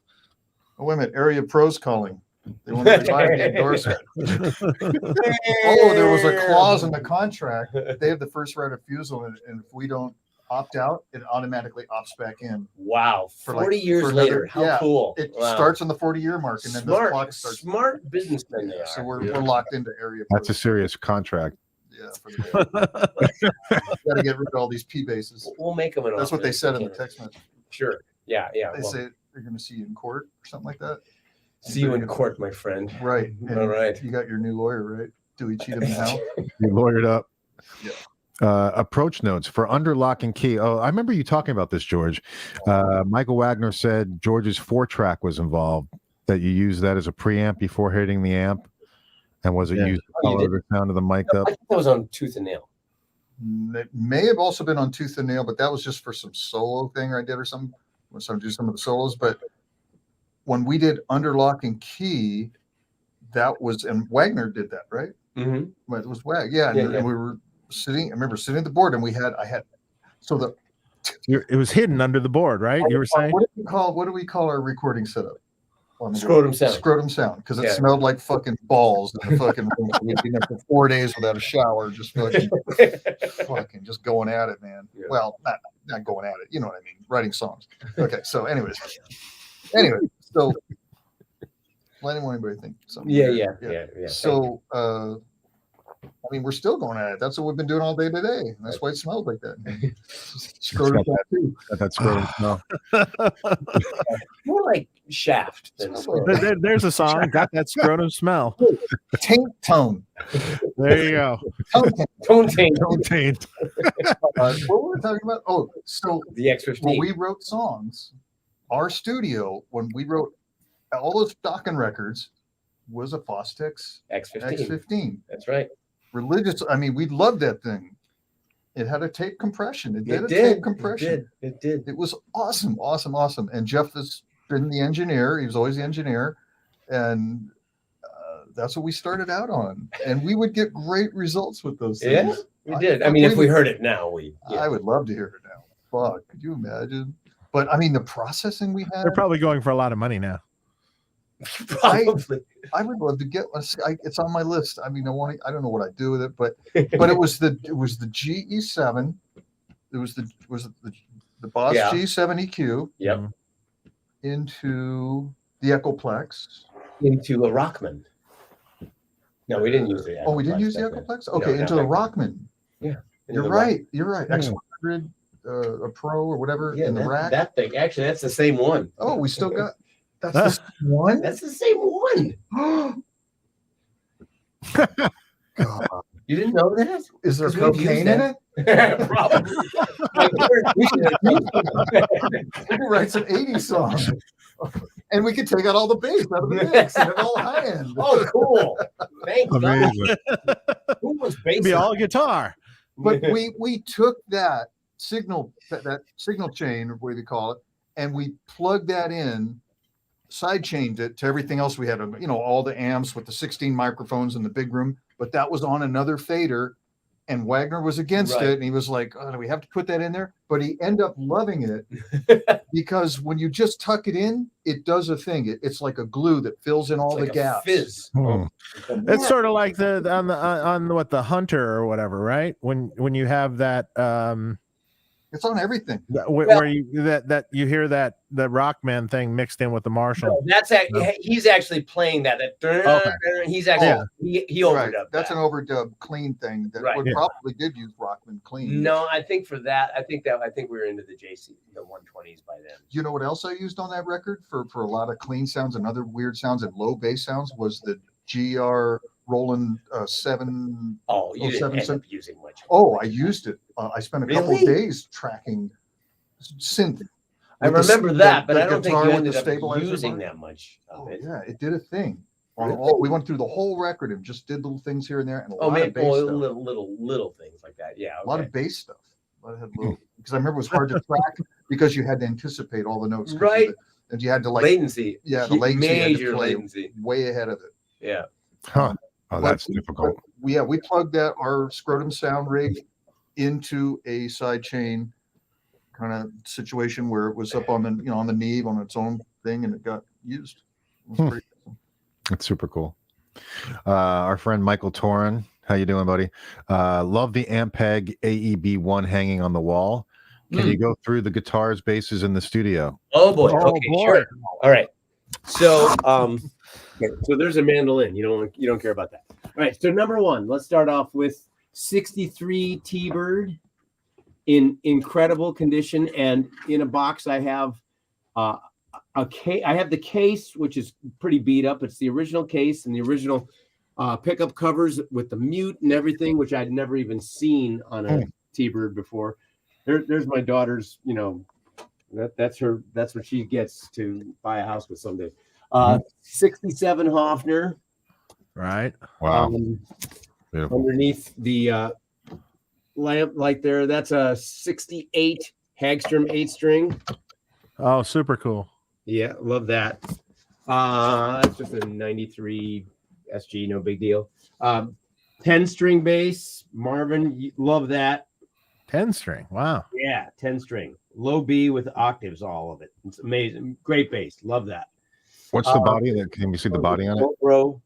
Oh, wait a minute, Area Pros calling. They want to revive the endorsement. Oh, there was a clause in the contract. They have the first right of refusal, and if we don't opt out, it automatically opts back in. Wow. For 40 years for later. another- How yeah, cool. It Wow. starts on the 40-year mark, and then the clock starts. Smart businessmen they are. So we're locked into Area That's a Pros. serious contract. Yeah, for the got to get rid of all these P bases. We'll make them an That's what offer they if said we in the can. text message. Sure. Yeah. They Well, say they're going to see you in court or something like that. see you in court, my friend. Right. And All right. You got your new lawyer, right? Dewey Cheatham now. You lawyered up. Yeah. Approach notes for under lock and key. Oh, I remember you talking about this, George. Michael Wagner said George's 4-track was involved, that you used that as a preamp before hitting the amp. And was it used to Oh, you color the sound of the mic I up? think that was on Tooth and Nail. It may have also been on Tooth and Nail, but that was just for some solo thing I did or something. So I do some of the solos. But when we did under lock and key, that was, and Wagner did that, right? Mm-hmm. But it was Yeah. And we were sitting, I remember sitting at the board, and It was hidden under the board, right? You were saying? what do we call our recording setup? On the Scrotum board? sound. Scrotum sound, because it Yeah. smelled like fucking balls in the fucking room. So we'd been there for 4 days without a shower, just fucking just going at it, man. Yeah. Well, not going at it, you know what I mean, writing songs. Okay, so anyways, so let anybody think something. Yeah. So I mean, we're still going at it. That's what we've been doing all day today. That's why it smells like that. Got that scrotum smell. More like shaft than There- there's a song. Got that scrotum smell. Taint tone. There you go. tone taint. Don't taint. What were we talking about? Oh, so The X15. when we wrote songs, our studio, when we wrote all those Dokken records, was a Fostex X15. X15. That's right. Religious. I mean, we loved that thing. It had a tape compression. It did a did. tape compression. It did. It was awesome, awesome, awesome. And Jeff has been the engineer. He was always the engineer. And that's what we started out on. And we would get great results with those things. Yeah, we did. I mean, if we heard it now, I would love to hear it now. Fuck, could you imagine? But I mean, the processing we had. They're probably going for a lot of money now. probably. I would love to get. It's on my list. I mean, I don't know what I do with it, but it was the GE7. It was the Boss G7 EQ. Yep. Into the Echoplex. Into a Rockman. No, we didn't use the Echoplex. Oh, we didn't use the Echoplex? Okay, No, into the Rockman. Yeah. You're right. X100, a Pro or whatever in the rack. That thing. Actually, that's the same one. Oh, we still got that's the same one? That's the same one. God. You didn't know that? Is there 'Cause we've cocaine used in it? Probably. We could write some 80s songs. And we could take out all the bass out of the mix and it all high end. Oh, cool. Thanks. Amazing. Who was It'd basing? be all guitar. But we took that signal chain, or what do you call it, and we plugged that in, side chained it to everything else we had, all the amps with the 16 microphones in the big room, but that was on another fader, and Wagner was against it, and he was like, oh, do we have to put that in there? But he ended up loving it because when you just tuck it in, it does a thing. It's like a glue that fills in all the gaps. Fizz. It's sort of like on what the Hunter or whatever, right? When you have that It's on everything. where you that you hear that the Rockman thing mixed in with the Marshall. That's he's actually playing that. He's actually he overdubbed. That's an overdub clean thing that probably did use Rockman clean. No, I think for that, I think we were into the JC, the 120s by then. You know what else I used on that record for a lot of clean sounds and other weird sounds and low bass sounds was the GR Roland 7. Oh, you didn't end up using much. Oh, I used it. I spent a couple of days tracking synth. I remember that, but I don't think you with ended the up stabilizer using bar. that much of Oh, it. yeah, it did a thing. We went through the whole record and just did little things here and there and a lot of bass stuff. little things like that. Yeah, a lot of bass stuff. Because I remember it was hard to track because you had to anticipate all the notes. Right. And you had to latency. Yeah, the latency. Major latency. Way ahead of it. Yeah. Huh. Oh, that's difficult. We plugged our Scrotum sound rig into a side chain kind of situation where it was up on the on the Neve on its own thing and it got used. It was pretty awesome. That's super cool. Our friend Michael Torin, how you doing, buddy? Love the Ampeg AEB1 hanging on the wall. Can you go through the guitars, basses in the studio? Oh boy. Okay, sure. All right. So so there's a mandolin. You don't care about that. All right. So number one, let's start off with 63 T-Bird in incredible condition, and in a box I have I have the case, which is pretty beat up. It's the original case and the original pickup covers with the mute and everything, which I'd never even seen on a T-Bird before. There's my daughter's, that's what she gets to buy a house with someday. 67 Hofner. Right. Wow. Beautiful. Underneath the lamp light there, that's a 68 Hagstrom 8-string. Oh, super cool. Yeah, love that. That's just a 93 SG, no big deal. 10-string bass, Marvin, love that. 10-string. Wow. Yeah, 10-string. Low B with octaves, all of it. It's amazing. Great bass. Love that. What's the body? Can you see the body on it? Bro,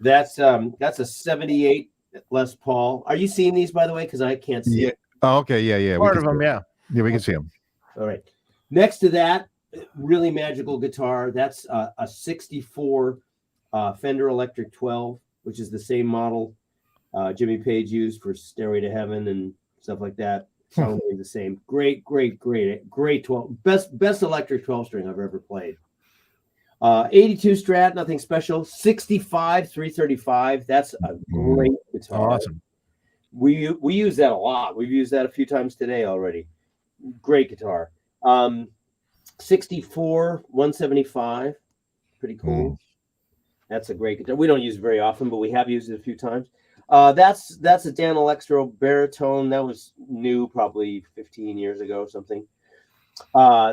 that's a 78 Les Paul. Are you seeing these, by the way? Because I can't see it. Oh, okay. Yeah. Part of them, yeah. Yeah, we can see them. All right. Next to that, really magical guitar. That's a 64 Fender Electric 12, which is the same model Jimmy Page used for Stairway to Heaven and stuff like that. Sound the same. Great 12. Best electric 12 string I've ever played. 82 Strat, nothing special. 65 335. That's a great guitar. Awesome. We use that a lot. We've used that a few times today already. Great guitar. 64 175. Pretty cool. That's a great guitar. We don't use it very often, but we have used it a few times. That's a Dan Electro baritone. That was new probably 15 years ago or something.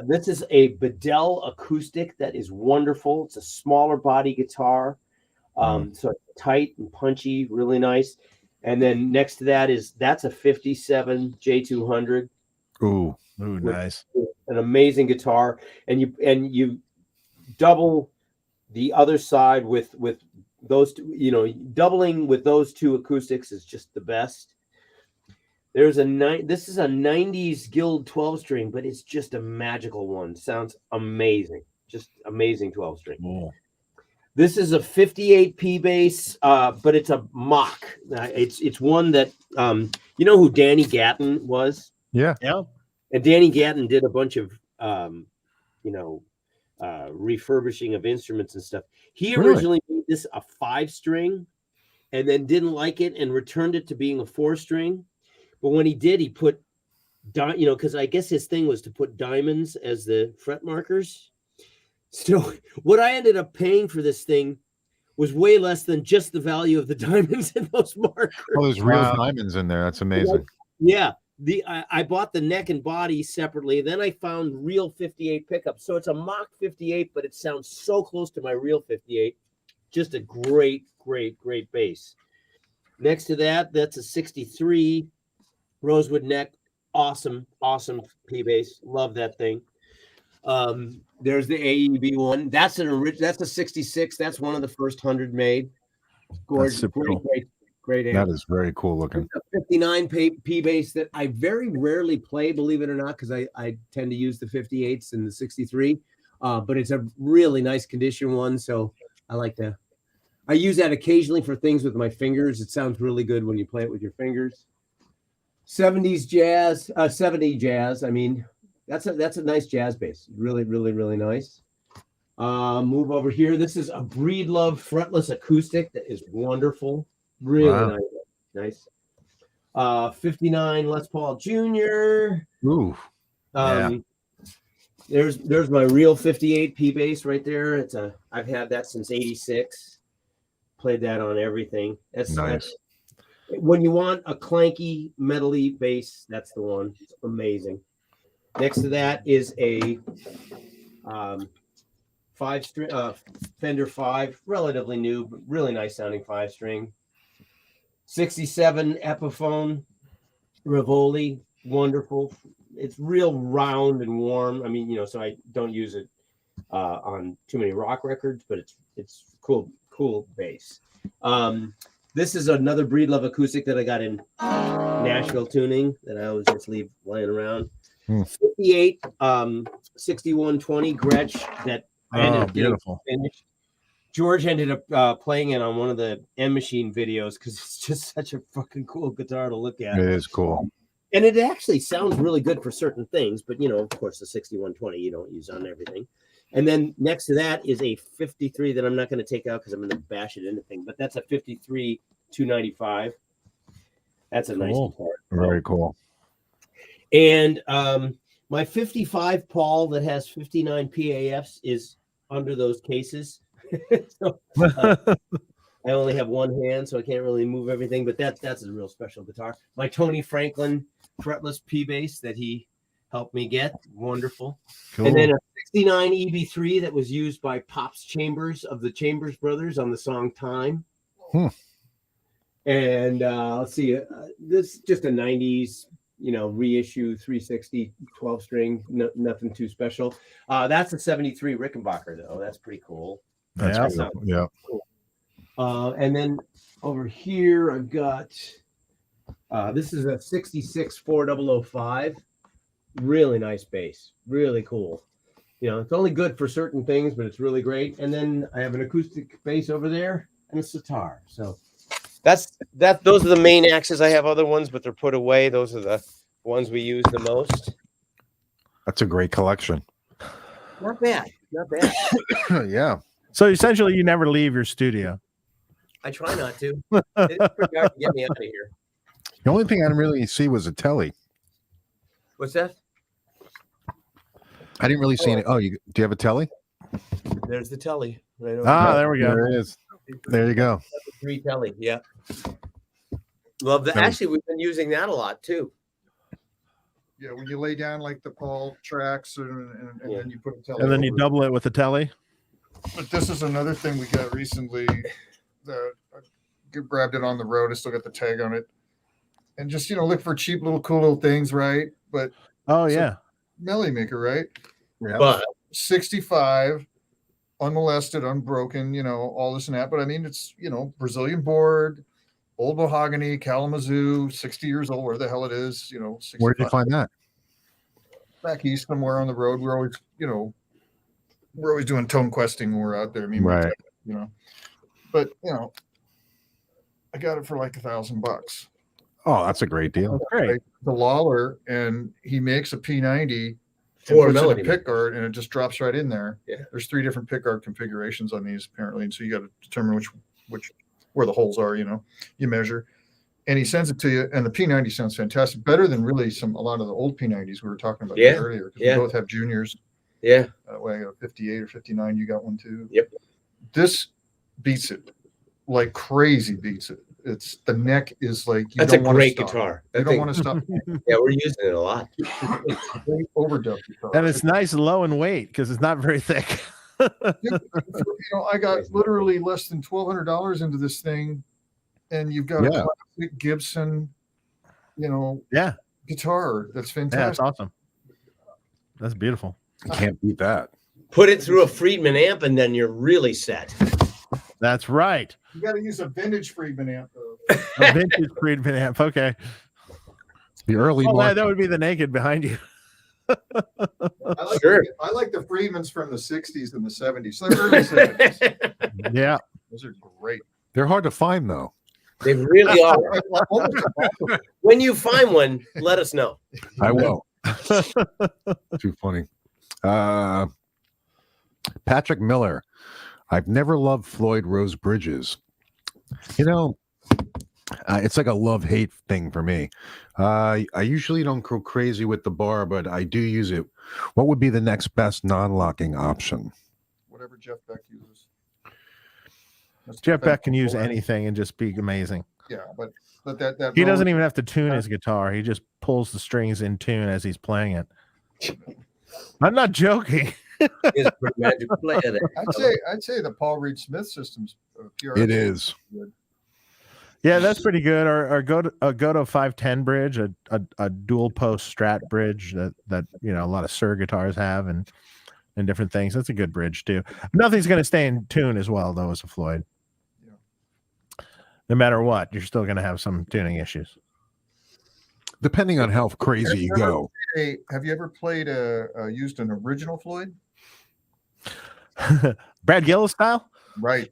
This is a Bedell acoustic that is wonderful. It's a smaller body guitar. So it's tight and punchy, really nice. And then next to that that's a 57 J200. Ooh, nice. An amazing guitar. And you double the other side with those two, doubling with those two acoustics is just the best. This is a 90s Guild 12 string, but it's just a magical one. Sounds amazing. Just amazing 12 string. Cool. This is a 58 P bass, but it's a mock. It's one that you know who Danny Gatton was? Yeah. And Danny Gatton did a bunch of refurbishing of instruments and stuff. He originally made this a 5-string and then didn't like it and returned it to being a 4-string. But when he did, he put, because I guess his thing was to put diamonds as the fret markers. So what I ended up paying for this thing was way less than just the value of the diamonds in those markers. Oh, there's real diamonds in there. That's amazing. Yeah. I bought the neck and body separately. Then I found real 58 pickups. So it's a mock 58, but it sounds so close to my real 58. Just a great bass. Next to that, that's a 63 rosewood neck. Awesome P bass. Love that thing. There's the AEB one. That's a 66. That's one of the first 100 made. Gorgeous. Great amp. That is very cool looking. A 59 P bass that I very rarely play, believe it or not, because I tend to use the 58s and the 63. But it's a really nice condition one, so I use that occasionally for things with my fingers. It sounds really good when you play it with your fingers. 70 jazz. I mean, that's a nice jazz bass. Really nice. Move over here. This is a Breedlove fretless acoustic that is wonderful. Really nice. 59 Les Paul Jr. Ooh. There's my real 58 P bass right there. I've had that since 86. Played that on everything. That's nice. When you want a clanky, metally bass, that's the one. It's amazing. Next to that is a 5-string Fender 5, relatively new, but really nice sounding 5-string. 67 Epiphone Rivoli, wonderful. It's real round and warm. I mean, so I don't use it on too many rock records, but it's cool bass. This is another Breedlove acoustic that I got in Nashville tuning that I always just leave laying around. 58 6120 Gretsch that I ended up getting finished. George ended up playing it on one of the M Machine videos because it's just such a fucking cool guitar to look at. It is cool. And it actually sounds really good for certain things, but of course, the 6120 you don't use on everything. And then next to that is a 53 that I'm not going to take out because I'm going to bash it into thing, but that's a 53 295. That's a nice guitar. Very cool. And my 55 Paul that has 59 PAFs is under those cases. So, I only have one hand, so I can't really move everything, but that's a real special guitar. My Tony Franklin fretless P bass that he helped me get, wonderful. Cool. And then a 69 EB3 that was used by Pops Chambers of the Chambers Brothers on the song Time. And let's see, this is just a 90s, reissue 360 12 string, nothing too special. That's a 73 Rickenbacker though. That's pretty cool. That's cool. Yeah. Cool. And then over here I've got this is a 66 4005. Really nice bass. Really cool. It's only good for certain things, but it's really great. And then I have an acoustic bass over there and a sitar. So Those are the main axes. I have other ones, but they're put away. Those are the ones we use the most. That's a great collection. Not bad. Not bad. Yeah. So essentially, you never leave your studio. I try not to. It's pretty hard to get me out of here. The only thing I didn't really see was a telly. What's that? I didn't really see any. Oh, do you have a telly? There's the telly. Right over Ah, there we go. There it is. There you go. the 3 telly. Yeah. Love that. Actually, we've been using that a lot too. Yeah, when you lay down like the Paul tracks and then you put a telly And then you over it. double it with the telly. But this is another thing we got recently. That I grabbed it on the road. I still got the tag on it, and just look for cheap little cool little things, right? But Oh So- yeah. Melly Maker, right? Yeah. But 65, unmolested, unbroken, all this and that. But I mean, it's Brazilian board, old mahogany, Kalamazoo, 60 years old, where the hell it is, 65. Where did you find that? Back east somewhere on the road. We're always, we're always doing tone questing when we're out there. I mean, Right. But I got it for like $1,000. Oh, that's a great deal. Great. The Lawler, and he makes a P90 and For puts in a melody. pick guard, and it just drops right in there. Yeah. There's 3 different pick guard configurations on these apparently, and so you got to determine which where the holes are. You measure, and he sends it to you. And the P90 sounds fantastic, better than really a lot of the old P90s we were talking about Yeah. earlier. Because Yeah. we both have juniors. yeah, I got a 58 or 59. You got one too. Yep. This beats it like crazy. Beats it. It's the neck is like you that's a don't want to great stop. guitar. You That don't thing- want to stop. yeah, we're using it a lot. Great overdub guitar. And it's nice low in weight because it's not very thick. I got literally less than $1,200 into this thing, and you've got a Yeah. classic Gibson, Yeah. guitar that's Yeah, it's fantastic. awesome. That's beautiful. You can't beat that. Put it through a Friedman amp, and then you're really set. That's right. You got to use a vintage Friedman amp. Though. A vintage Friedman amp. Okay. The early Oh, market. that would be the naked behind you. Sure. I like the Friedmans from the '60s and the '70s. So they're early '70s. Yeah. Those are great. They're hard to find though. They really are. Almost impossible. When you find one, let us know. I will. Too funny. Patrick Miller. I've never loved Floyd Rose bridges. It's like a love-hate thing for me. I usually don't go crazy with the bar, but I do use it. What would be the next best non-locking option? Whatever Jeff Beck uses. That's Jeff Beck can dependable, use right? anything and just be amazing. Yeah, but that He doesn't Rose- even have to tune his guitar. He just pulls the strings in tune as he's playing it. I'm not joking. He's a pretty magic player there. I'd say the Paul Reed Smith system's PRS. It is. Yeah, that's pretty good. Or go to a 510 bridge, a dual post Strat bridge that a lot of Sir guitars have and different things. That's a good bridge too. Nothing's going to stay in tune as well though as a Floyd. Yeah. No matter what, you're still going to have some tuning issues. Depending on how crazy you go. Hey, have you ever played used an original Floyd? Brad Gillis style. Right.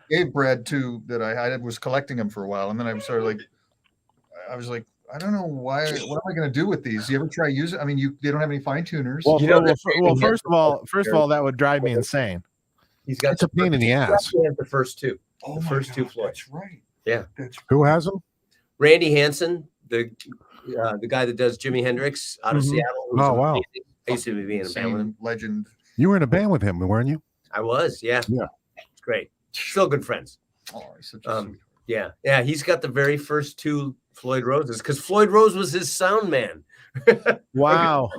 Gave Brad two that I was collecting them for a while, and then I was like, I don't know why. What am I going to do with these? You ever try using? I mean, they don't have any fine tuners. Well, that's first of all, that would drive me insane. He's got It's a pain in the ass. The first two. oh the my first two God, Floyd. That's right. Yeah. That's Who has them? Randy Hansen, the guy that does Jimi Hendrix out of Mhm. Seattle. who's Oh, wow. amazing. I used to be in a band with him. same legend. You were in a band with him, weren't you? I was, yeah. Yeah. It's great. Still good friends. Oh, he's such a sweetheart. Yeah. He's got the very first two Floyd Roses because Floyd Rose was his sound man. Wow,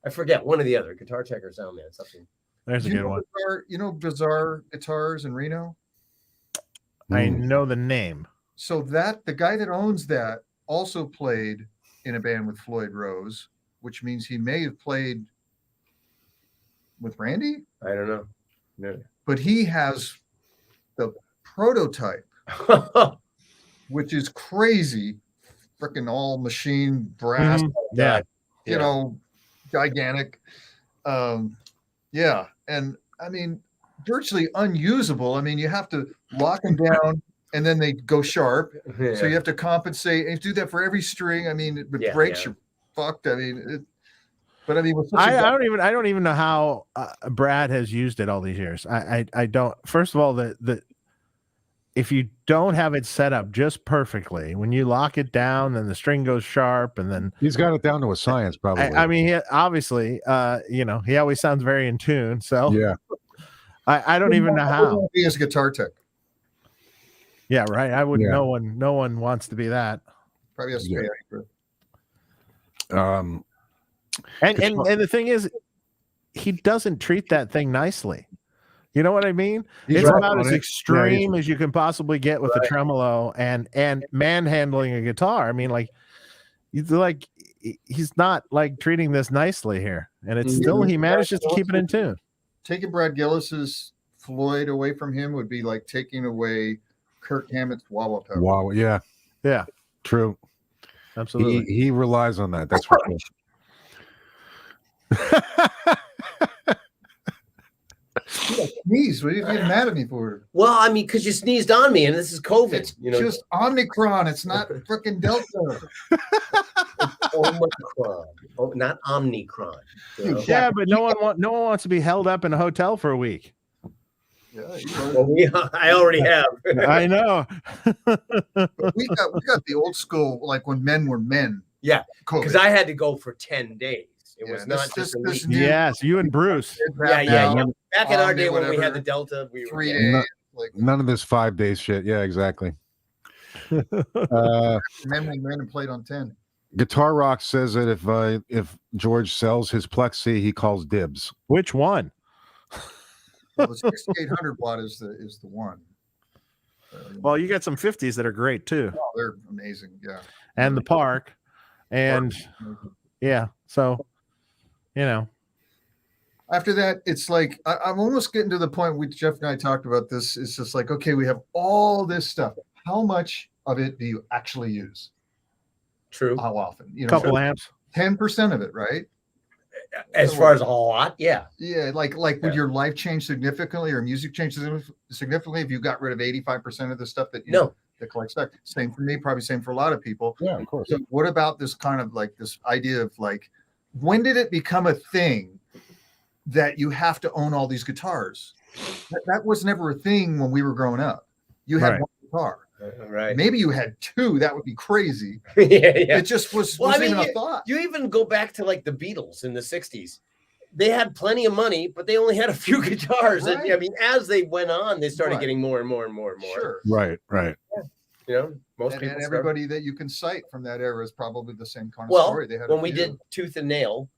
I forget one or the other, guitar tech or sound man, something. there's a good one. Bizarre Guitars in Reno. I know the name. So the guy that owns that also played in a band with Floyd Rose, which means he may have played with Randy, I don't know. No. but he has the prototype, which is crazy, freaking all machine brass, Mhm. Yeah. gigantic. Yeah. And I mean, virtually unusable. I mean, you have to lock them down and then they go sharp. Yeah. So you have to compensate and do that for every string. I mean, it Yeah, breaks yeah. your fucked. I mean, but I mean, with such I a don't even know how Brad has used it all these years. I don't. First of all, the if you don't have it set up just perfectly, when you lock it down, then the string goes sharp, and then He's got it down to a science, probably. I mean, obviously, he always sounds very in tune. So yeah. I don't even know I wouldn't how. want to be as a guitar tech. Yeah, right. I wouldn't. Yeah. No one wants to be that. Probably has to Yeah. be accurate. And the thing is, he doesn't treat that thing nicely. You know what I mean? He's It's rough about on as it. extreme as you can possibly get with a tremolo and manhandling a guitar. I mean, he's not like treating this nicely here, and it's still he manages to keep it in tune. Taking Brad Gillis's Floyd away from him would be like taking away Kirk Hammett's wah-wah pedal. Wow. Yeah. Yeah, True. absolutely. He relies on that. That's for sure. Sneeze. What are you getting mad at me for? Well, I mean, because you sneezed on me, and this is COVID. It's You know, just Omicron. It's not freaking Delta. Omicron. Oh, not Omnicron. You know? Yeah, but no one wants to be held up in a hotel for a week. Yeah, Well, I already have. I know. we got the old school, like when men were men. Yeah, COVID. because I had to go for 10 days. It Yeah, was not just a week. new- Yes, you and Bruce. Yeah. Back in our Omni, day when we whatever. had the Delta, we were 3 getting- days. Like None of this 5 days shit. Yeah, exactly. men and played on 10. Guitar Rock says that if George sells his Plexi, he calls dibs. Which one? Well, the 6800 watt is the one. Well, you got some 50s that are great too, Oh, they're amazing. Yeah. and the Park, and yeah. So, After that, it's like I'm almost getting to the point. Jeff and I talked about this. It's just like, okay, we have all this stuff. How much of it do you actually use? True. How often? couple amps. 10% of it, right? As far as a lot, yeah. Yeah, like would your life change significantly or music change significantly if you got rid of 85% of the stuff that that collects back? Same for me, probably same for a lot of people. Yeah, of course. So what about this kind of like this idea of like, when did it become a thing that you have to own all these guitars? That was never a thing when we were growing up. You had Right. one guitar. Right. Maybe you had two. That would be crazy. yeah. It just wasn't even a thought. You even go back to like the Beatles in the 60s. They had plenty of money, but they only had a few guitars. And, Right. I mean, as they went on, they started Right. getting more and more and more and more. Sure. Right. You know, most And people. everybody that you can cite from that era is probably the same kind of Well, story. They had when a we few. did Tooth and Nail,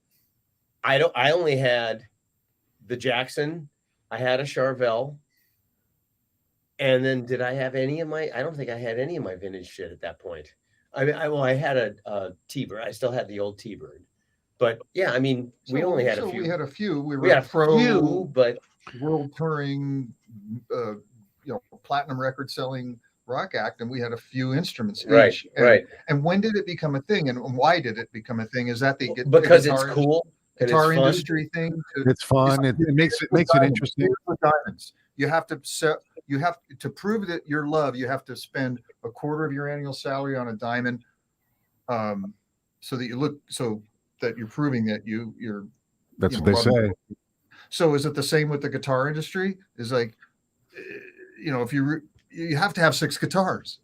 I only had the Jackson. I had a Charvel. And then did I have any of my? I don't think I had any of my vintage shit at that point. I had a T-Bird. I still had the old T-Bird. But yeah, I mean, we only had a few. We had a few. We had a few, but world touring, platinum record selling rock act, and we had a few instruments right, each. And, right. And when did it become a thing? And why did it become a thing? Is that Because it's cool. and guitar it's fun. industry thing? It's fun. It makes it interesting. Here's with diamonds. You have to to prove that your love. You have to spend a quarter of your annual salary on a diamond, so that you're proving that you're. That's what they say. So is it the same with the guitar industry? Is like, if you have to have 6 guitars.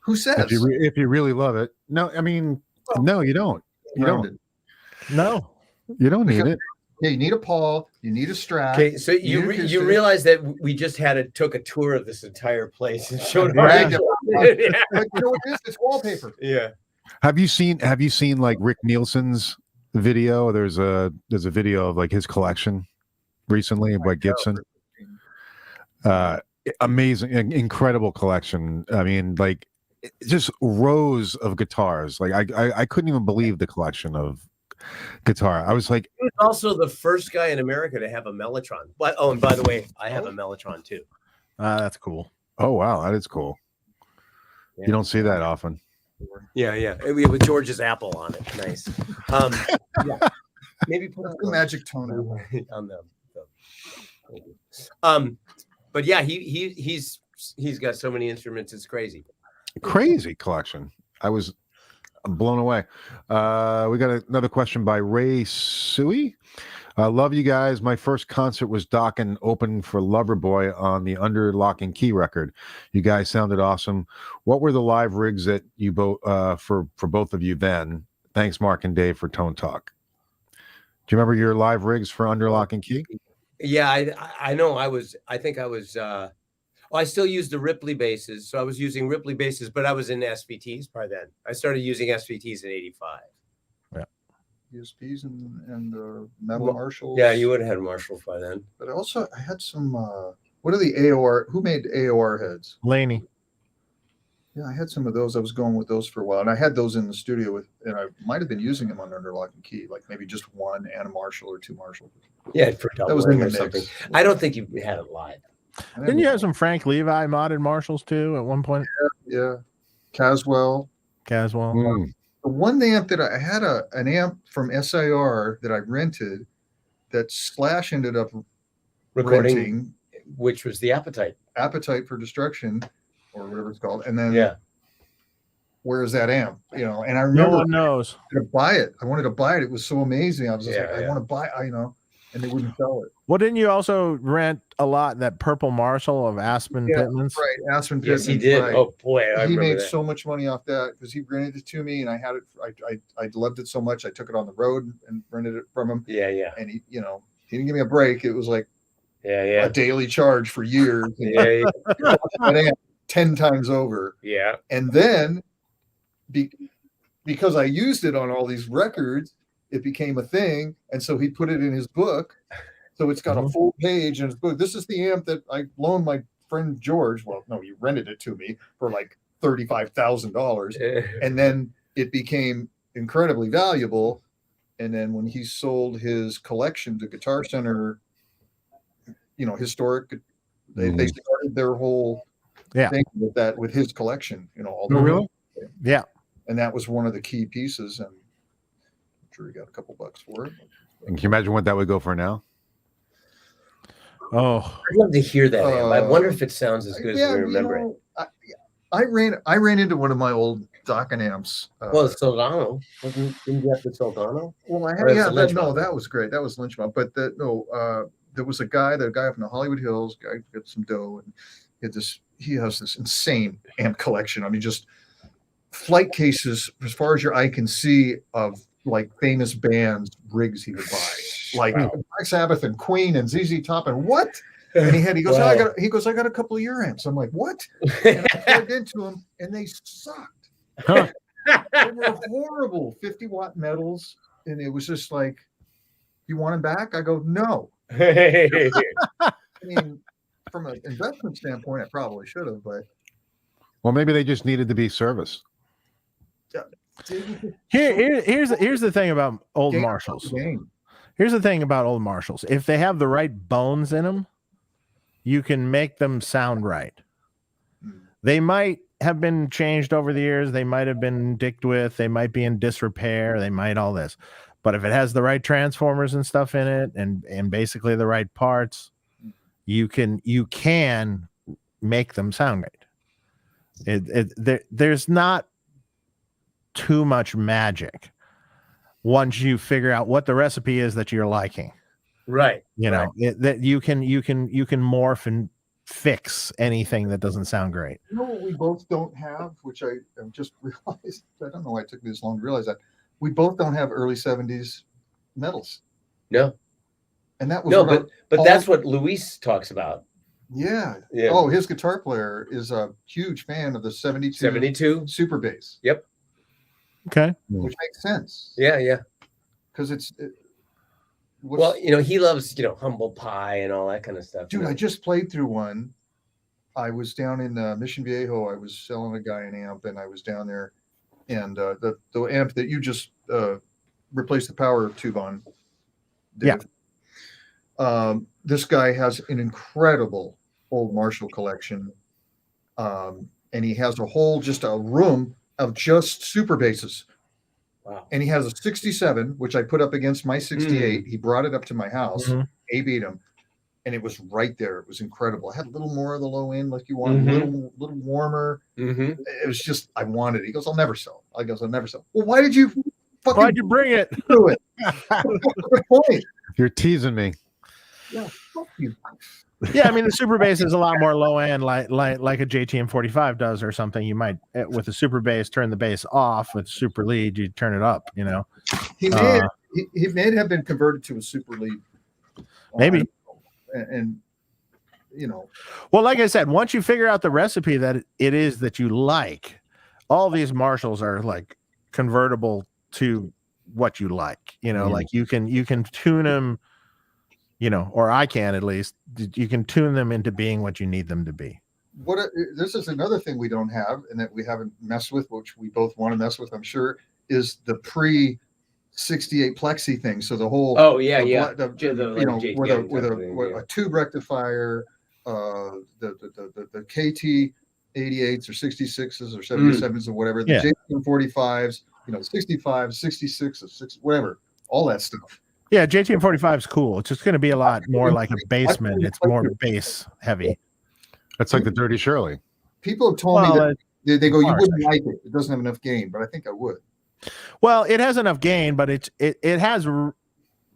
Who says? If you really love it. No, I mean, no, you don't. You don't. No. You don't need it. Yeah, you need a Paul. You need a Strat. Okay, so you realize that we just took a tour of this entire place and showed our Bragged yeah. But you know what it is? It's wallpaper. Yeah. Have you seen like Rick Nielsen's video? There's a video of like his collection recently by Gibson. Amazing, incredible collection. I mean, like just rows of guitars. Like I couldn't even believe the collection of guitar. I was like, He was also the first guy in America to have a Mellotron. But and by the way, I have a Mellotron too. That's cool. oh wow, that is cool. Yeah. You don't see that often. Yeah. With George's apple on it. Nice. Yeah. Maybe put The magic tone. on them. But yeah, he's he's got so many instruments. It's crazy. Crazy collection. I'm blown away. We got another question by Ray Sui. Love you guys. My first concert was Dokken open for Loverboy on the Under Lock and Key record. You guys sounded awesome. What were the live rigs that you both for both of you then? Thanks, Mark and Dave, for Tone Talk. Do you remember your live rigs for Under Lock and Key? Yeah, I know. I still use the Ripley basses. So I was using Ripley basses, but I was in SVTs by then. I started using SVTs in 85. ESPs and metal Marshalls. Yeah, you would have had Marshalls by then. But I had some, what are the AOR? Who made AOR heads? Laney. Yeah, I had some of those. I was going with those for a while. And I had those in the studio and I might have been using them on Under Lock and Key, like maybe just one and a Marshall or two Marshalls. Yeah, for that was in the or mix. Something. I don't think you had it live. Didn't you have some Frank Levi modded Marshalls too at one point? Yeah. Caswell. Mm. The one amp that I had an amp from SIR that I rented that Slash ended up Recording, which was the Appetite for Destruction, or whatever it's called. And then where is that amp? And I remember no one knows. I wanted to buy it. It was so amazing. I was just I want to buy and they wouldn't sell it. Well, didn't you also rent a lot that purple Marshall of Aspen Pittman's? Right, Aspen Pittman's. Yes, he did. Right. Oh boy, he made so much money off that because he rented it to me, and I had it. I loved it so much. I took it on the road and rented it from him. Yeah. And he didn't give me a break. It was like a daily charge for years. Yeah. 10 times over. Yeah. And then because I used it on all these records, it became a thing. And so he put it in his book. So it's got a full page in his book. This is the amp that I loaned my friend George. Well, no, he rented it to me for like $35,000. And then it became incredibly valuable. And then when he sold his collection to Guitar Center, historic, they started their whole thing with his collection, all the really? Yeah. And that was one of the key pieces. And I'm sure he got a couple bucks for it. And can you imagine what that would go for now? Oh, I'd love to hear that. I wonder if it sounds as good as we remember it. I ran into one of my old Dokken amps. Well, Soldano. Didn't you have the Soldano? Well, that was great. That was Lynch. But there was a guy from the Hollywood Hills. Guy got some dough, and he has this insane amp collection. I mean, just flight cases as far as your eye can see of like famous bands rigs he would buy, like Black Sabbath and Queen and ZZ Top and what? And he goes, I got a couple of your amps. I'm like, what? And I plugged into them, and they sucked. Huh. They were horrible 50-watt metals, and it was just like, you want them back? I go, no. I mean, from an investment standpoint, I probably should have, but well, maybe they just needed to be serviced. Here's the thing about old Marshalls. Here's the thing about old Marshalls. If they have the right bones in them, you can make them sound right. They might have been changed over the years. They might have been dicked with. They might be in disrepair. They might all this. But if it has the right transformers and stuff in it, and basically the right parts, you can make them sound right. There's not too much magic once you figure out what the recipe is that you're liking. Right. That you can morph and fix anything that doesn't sound great. You know what we both don't have, which I have just realized. I don't know why it took me this long to realize that. We both don't have early 70s metals. No. And that was but that's what Luis talks about. Yeah. Oh, his guitar player is a huge fan of the 72 super bass. Yep. Okay. Which makes sense. Yeah. Because he loves, humble pie and all that kind of stuff. Dude, I just played through one. I was down in Mission Viejo. I was selling a guy an amp, and I was down there, and the amp that you just replaced the power tube on. Dave, this guy has an incredible old Marshall collection, and he has a room of just super basses. Wow. And he has a 67, which I put up against my 68. He brought it up to my house. A beat him. and it was right there. It was incredible. I had a little more of the low end, like you want, a little warmer. Mm-hmm. It was just, I wanted it. He goes, I'll never sell. I goes, I'll never sell. Well, why'd you bring it? do it? What's the point? You're teasing me. Yeah, fuck you. Yeah, I mean the super bass is a lot more low end, like a JTM 45 does or something. You might with a super bass turn the bass off. With super lead, you turn it up. You know, He may have been converted to a super lead. Maybe. And you know, well, like I said, once you figure out the recipe that it is that you like, all these Marshalls are like convertible to what you like. You know, like you can tune them. You know, or I can at least. You can tune them into being what you need them to be. This is another thing we don't have, and that we haven't messed with, which we both want to mess with, I'm sure, is the pre-68 plexi thing. So the whole with a tube rectifier, the KT 88s or 66s or 77s or whatever, the JTM 45s, 65, 66, whatever, all that stuff. Yeah, JTM 45 is cool. It's just going to be a lot more like a basement. It's more bass heavy. That's like the Dirty Shirley. People have told me that they go, you wouldn't like it. It doesn't have enough gain, but I think I would. Well, it has enough gain, but it has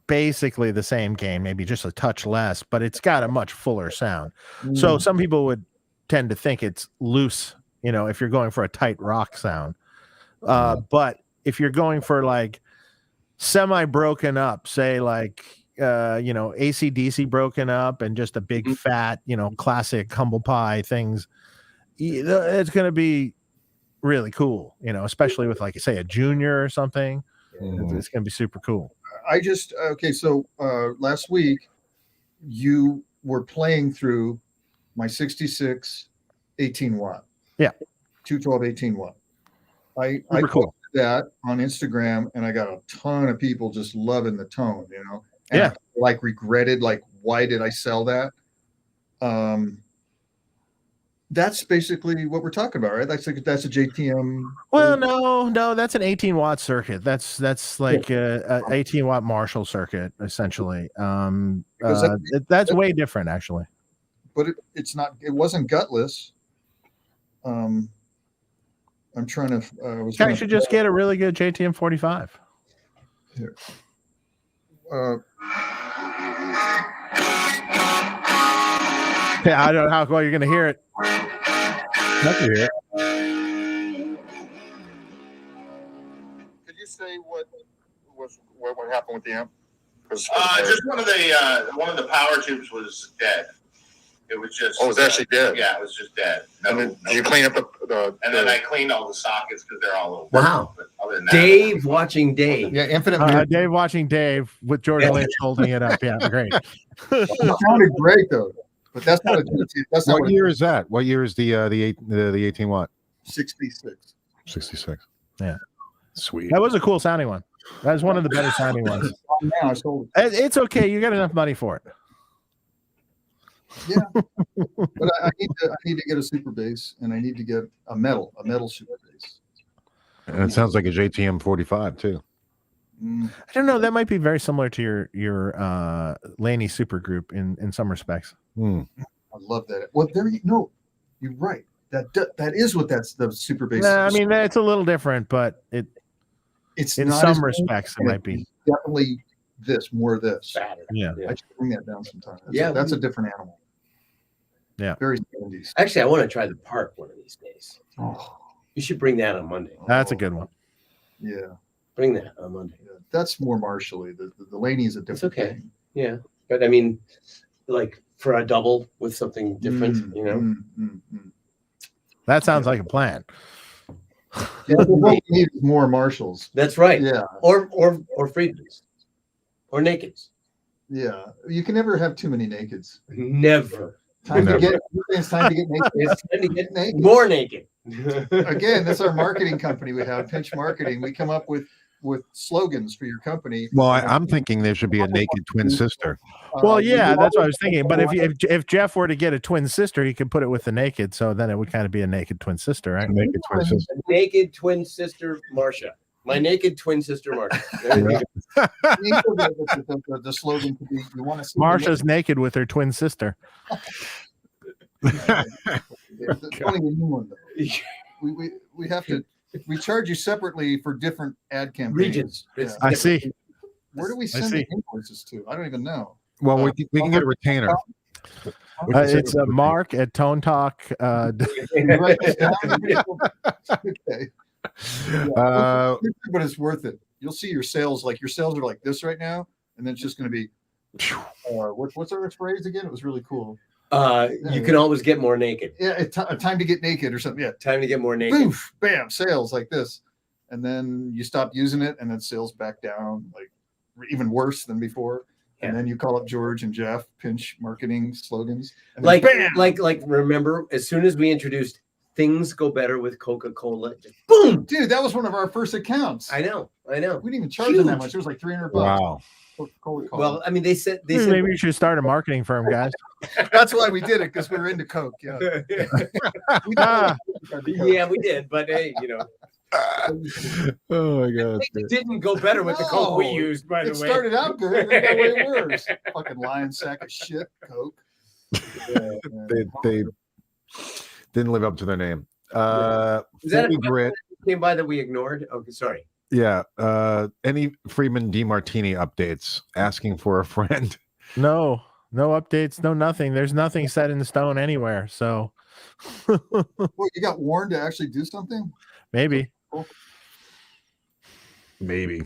basically the same gain, maybe just a touch less, but it's got a much fuller sound. So some people would tend to think it's loose, if you're going for a tight rock sound. But if you're going for like semi broken up, say like AC/DC broken up and just a big fat, classic humble pie things, it's going to be really cool, especially with like say a junior or something. It's going to be super cool. So last week you were playing through my 66 18 watt. Yeah. 212 18 watt. I posted that on Instagram and I got a ton of people just loving the tone, and I, like regretted, like, why did I sell that? That's basically what we're talking about, right? That's a JTM. Well, no, that's an 18 watt circuit. That's like a 18 watt Marshall circuit, essentially. That's way different, actually. But it's not. It wasn't gutless. I'm trying to. You should just get a really good JTM 45. Here. I don't know how well you're going to hear it. Not to hear it. Could you say what happened with the amp? Just one of the power tubes was dead. It was just. Oh, it was actually dead. Yeah, it was just dead. Did you clean up the then I cleaned all the sockets because they're all over. Wow. But other than that, Dave watching Dave. Yeah, Infinite. Dave watching Dave with George Lynch holding it up. Yeah, great. It sounded great though, but that's not a. That's not what year is that? What year is the 18 watt? 66. 66. Yeah, sweet. That was a cool sounding one. That was one of the better sounding ones. Now I sold it. It's okay. You got enough money for it. Yeah, but I need to get a super bass, and I need to get a metal super bass. And it sounds like a JTM 45 too. I don't know. That might be very similar to your Laney super group in some respects. I love that. Well, you're right. That is what that's the super bass. I mean, it's a little different, but it's in some respects it might be definitely more of this. Yeah, I should bring that down sometime. That's a different animal. Yeah, very 70s. Actually, I want to try the Park one of these days. Oh, you should bring that on Monday. That's a good one. Yeah, bring that on Monday. Yeah, that's more Marshally. The Laney is a different thing. Yeah, but I mean, like for a double with something different, That sounds like a plan. Yeah, what we need is more Marshalls. That's right. Yeah, or Friedmans, or Nakeds. Yeah, you can never have too many Nakeds. Never. It's time to get naked. It's time to get naked. More naked. Again, that's our marketing company. We have Pinch Marketing. We come up with slogans for your company. Well, I'm thinking there should be a naked twin sister. Well, yeah, that's what I was thinking. But if Jeff were to get a twin sister, he could put it with the naked. So then it would kind of be a naked twin sister, right? Naked twin sister. Naked twin sister, Marsha. My naked twin sister Marsha. There you go. The slogan could be, you want to see Marsha's naked with her twin sister. It's only a new one, though. We have to, we charge you separately for different ad campaigns. Regions. Yeah. I see. Where do we send the invoices to? I don't even know. Well, we can get a retainer. It's a Mark at Tone Talk. Write this down. Okay. Yeah, but it's worth it. You'll see your sales, like your sales are like this right now, and then it's just going to be. What's our phrase again? It was really cool. You can always get more naked. Yeah, time to get naked or something. Yeah, time to get more naked. Boof, bam, sales like this, and then you stop using it, and then sales back down, like even worse than before. Yeah. And then you call up George and Jeff, pinch marketing slogans, and like bam! like remember, as soon as we introduced things go better with Coca-Cola, just boom, dude, that was one of our first accounts. I know. We didn't even charge them that much. It was like $300. Wow. Coca-Cola. Well, I mean, they said maybe you should start a marketing firm, guys. That's why we did it, because we were into Coke. Yeah. Yeah, we did. But hey, you know. Oh my God! It didn't go better with the Coke we used. By the way, it started out good, and it got way worse. Fucking lion sack of shit, Coke. Yeah, they didn't live up to their name. Is that a Grit came by that we ignored? Okay, sorry. Yeah. Any Freeman DeMartini updates? Asking for a friend. No updates, no nothing. There's nothing set in stone anywhere. So, well, you got warned to actually do something. Maybe. Maybe.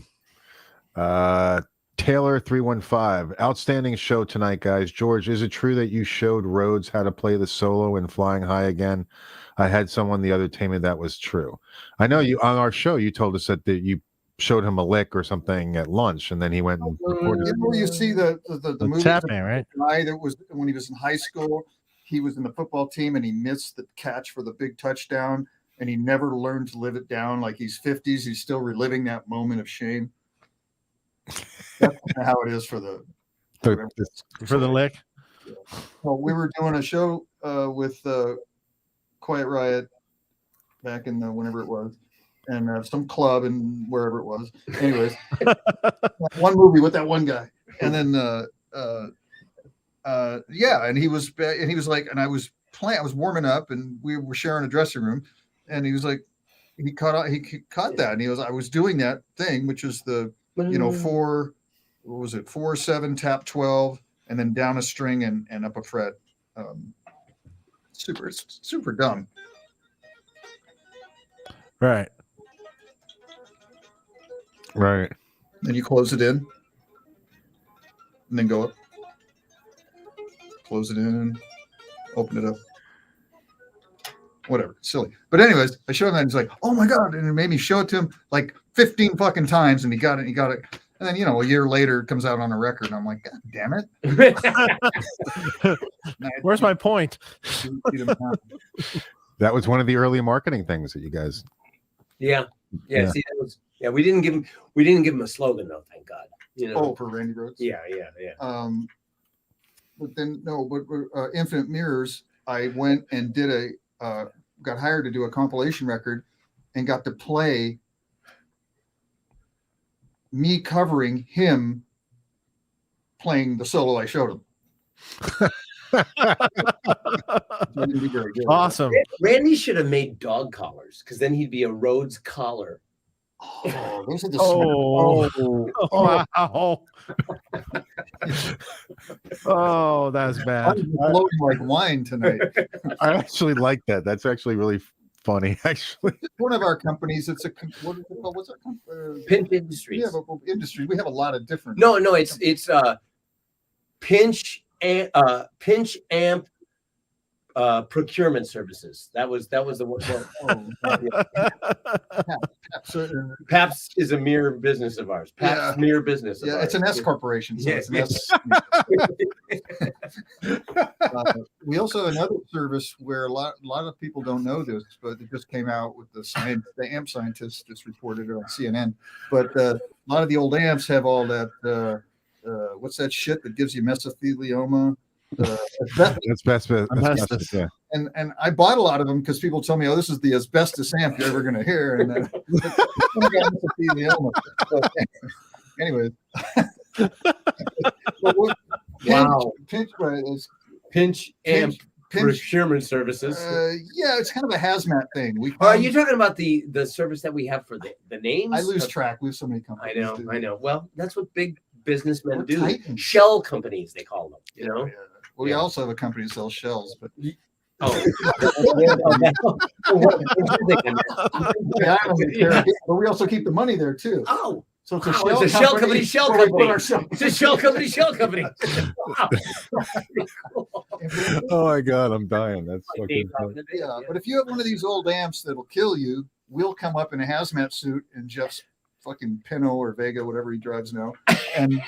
Taylor 315. Outstanding show tonight, guys. George, is it true that you showed Rhoads how to play the solo in Flying High Again? I had someone the other tell me that was true. I know you on our show you told us that you showed him a lick or something at lunch, and then he went and recorded. You see the movie tapping, right? Guy that was when he was in high school, he was in the football team and he missed the catch for the big touchdown, and he never learned to live it down. Like he's 50s, he's still reliving that moment of shame. That's how it is for the lick. Yeah. Well, we were doing a show with Quiet Riot back in whenever it was, and some club and wherever it was. Anyways, one movie with that one guy, and then and he was like, and I was warming up, and we were sharing a dressing room, and he was like, he caught that, and he was, I was doing that thing, which is the 4/7 tap 12, and then down a string and up a fret. Super dumb. Right. Then you close it in, and then go up. Close it in, open it up. Whatever, silly. But anyways, I showed him that, and he's like, "Oh my God!" And it made me show it to him like 15 fucking times, and he got it. And then, a year later, it comes out on a record, and I'm like, God damn it. Where's my point? That was one of the early marketing things that you guys. Yeah. See, that was, we didn't give him a slogan though, thank God. Oh, for Randy Rhoads. Yeah. But then Infinite Mirrors, I went and did got hired to do a compilation record, and got to play me covering him playing the solo I showed him. Awesome. Randy should have made dog collars, because then he'd be a Rhoads collar. Oh, those are the wow. Oh, that's bad. I'm floating like wine tonight. I actually like that. That's actually really funny. Actually, one of our companies. It's what is it called? What's our company? Pinch Industries. Yeah, industry. We have a lot of different. No, it's Pinch Amp procurement services. That was the one. Paps is a mere business of ours. Paps mere business. Of ours. It's an S corporation. So it's an S. We also have another service where a lot of people don't know this, but it just came out with the amp scientists just reported it on CNN. But a lot of the old amps have all that. What's that shit that gives you mesothelioma? Asbestos. Asbestos. Yeah. And I bought a lot of them because people tell me, "Oh, this is the asbestos amp you're ever going to hear." And then anyways, Wow. Pinch, right, is Pinch amp pinch. procurement services. Yeah, it's kind of a hazmat thing. Are you talking about the service that we have for the names? I lose track. We have so many companies. I know. Well, that's what big businessmen We're do. Titans. Shell companies, they call them. You know. Yeah. Well, we also have a company that sells shells, but Oh. yeah, but we also keep the money there too. Oh. So it's Wow, it's a shell company. Shell where we company. put our shell- It's a shell company. Shell company. Wow. Oh my God, I'm dying. That's fucking. Yeah, but if you have one of these old amps that'll kill you, we'll come up in a hazmat suit in Jeff's fucking Pinto or Vega, whatever he drives now, and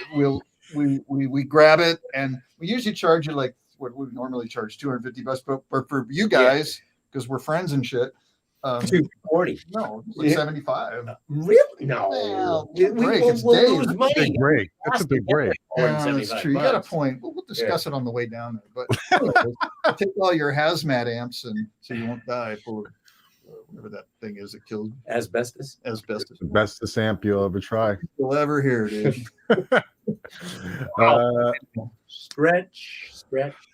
we grab it, and we usually charge you like what we normally charge $250, but for you guys, because we're friends and shit, 240. no, it's like 75. Really? No. Well, we'll lose money. Big break. That's a big break. Yeah, that's true. You got a point. We'll discuss it on the way down there. But anyways, take all your hazmat amps, and so you won't die for whatever that thing is that killed Asbestos. asbestos. The bestest amp you'll ever try. You'll ever hear, dude. Stretch.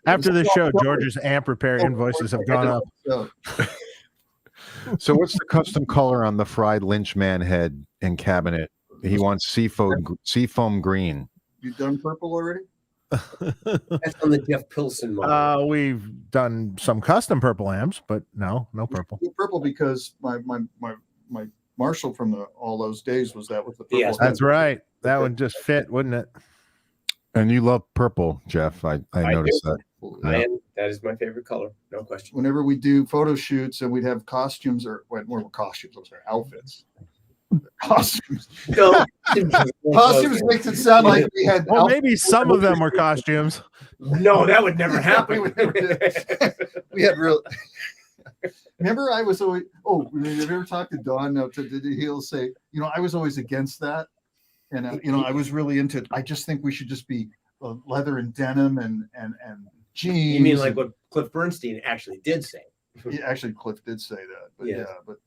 After this show, George's amp repair invoices have gone up. So, So what's the custom color on the fried Lynch man head and cabinet? He wants seafoam green. you done purple already? That's on the Jeff Pilson model. We've done some custom purple amps, but no purple. Purple because my Marshall from all those days was that with the purple. Yes, That's right. That would just fit, wouldn't it? And you love purple, Jeff. I noticed that. That is my favorite color. No question. Whenever we do photo shoots and we'd have costumes or costumes, I'm sorry, outfits. Costumes. No. Costumes makes it sound like we had. Well, maybe some of them were costumes. No, that would never happen. We had real. Remember, I was always. Oh, have you ever talked to Don? No, he'll say, I was always against that, and I was really into it. I just think we should just be leather and denim and jeans. You mean like what Cliff Bernstein actually did say? Actually, Cliff did say that, but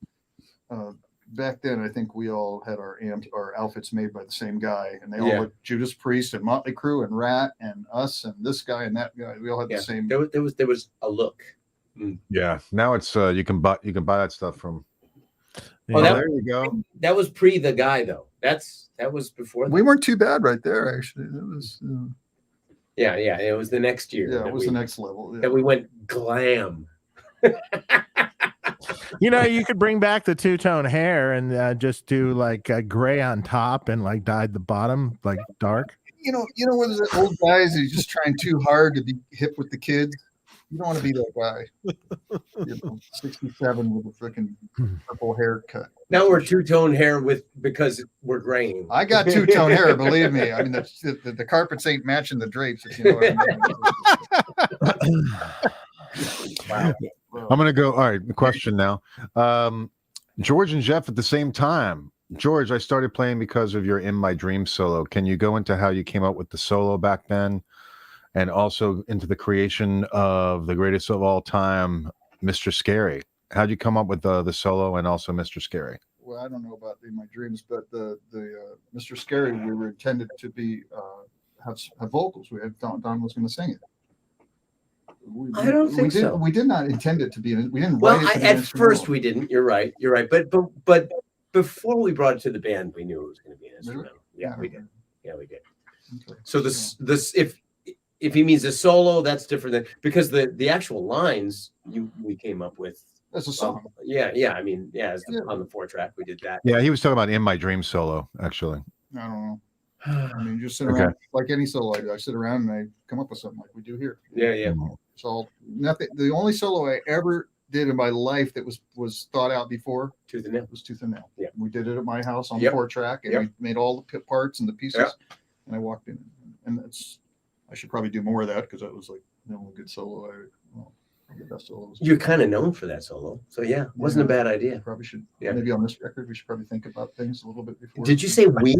back then I think we all had our outfits made by the same guy, and they all looked Judas Priest and Motley Crue and Rat and us and this guy and that guy. We all had the same. There was a look. Yeah. Now it's you can buy that stuff from. Oh, there you go. That was pre the guy though. That was before. We weren't too bad right there, actually. It was. Yeah. It was the next year. Yeah, it was the next level. Yeah. That we went glam. You could bring back the two-tone hair and just do like gray on top and like dyed the bottom like dark. One of the old guys who's just trying too hard to be hip with the kids. You don't want to be that guy. 67 with a freaking purple haircut. Now we're two-tone hair because we're graying. I got two-tone hair, believe me. I mean, the carpets ain't matching the drapes, if you know what I mean. Wow. I'm gonna go. All right, the question now. George and Jeff at the same time. George, I started playing because of your "In My Dreams" solo. Can you go into how you came up with the solo back then, and also into the creation of the greatest of all time, Mr. Scary? How'd you come up with the solo and also Mr. Scary? Well, I don't know about "In My Dreams," but the Mr. Scary, we were intended to be have vocals. We had Don was going to sing it. I don't think so. We did not intend it to be. We didn't. Well, write it to be at instrumental. first we didn't. You're right. But before we brought it to the band, we knew it was going to be an instrumental. Yeah, we did. Yeah, we did. Okay. So this if he means a solo, that's different than because the actual lines we came up with. That's a song. Yeah. I mean, on the 4-track we did that. Yeah, he was talking about "In My Dreams" solo, actually. I don't know. I mean, just sit around like any solo I do. I sit around and I come up with something like we do here. Yeah. It's all nothing. The only solo I ever did in my life that was thought out before Tooth and Nail. was Tooth and Nail. Yeah. We did it at my house on Yep. the 4-track, and we made all the parts and the pieces. Yep. And I walked in, and I should probably do more of that because that was like a good solo. The best solos. You're kind of known for that solo, so yeah, it wasn't a bad idea. Probably should. Yeah. Maybe on this record we should probably think about things a little bit before. Did you say we?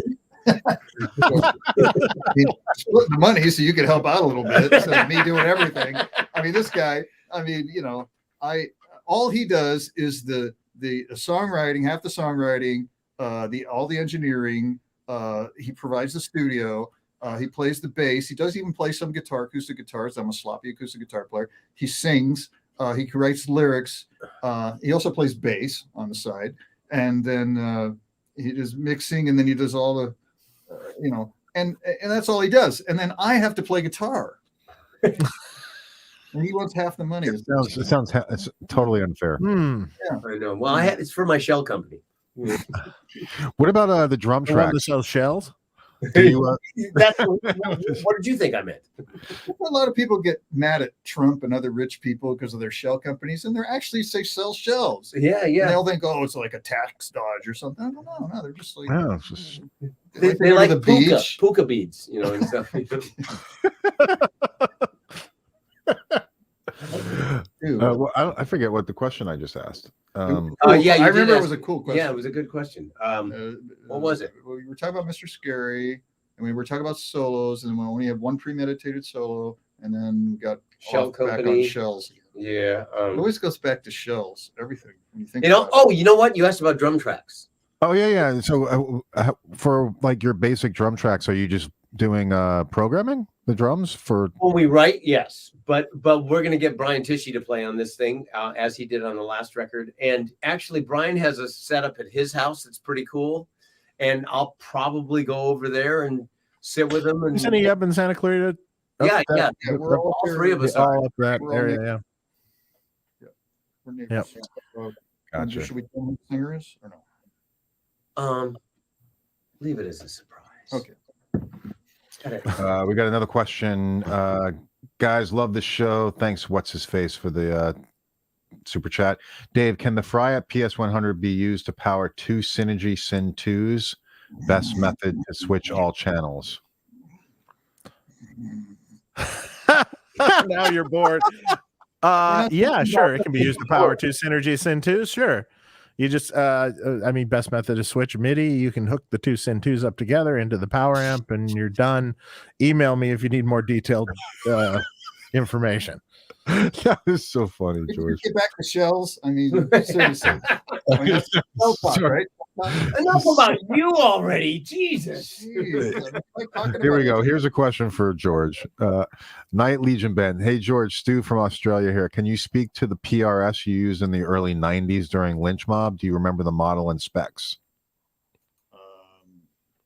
He split the money so you could help out a little bit instead of me doing everything. I mean, this guy, I mean, you know, all he does is the songwriting, half the songwriting, all the engineering. He provides the studio. He plays the bass. He does even play some guitar, acoustic guitars. I'm a sloppy acoustic guitar player. He sings. He writes lyrics. He also plays bass on the side, and then he does mixing, and then he does all the, you know, and that's all he does. And then I have to play guitar, and he wants half the money. It's totally unfair. Yeah. I know. Well, it's for my shell company. What about the drum The one that tracks? sells shells. Do you, What did you think I meant? A lot of people get mad at Trump and other rich people because of their shell companies, and they're actually sell shells. Yeah, And yeah. they'll think, oh, it's like a tax dodge or something. I don't know. No, they're just like no, it's just, They go to like the puka, beach. puka beads, you know, and stuff. Dude. well, I forget what the question I just asked. Yeah, I you remember did it was a cool question. Yeah, it was a good question. What was it? We were talking about Mr. Scary, and we were talking about solos, and we only have one premeditated solo, and then we got Shell back on company. shells. Yeah. It always goes back to shells. Everything. When you think You know. about it. Oh, you know what? You asked about drum tracks. Oh yeah. So for like your basic drum tracks, are you just doing programming the drums for? When we write, yes, but we're gonna get Brian Tishy to play on this thing as he did on the last record. And actually, Brian has a setup at his house that's pretty cool, and I'll probably go over there and sit with him. And Isn't he up in Santa Clarita? yeah, yeah, Yeah, we're all all there. three of us are. All up that We're all area. Yeah. We're neighbors. Gotcha. Should we tell who the singer is or no? Leave it as a surprise. Okay. We got another question. Guys, love the show. Thanks, what's his face, for the super chat. Dave, can the fry at PS100 be used to power two Synergy Syn 2s? Best method to switch all channels. Now you're bored. Yeah, sure. It can be used to power two Synergy Syn 2s. Sure. You just, I mean, best method is switch MIDI. You can hook the two Syn 2s up together into the power amp, and you're done. Email me if you need more detailed information. That is so funny, George. Get back to shells. I mean, seriously. I mean, that's shell talk, right? Enough about you already, Jesus. Jeez, like talking Here we about- go. Here's a question for George. Night Legion Ben. Hey, George, Stu from Australia here. Can you speak to the PRS you used in the early 90s during Lynch Mob? Do you remember the model and specs?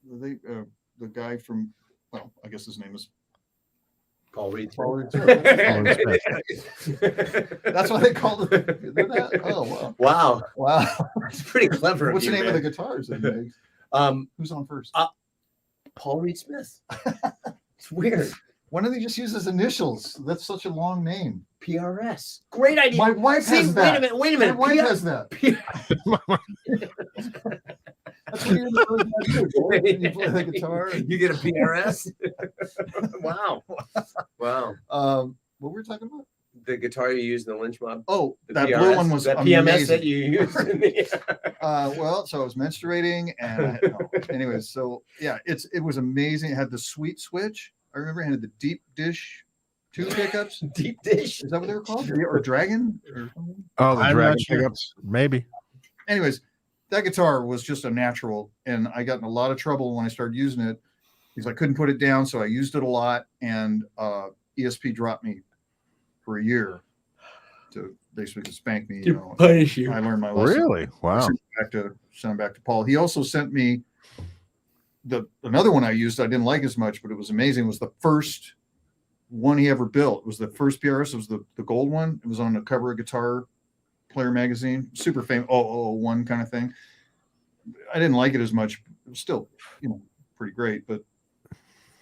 The guy from, well, I guess his name is Paul Reed. Paul Reed. That's That's why they called it. That? Oh, wow. Wow, Wow. it's pretty clever. What's of the you, name of the man. guitars that he makes? Who's on first? Paul Reed Smith. It's weird. Why don't they just use his initials? That's such a long name. PRS. Great idea. My wife See, has that. Wait a minute. My wife has that. That's what you're really gonna do. You play the guitar. You get a PRS. Wow. Wow. What were we talking about? The guitar you used in the Lynch Mob. Oh, The that PRS, blue one was that amazing. PMS that you used. In the, Well, so I was menstruating, and anyways, so yeah, it was amazing. It had the sweet switch. I remember it had the deep dish two pickups. deep dish. Is that what they were called? Or dragon? Or something? Oh, the I'm Dragon not sure. pickups. Maybe. Anyways, that guitar was just a natural, and I got in a lot of trouble when I started using it because I couldn't put it down, so I used it a lot, and ESP dropped me for a year to basically spank me. You know, Punish you. I learned my lesson. Really? Wow. Sent back to Paul. He also sent me another one I used. I didn't like as much, but it was amazing. It was the first one he ever built. It was the first PRS. It was the gold one. It was on the cover of Guitar Player magazine. Super famous. 001 kind of thing. I didn't like it as much. It was still, pretty great. But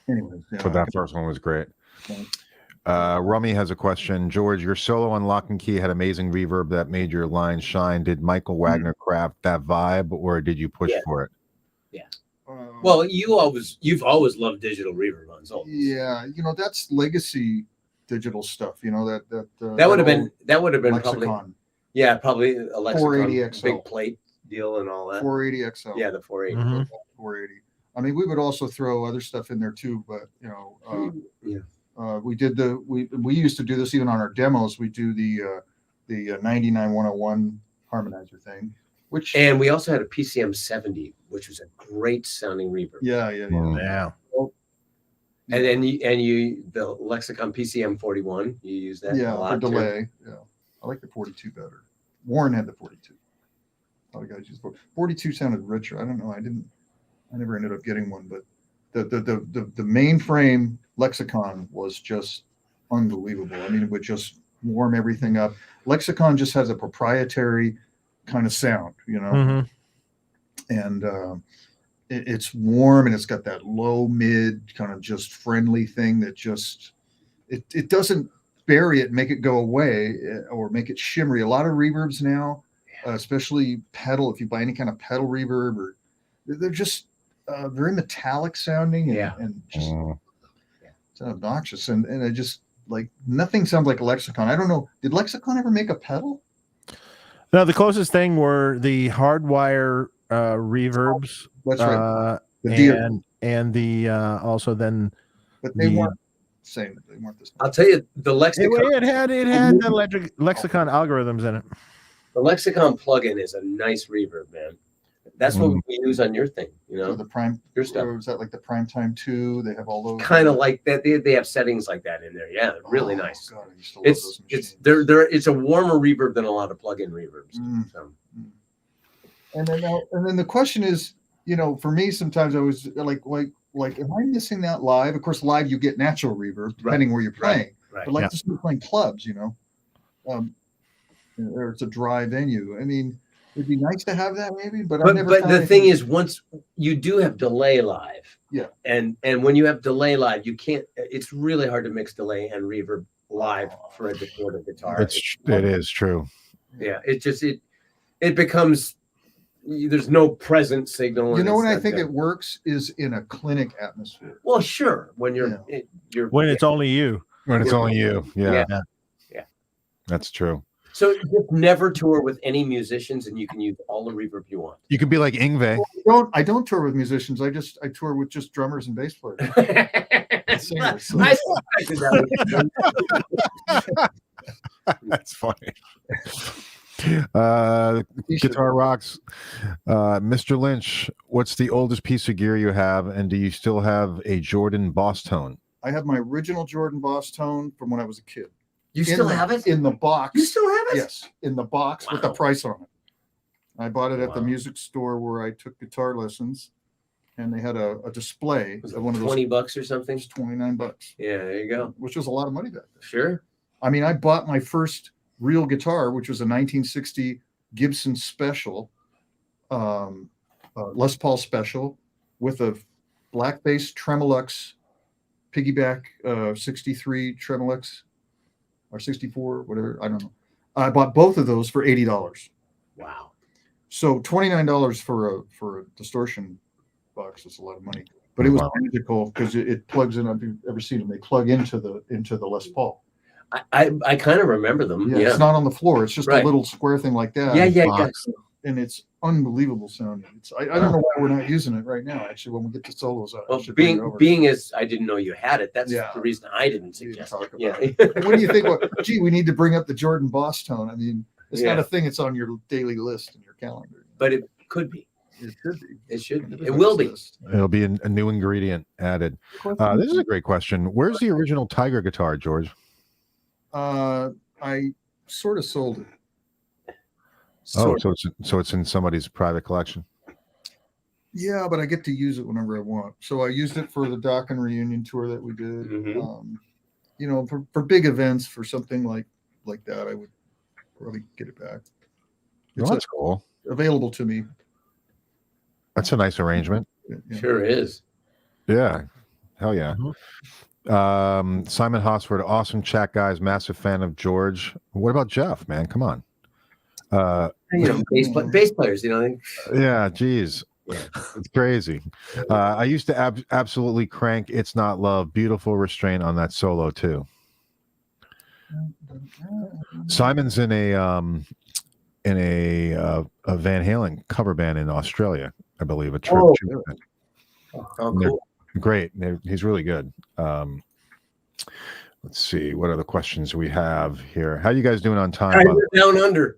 anyways, yeah. But that first one was great. Rummy has a question. George, your solo on Lock and Key had amazing reverb that made your lines shine. Did Michael Wagner craft that vibe, or did you push for it? Well, you've always loved digital reverb on solos. Yeah, that's legacy digital stuff. That That would have been probably Lexicon probably a Lexicon 480 XL. big plate deal and all that. 480 XL. Yeah, the 480. Mhm. 480. I mean, we would also throw other stuff in there too, but you know, we used to do this even on our demos. We do the 99-101 harmonizer thing, which And we also had a PCM 70, which was a great sounding reverb. yeah. Yeah. And then the Lexicon PCM 41, you use that a Yeah, lot for delay. Yeah, I like the 42 better. Warren had the 42. A lot of guys use 42 sounded richer. I don't know. I never ended up getting one, but the mainframe Lexicon was just unbelievable. I mean, it would just warm everything up. Lexicon just has a proprietary kind of sound, you know, and it's warm and it's got that low mid kind of just friendly thing that just it doesn't bury it and make it go away or make it shimmery. A lot of reverbs now, especially pedal, if you buy any kind of pedal reverb, or they're just very metallic sounding and just it's obnoxious and I just like nothing sounds like a Lexicon. I don't know, did Lexicon ever make a pedal? No, the closest thing were the hardwire reverbs. That's right. And the also then, but they weren't same. They weren't this much. I'll tell you, the Lexicon, it had the Lexicon algorithms in it. the Lexicon plugin is a nice reverb, man. That's what we use on your thing, you know. So the prime, your stuff. or is that like the Primetime 2? They have all those Kind of like that. They have settings like that in there. Yeah, really nice. God, I used to love those It's machines. it's a warmer reverb than a lot of plug-in reverbs. So. And then the question is, you know, for me, sometimes I was like, am I missing that live? Of course, live you get natural reverb depending where you're playing. Right. But like just playing clubs, you know, or it's a dry venue. I mean, it'd be nice to have that maybe, but the thing is, once you do have delay live, and when you have delay live, you can't. It's really hard to mix delay and reverb live for a distorted guitar. It is true. Yeah, it becomes. There's no present signal. You know when I think it works is in a clinic atmosphere. Well, sure. When when it's only you. When it's only you. Yeah. That's true. So just never tour with any musicians, and you can use all the reverb you want. You could be like Yngwie. I don't tour with musicians. I tour with just drummers and bass players. Singers, so. I suspected that. That's funny. Guitar Rocks. Mr. Lynch, what's the oldest piece of gear you have, and do you still have a Jordan Boss Tone? I have my original Jordan Boss Tone from when I was a kid. You still have it? In the box. You still have it? Yes, in the box with the price on it. I bought it at the music store where I took guitar lessons, and they had a display of one of those. $20 or something? It was $29. Yeah, there you go. Which was a lot of money back then. Sure. I mean, I bought my first real guitar, which was a 1960 Gibson Special, Les Paul Special, with a black bass Tremolux piggyback 63 Tremolux or 64, whatever, I don't know. I bought both of those for $80. Wow. So $29 for a distortion box is a lot of money, but it was magical because it plugs in. Have you ever seen them? They plug into the Les Paul. I kind of remember them. Yeah, It's not on the floor. It's just a little square thing like that. Yeah. And it's unbelievable sounding. I don't know why we're not using it right now. Actually, when we get the solos out, well, being as I didn't know you had it. That's the reason I didn't suggest it. What do you think? Gee, we need to bring up the Jordan Boss Tone. I mean, it's not a thing. It's on your daily list in your calendar. But it could be. It could be. It should be. It will be. It'll be a new ingredient added. This is a great question. Where's the original Tiger guitar, George? I sort of sold it. So it's in somebody's private collection. Yeah, but I get to use it whenever I want. So I used it for the Dokken reunion tour that we did. You know, for big events, for something like that, I would probably get it back. That's cool. Available to me. That's a nice arrangement. Yeah. Sure is. Yeah. Hell yeah. Simon Hosford, awesome chat, guys. Massive fan of George. What about Jeff, man? Come on. Bass players, you know. Yeah, geez. It's crazy. I used to absolutely crank It's Not Love. Beautiful restraint on that solo too. Simon's in a Van Halen cover band in Australia, I believe. A trip. Oh, They're cool. great. He's really good. Let's see what other questions we have here. How you guys doing on time? Guys are down under.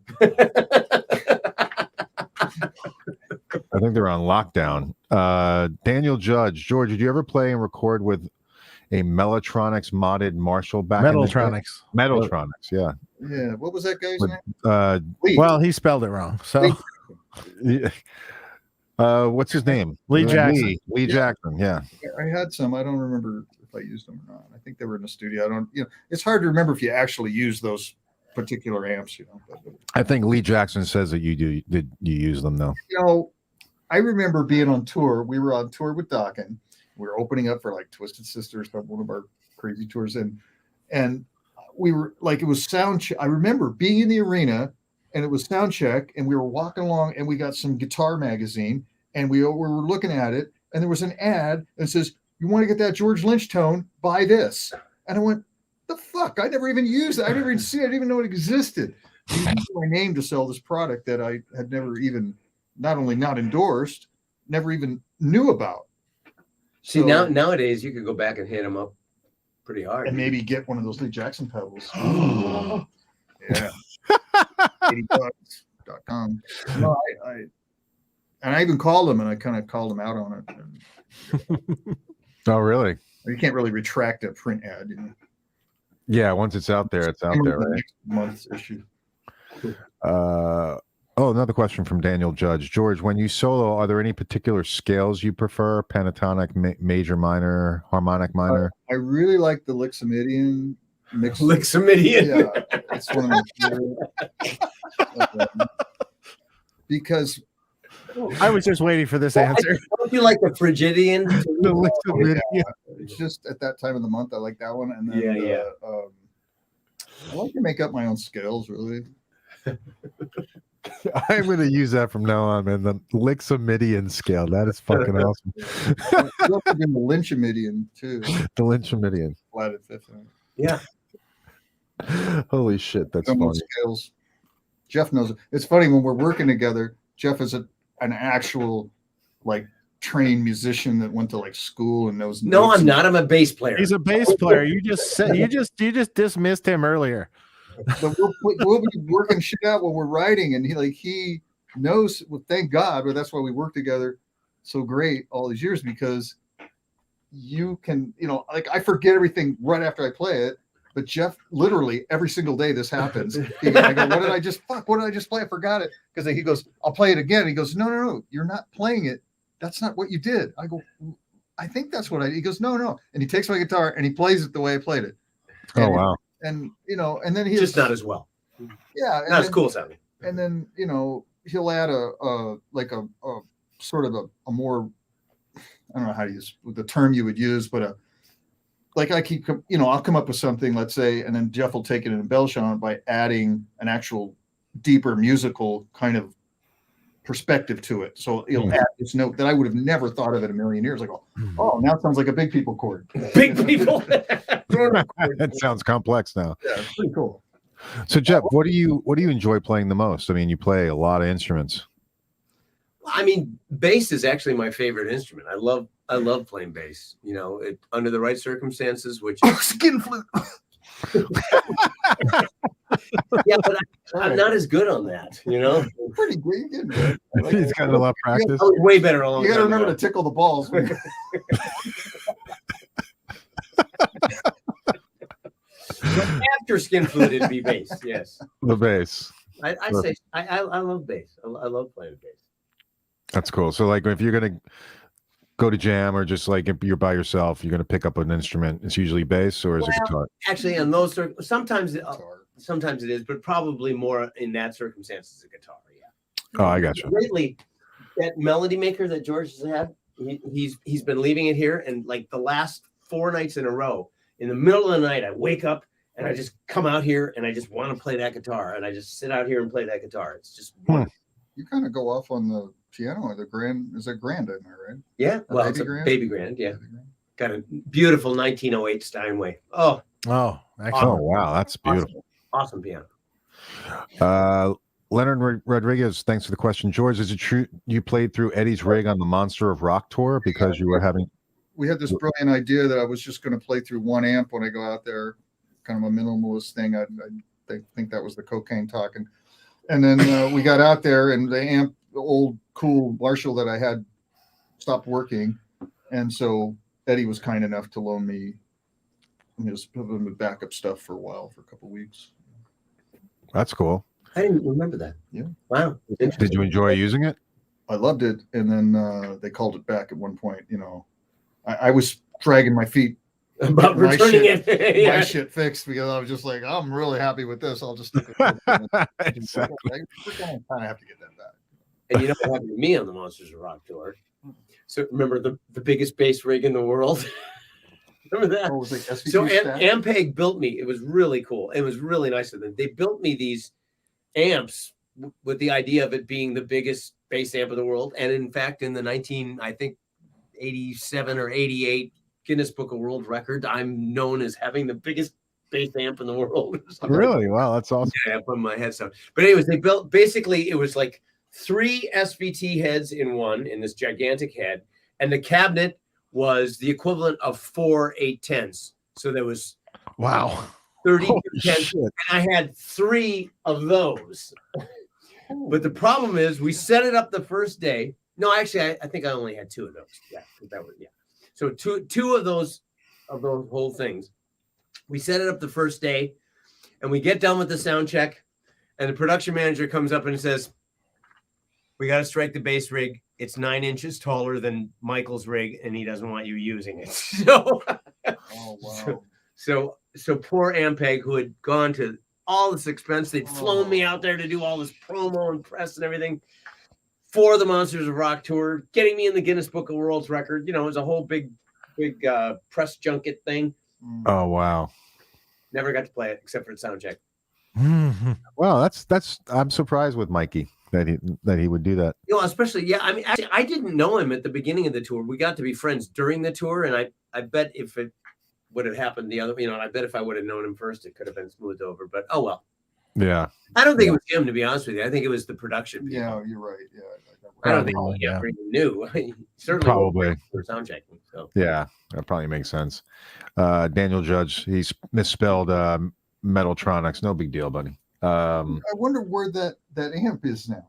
I think they're on lockdown. Daniel Judge, George, did you ever play and record with a Mellotronics modded Marshall back in the day? Metaltronics. Metaltronics, yeah. Yeah. What was that guy's With, name? Lee. Well, he spelled it wrong. So Lee. What's his name? Lee Jackson. Lee Jackson, yeah. I had some. I don't remember if I used them or not. I think they were in the studio. I don't. It's hard to remember if you actually use those particular amps. But, I think Lee Jackson says that you do. Did you use them though? I remember being on tour. We were on tour with Dokken. We were opening up for like Twisted Sisters, one of our crazy tours, and we were like, it was sound check. I remember being in the arena, and it was sound check, and we were walking along, and we got some guitar magazine, and we were looking at it, and there was an ad that says, "You want to get that George Lynch tone? Buy this." And I went, "The fuck! I never even used it. I never even see it. I didn't even know it existed." He used my name to sell this product that I had never even, not only not endorsed, never even knew about. See, So- nowadays you could go back and hit them up pretty hard. and maybe get one of those Lee Jackson pedals. Yeah. $80.com. No, and I even called them, and I kind of called them out on it. And Oh, really? you can't really retract a print ad. Yeah. Once it's out there, it's out there, right? Next month's issue. Another question from Daniel Judge. George, when you solo, are there any particular scales you prefer? Pentatonic, major, minor, harmonic, minor? I really like the Lixomidian mix. Lixomidian. Yeah, it's one of my favorite. Because I was just waiting for this answer. Don't you like the Phrygidian? The Lixomidian. it's just at that time of the month, I like that one. And then Yeah. I like to make up my own scales, really. I'm going to use that from now on, man. The Lixomidian scale. That is fucking awesome. I love to do the Lynchomidian too. The Lynchomidian. Flatted fifth. Yeah. Holy shit, that's Some of funny. those scales. Jeff knows it. It's funny when we're working together. Jeff is an actual like trained musician that went to like school and knows. No, notes. I'm not. I'm a bass player. He's a bass player. You just said you just dismissed him earlier. But we'll be working shit out while we're writing, and he knows. Well, thank God, but that's why we work together so great all these years, because you can, like I forget everything right after I play it, but Jeff, literally every single day this happens. I go, what did I just play? I forgot it. Because he goes, I'll play it again. He goes, no, you're not playing it. That's not what you did. I go, I think that's what he goes, no. And he takes my guitar and he plays it the way I played it. Oh, wow. And and then he just not as well. Yeah. Not as cool sounding. And then he'll add a sort of a more, I don't know how to use the term you would use, but I'll come up with something, let's say, and then Jeff will take it and embellish on it by adding an actual deeper musical kind of perspective to it. So he'll add this note that I would have never thought of in a million years. I go, oh, now it sounds like a Big People chord. Big People. That sounds complex now. Yeah, it's pretty cool. So Jeff, what do you enjoy playing the most? I mean, you play a lot of instruments. I mean, bass is actually my favorite instrument. I love playing bass. Under the right circumstances, which Skin flute. yeah, but I'm not as good on that. Pretty good. He's got a lot of practice. I was way better a long You got to time remember ago. to tickle the balls. But after skin flute, it'd be bass. Yes, The bass. I say I love bass. I love playing bass. That's cool. So like if you're gonna go to jam or just like if you're by yourself, you're gonna pick up an instrument. It's usually bass or is it guitar? Actually, on those sometimes it is, but probably more in that circumstance is a guitar. Yeah. Oh, I got you. Lately, that melody maker that George has had, he's been leaving it here, and like the last 4 nights in a row, in the middle of the night, I wake up and I just come out here and I just want to play that guitar, and I just sit out here and play that guitar. It's just You kind of go off on the piano or the grand. Is it grand in there, right? yeah. Well, it's a baby grand. Yeah, got a beautiful 1908 Steinway. Oh, Oh, Oh excellent. wow, that's beautiful. awesome piano. Leonard Rodriguez, thanks for the question. George, is it true you played through Eddie's rig on the Monster of Rock tour because you were having? We had this brilliant idea that I was just going to play through one amp when I go out there, kind of a minimalist thing. I think that was the cocaine talking. And then we got out there, and the amp, the old cool Marshall that I had, stopped working, and so Eddie was kind enough to loan me his backup stuff for a while, for a couple of weeks. That's cool. I didn't remember that. Yeah. Wow. Did you enjoy using it? I loved it, and then they called it back at one point. You know, I was dragging my feet About my returning shit, it. Yeah. my shit fixed, because I was just like, I'm really happy with this. I'll just stick it. Exactly. We're gonna kind of have to get that back. And you know what happened to me on the Monsters of Rock tour? So remember the biggest bass rig in the world? Remember that? Oh, it was like SVT So stack? Ampeg built me. It was really cool. It was really nice of them. They built me these amps with the idea of it being the biggest bass amp of the world. And in fact, in the 87 or 88 Guinness Book of World Record, I'm known as having the biggest bass amp in the world. Really? Wow, that's awesome. Yeah, I put my headset. But anyways, they built, basically it was like 3 SVT heads in one, in this gigantic head, and the cabinet was the equivalent of 4 810s. So there was Wow. 30 Holy 10s, shit. and I had 3 of those. But the problem is, we set it up the first day. No, actually, I think I only had 2 of those. Yeah, that was, yeah. So two of those whole things. We set it up the first day, and we get done with the sound check, and the production manager comes up and says, "We got to strike the bass rig. It's 9 inches taller than Michael's rig, and he doesn't want you using it." So, Oh wow. so poor Ampeg, who had gone to all this expense, they'd flown me out there to do all this promo and press and everything for the Monsters of Rock tour, getting me in the Guinness Book of World Record. You know, it was a whole big press junket thing. Oh wow. Never got to play it except for the sound check. Well, that's I'm surprised with Mikey that he would do that. You know, especially, yeah. I mean, actually, I didn't know him at the beginning of the tour. We got to be friends during the tour, and I bet if it would have happened the other, you know, I bet if I would have known him first, it could have been smoothed over. But oh well. Yeah. I don't think it was him, to be honest with you. I think it was the production people. Yeah, you're right. Yeah. I don't think Probably, he yeah. ever even knew. He certainly Probably. for sound checking. So Yeah, that probably makes sense. Daniel Judge, he's misspelled Metaltronics. No big deal, buddy. I wonder where that amp is now.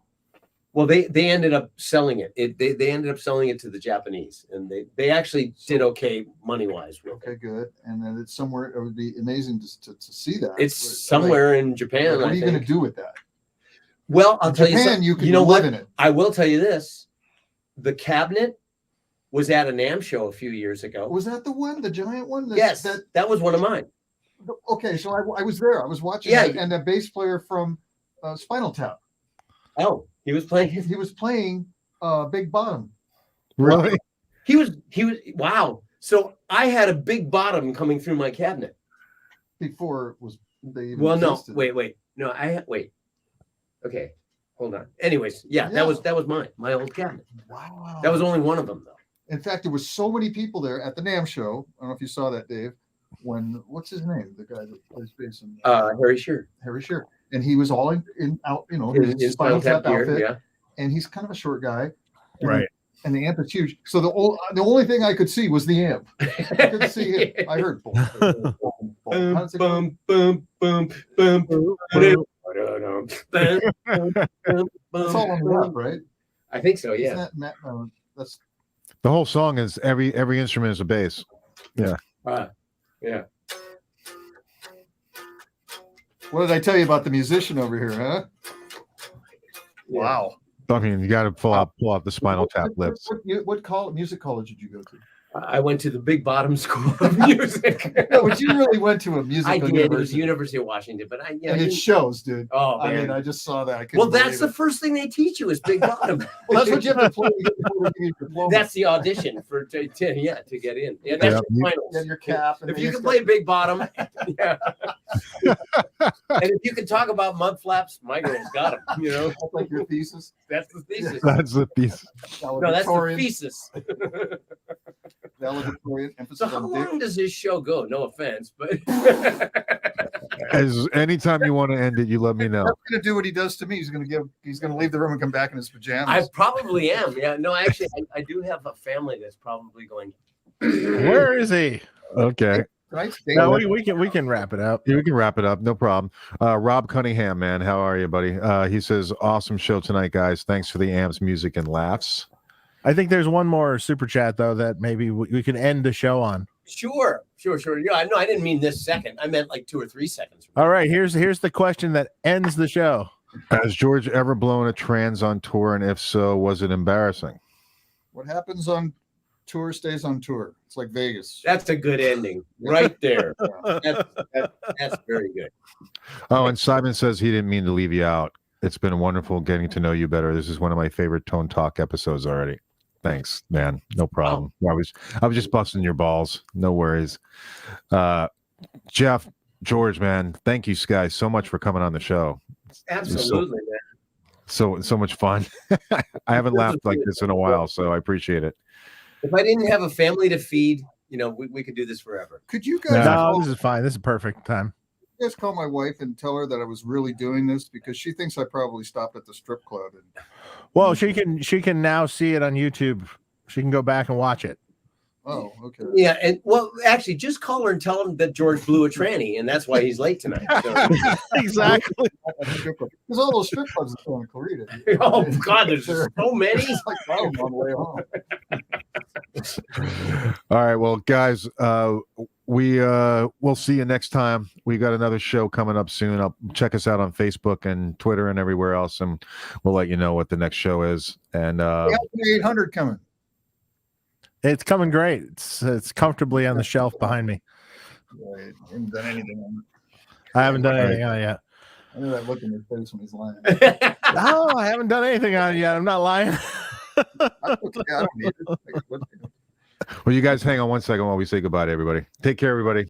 well, they ended up selling it. They ended up selling it to the Japanese, and they actually did okay money wise. Okay, good. And then it's somewhere. It would be amazing to see that. It's But, somewhere in Japan. what are I you going to think. do with that? Well, I'll In tell you Japan, something. you can know live what? in it. I will tell you this: the cabinet was at a NAMM show a few years ago. Was that the one, the giant one? Yes, that was one of mine. Okay, so I was there. I was watching Yeah. it, and the bass player from Spinal Tap. Oh, he was playing. He was playing Big Bottom. Really? He was. Wow. So I had a big bottom coming through my cabinet. Before it was they even Well, no, existed. wait. No, wait. Okay, hold on. Anyways, yeah, Yeah. that was mine, my old cabinet. Wow. That was only one of them, though. In fact, there was so many people there at the NAMM show. I don't know if you saw that, Dave. When what's his name? The guy that plays bass in Harry Shearer. Harry Shearer, and he was all in out, you know, In his Spinal Tap gear, outfit, yeah. and he's kind of a short guy, and, Right. And the amp is huge. So the only thing I could see was the amp. I couldn't see him. I heard boom, boom, boom, boom. How's it go? Boom, boom, boom, boom, boom. That's all on the left, right? I think so. Isn't Yeah. that that's The whole song is every instrument is a bass. Yeah. what did I tell you about the musician over here, huh? Wow. I mean, you got to pull out the Spinal Tap lips. What music college did you go to? I went to the Big Bottom School of Music. No, but you really went to a musical I did. university. It was University of Washington, but and it shows, dude. Oh I man. mean, I just saw that. I couldn't Well, that's the believe first thing they teach you is Big Bottom. it. Well, that's what you have to play to get your diploma. That's the audition to get in. Yeah, that's Yeah. your finals. Get your cap. And If then you can got- play Big Bottom, yeah. And if you can talk about mud flaps, my girl's got them. You know, that's like your thesis. that's the thesis. That's the piece. No, that's the Valedictorian- thesis. valedictorian, emphasis So how on dick. long does this show go? No offense, but As anytime you want to end it, you let me know. I'm gonna do what he does to me. He's gonna leave the room and come back in his I pajamas. probably am. Yeah, no, actually, I do have a family that's probably going. Where is he? Okay. Tonight's No, we can wrap it up. Yeah, we can wrap it up. No problem. Rob Cunningham, man. How are you, buddy? He says, awesome show tonight, guys. Thanks for the amps, music, and laughs. I think there's one more super chat though that maybe we can end the show on. Sure. Yeah, I know. I didn't mean this second. I meant like 2 or 3 seconds. All right, here's the question that ends the show. Has George ever blown a trans on tour? And if so, was it embarrassing? What happens on tour stays on tour. It's like Vegas. That's a good ending right there. That's very good. Oh, and Simon says he didn't mean to leave you out. It's been wonderful getting to know you better. This is one of my favorite Tone Talk episodes already. Thanks, man. No problem. I was just busting your balls. No worries. Jeff, George, man, thank you guys so much for coming on the show. Absolutely, man. So much fun. I haven't laughed like this in a while, so I appreciate it. If I didn't have a family to feed, we could do this forever. Could you guys? No, this is fine. This is perfect time. You guys call my wife and tell her that I was really doing this because she thinks I probably stopped at the strip club. Well, she can now see it on YouTube. She can go back and watch it. Oh, okay. Yeah, and well, actually, just call her and tell him that George blew a tranny, and that's why he's late tonight. So. Exactly. Because all those strip clubs are still in Clarita. Oh God, there's so many. It's like on the way home. All right, well, guys, we'll see you next time. We got another show coming up soon. Check us out on Facebook and Twitter and everywhere else, and we'll let you know what the next show is. And 800 coming. It's coming great. It's comfortably on the shelf behind me. Right. I haven't done anything on it. I haven't done anything on it yet. I know that look in his face when he's lying. No, I haven't done anything on it yet. I'm not lying. I don't need it. well, you guys hang on one second while we say goodbye to everybody. Take care, everybody.